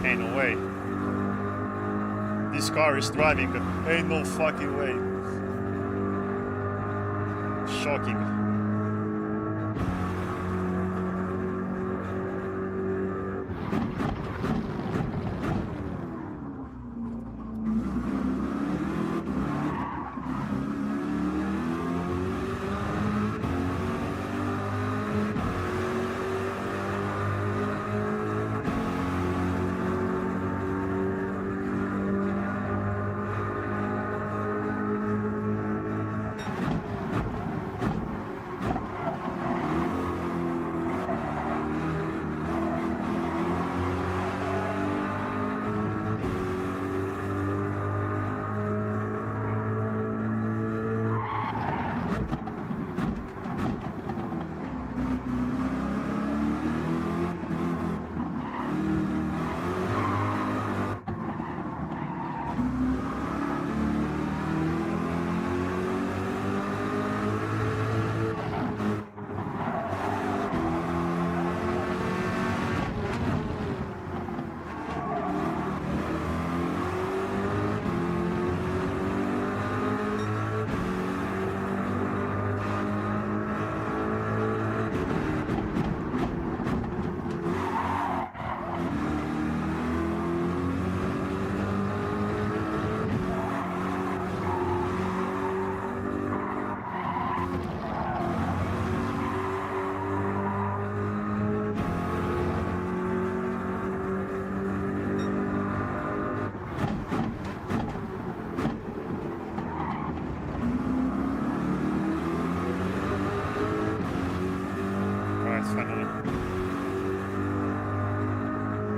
Ain't no way. This car is driving. Ain't no fucking way. Shocking.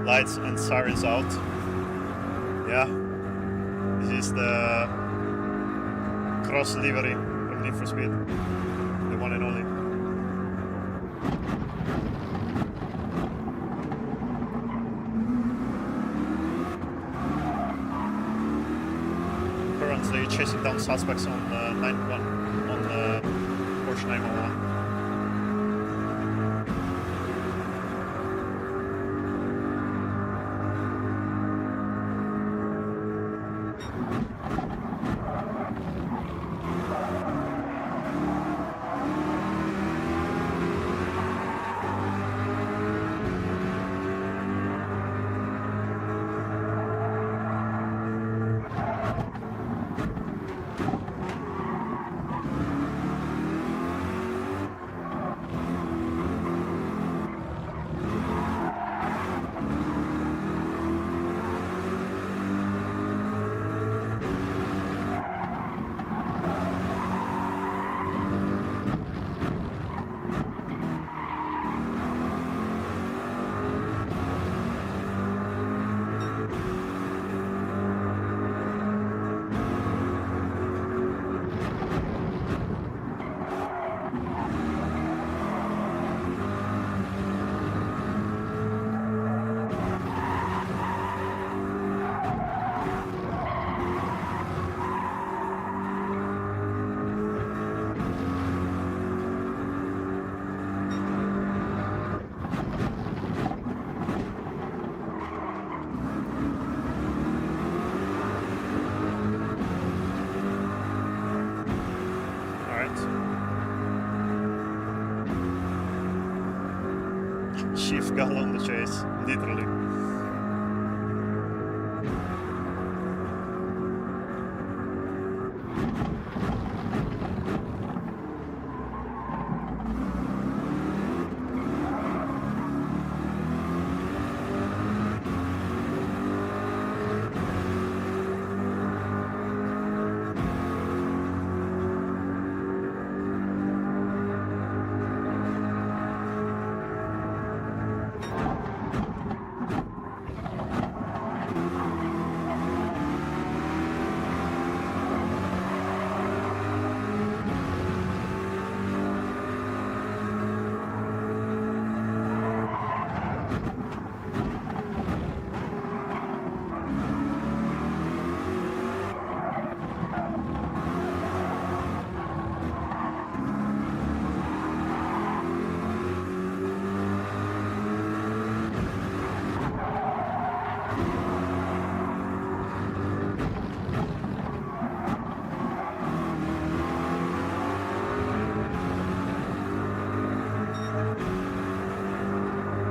Lights and sirens out. Yeah, this is the cross livery of Need for Speed, the one and only. Currently chasing down suspects on 911 on Porsche 911. chief gun on the chase, literally.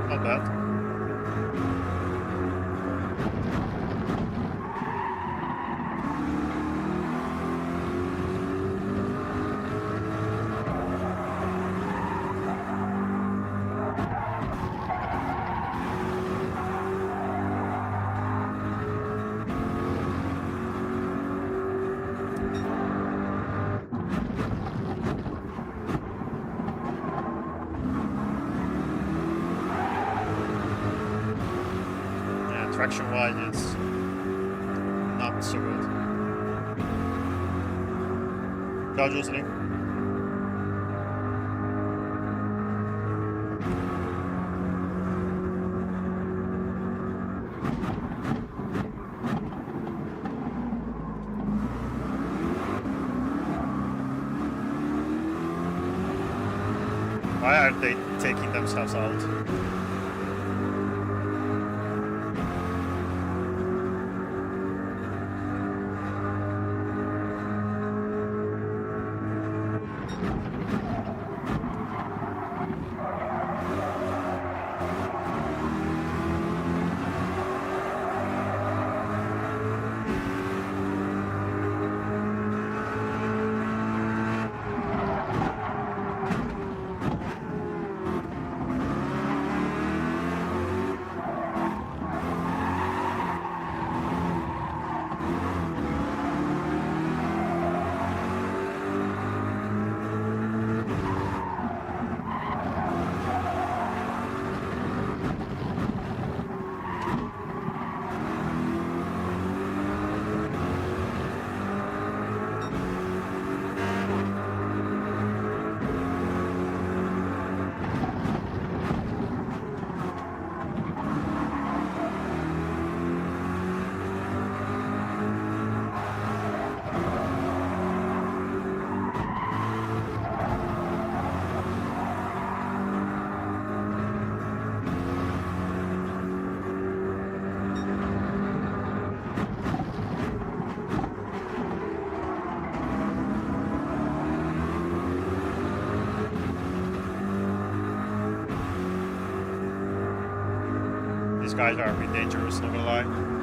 Not bad. Traction wise, it's not so good. Ciao Jocelyn. Why are they taking themselves out? These guys are a bit dangerous, not gonna lie.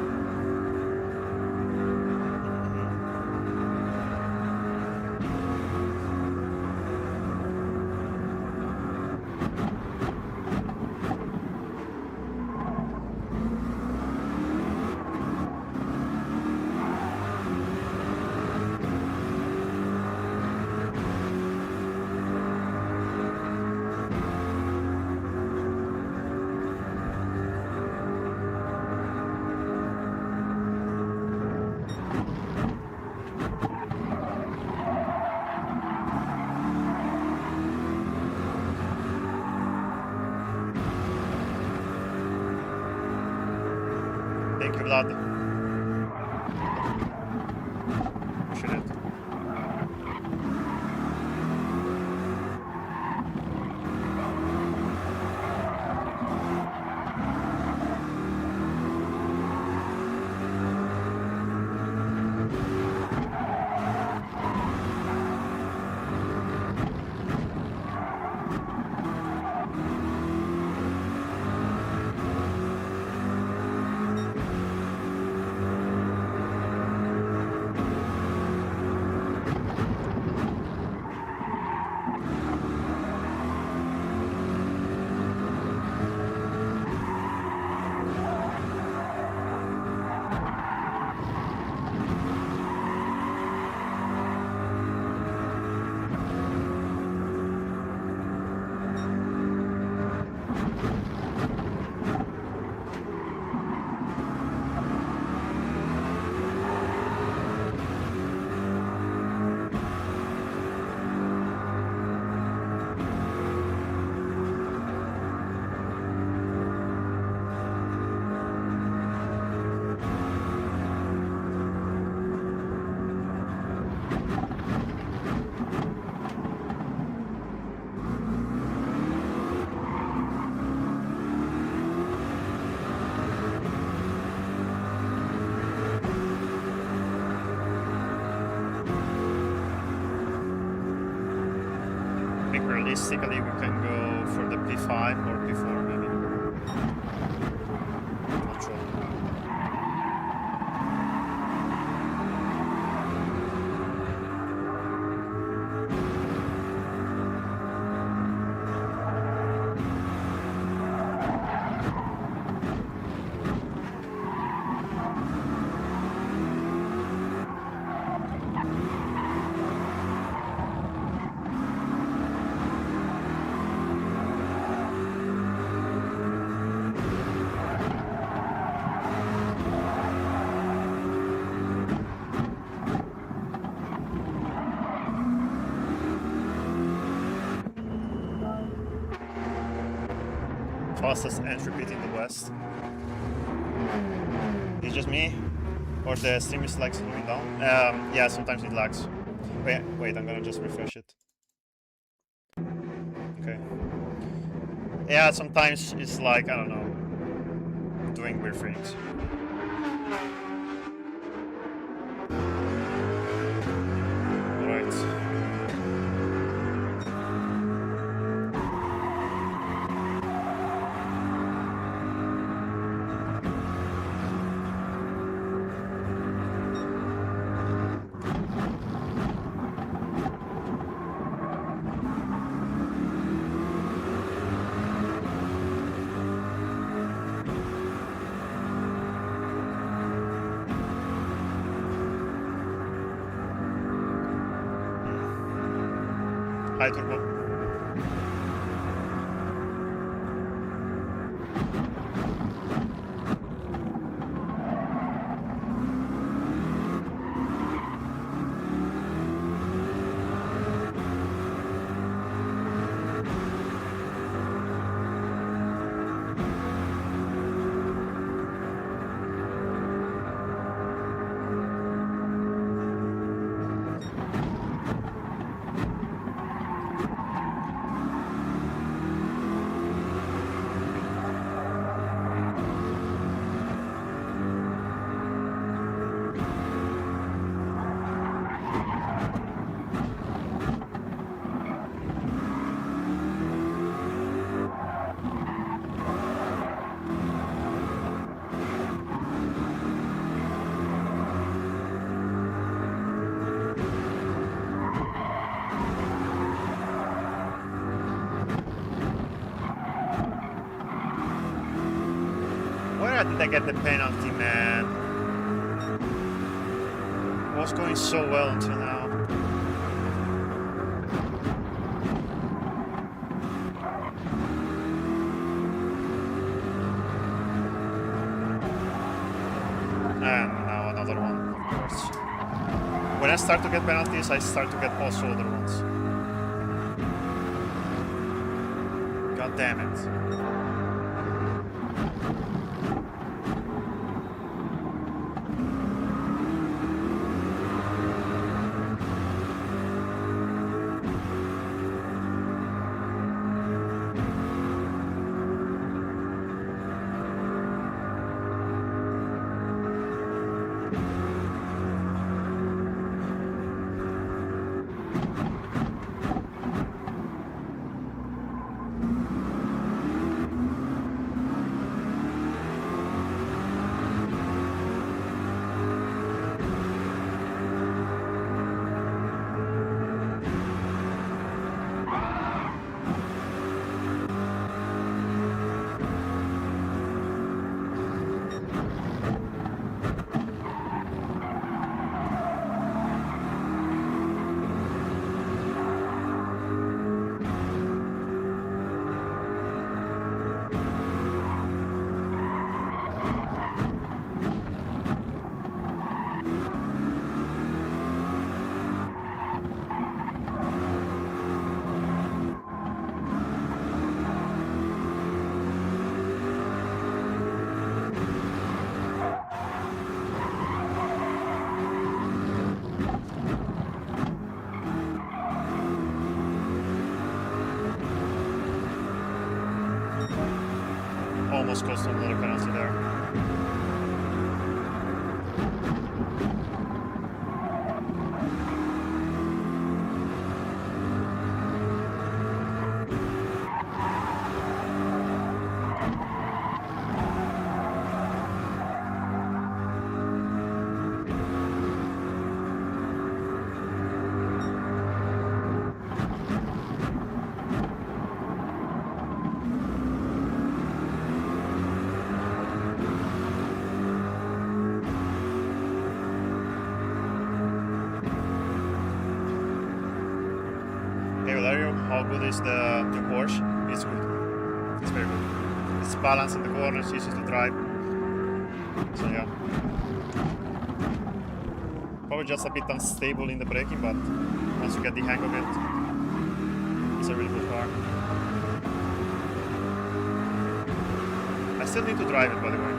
Thank you, Vlad. Appreciate it. realistically we can go for the P5 or P4 maybe. Not sure. Fastest entry pit in the West. It's just me? Or the stream is like slowing down? Yeah, sometimes it lags. Wait, I'm gonna just refresh it. Okay. Yeah, sometimes it's like, I don't know, doing weird things. Alright. Hi, Turbo. Where did I get the penalty, man? It was going so well until now. And now another one, of course. When I start to get penalties, I start to get also other ones. God damn it. Almost close to another penalty there. you how good is the Porsche. It's good. It's very good. It's balanced in the corners, easy to drive. So yeah. Probably just a bit unstable in the braking, but once you get the hang of it, it's a really good car. I still need to drive it, by the way.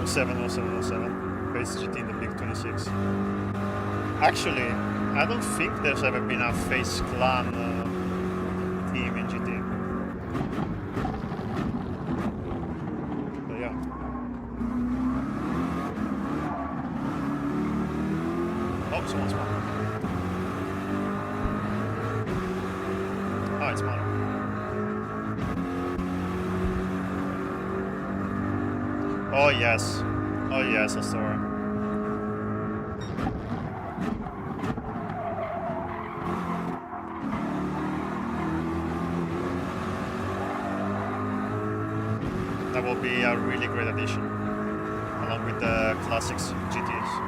'07, Face GT in the big 26. Actually, I don't think there's ever been a Face Clan team in GT. But yeah. Oh, someone's mine. Oh, it's mine. Oh yes, I saw her. That will be a really great addition, along with the classics GTs.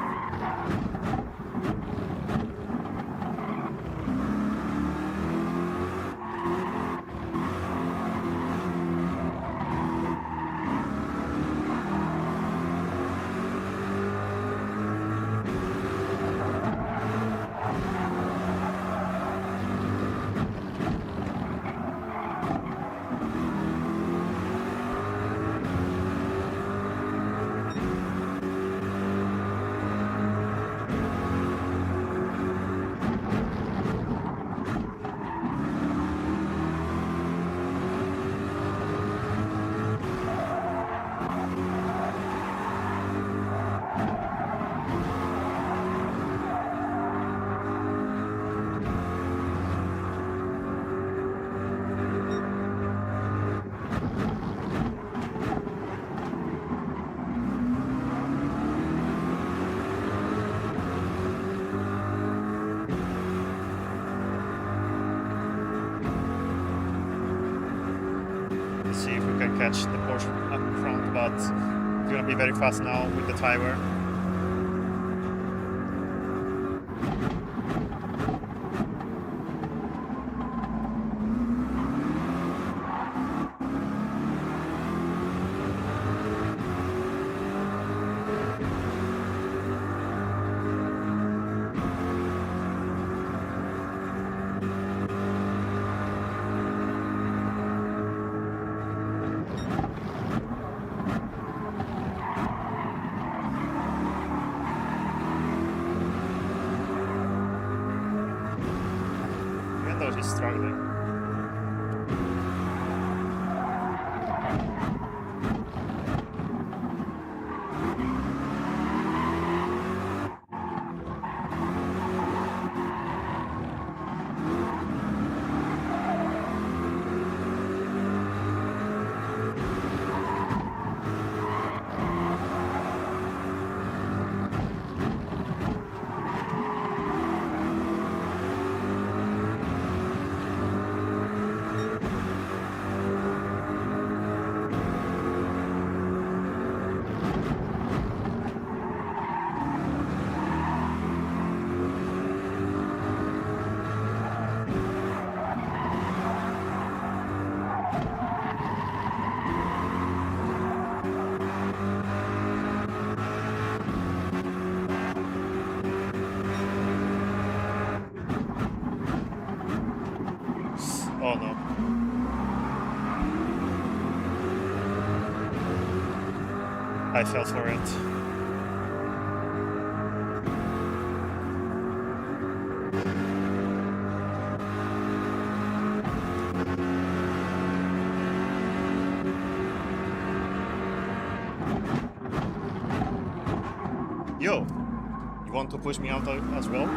See if we can catch the Porsche up front, but it's gonna be very fast now with the tire. He's struggling. Oh no. I fell for it. Yo, you want to push me out as well?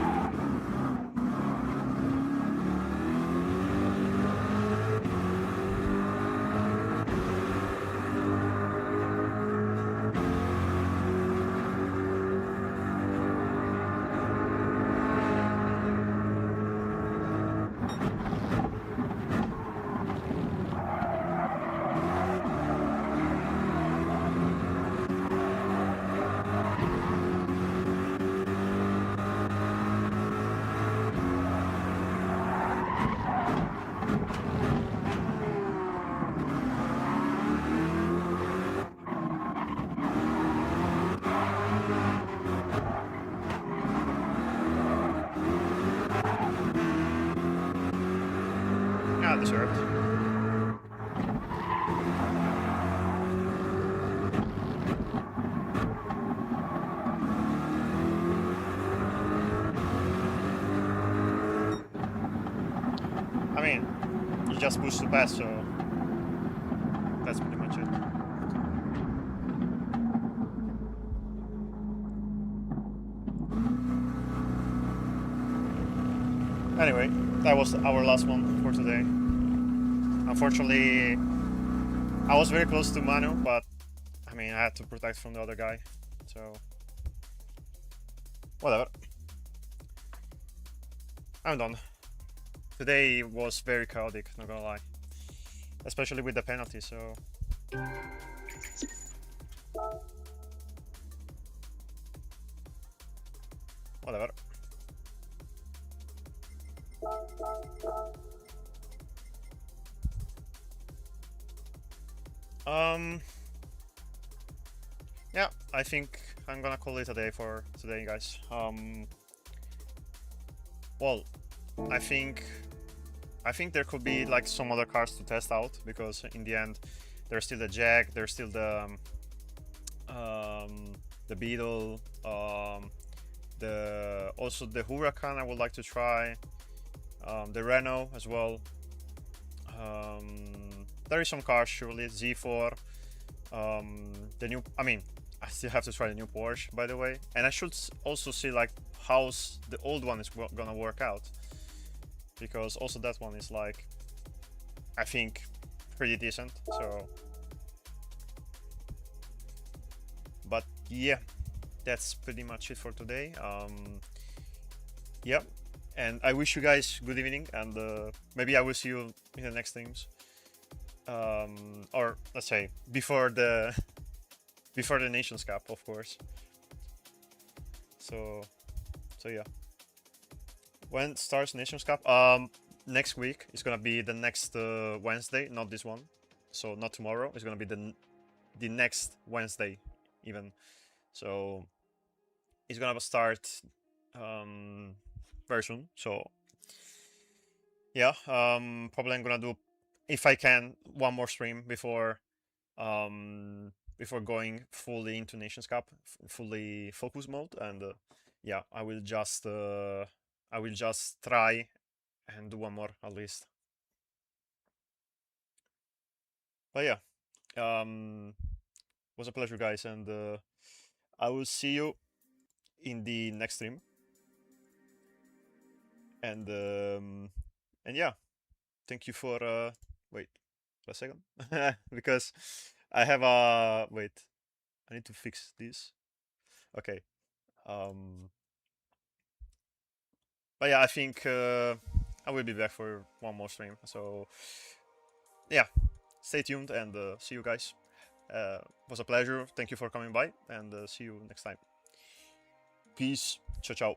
Yeah, deserved. I mean, you just push to pass, so that's pretty much it. Anyway, that was our last one for today. Unfortunately, I was very close to Manu, but I mean, I had to protect from the other guy, so whatever. I'm done. Today was very chaotic, not gonna lie. Especially with the penalty, so... whatever. Yeah, I think I'm gonna call it a day for today, guys. Well, I think there could be like some other cars to test out, because in the end there's still the Jag, there's still the Beetle, also the Huracan I would like to try, the Renault as well. There is some cars surely, Z4, the new, I mean, I still have to try the new Porsche, by the way, and I should also see like how the old one is gonna work out, because also that one is like, I think, pretty decent. So, but yeah, that's pretty much it for today. Yeah, and I wish you guys good evening, and maybe I will see you in the next streams, or let's say before the Nations Cup, of course. So yeah. When starts Nations Cup? Next week. It's gonna be the next Wednesday, not this one. So not tomorrow. It's gonna be the next Wednesday, even. So it's gonna start very soon. So yeah, probably I'm gonna do, if I can, one more stream before going fully into Nations Cup, fully focus mode, and yeah, I will just try and do one more at least. But yeah, was a pleasure, guys, and I will see you in the next stream. And yeah, thank you for wait a second, because I have a wait. I need to fix this. Okay. But yeah, I think I will be back for one more stream. So yeah, stay tuned, and see you guys. Was a pleasure. Thank you for coming by, and see you next time. Peace. Ciao, ciao.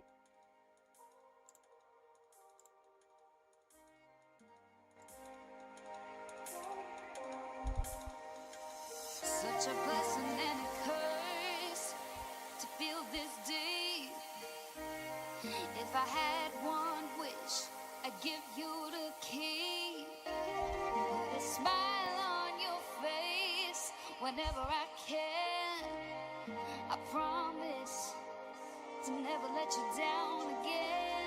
Such a blessing and a curse to feel this deep. If I had one wish, I'd give you the key. whenever I can. I promise to never let you down again.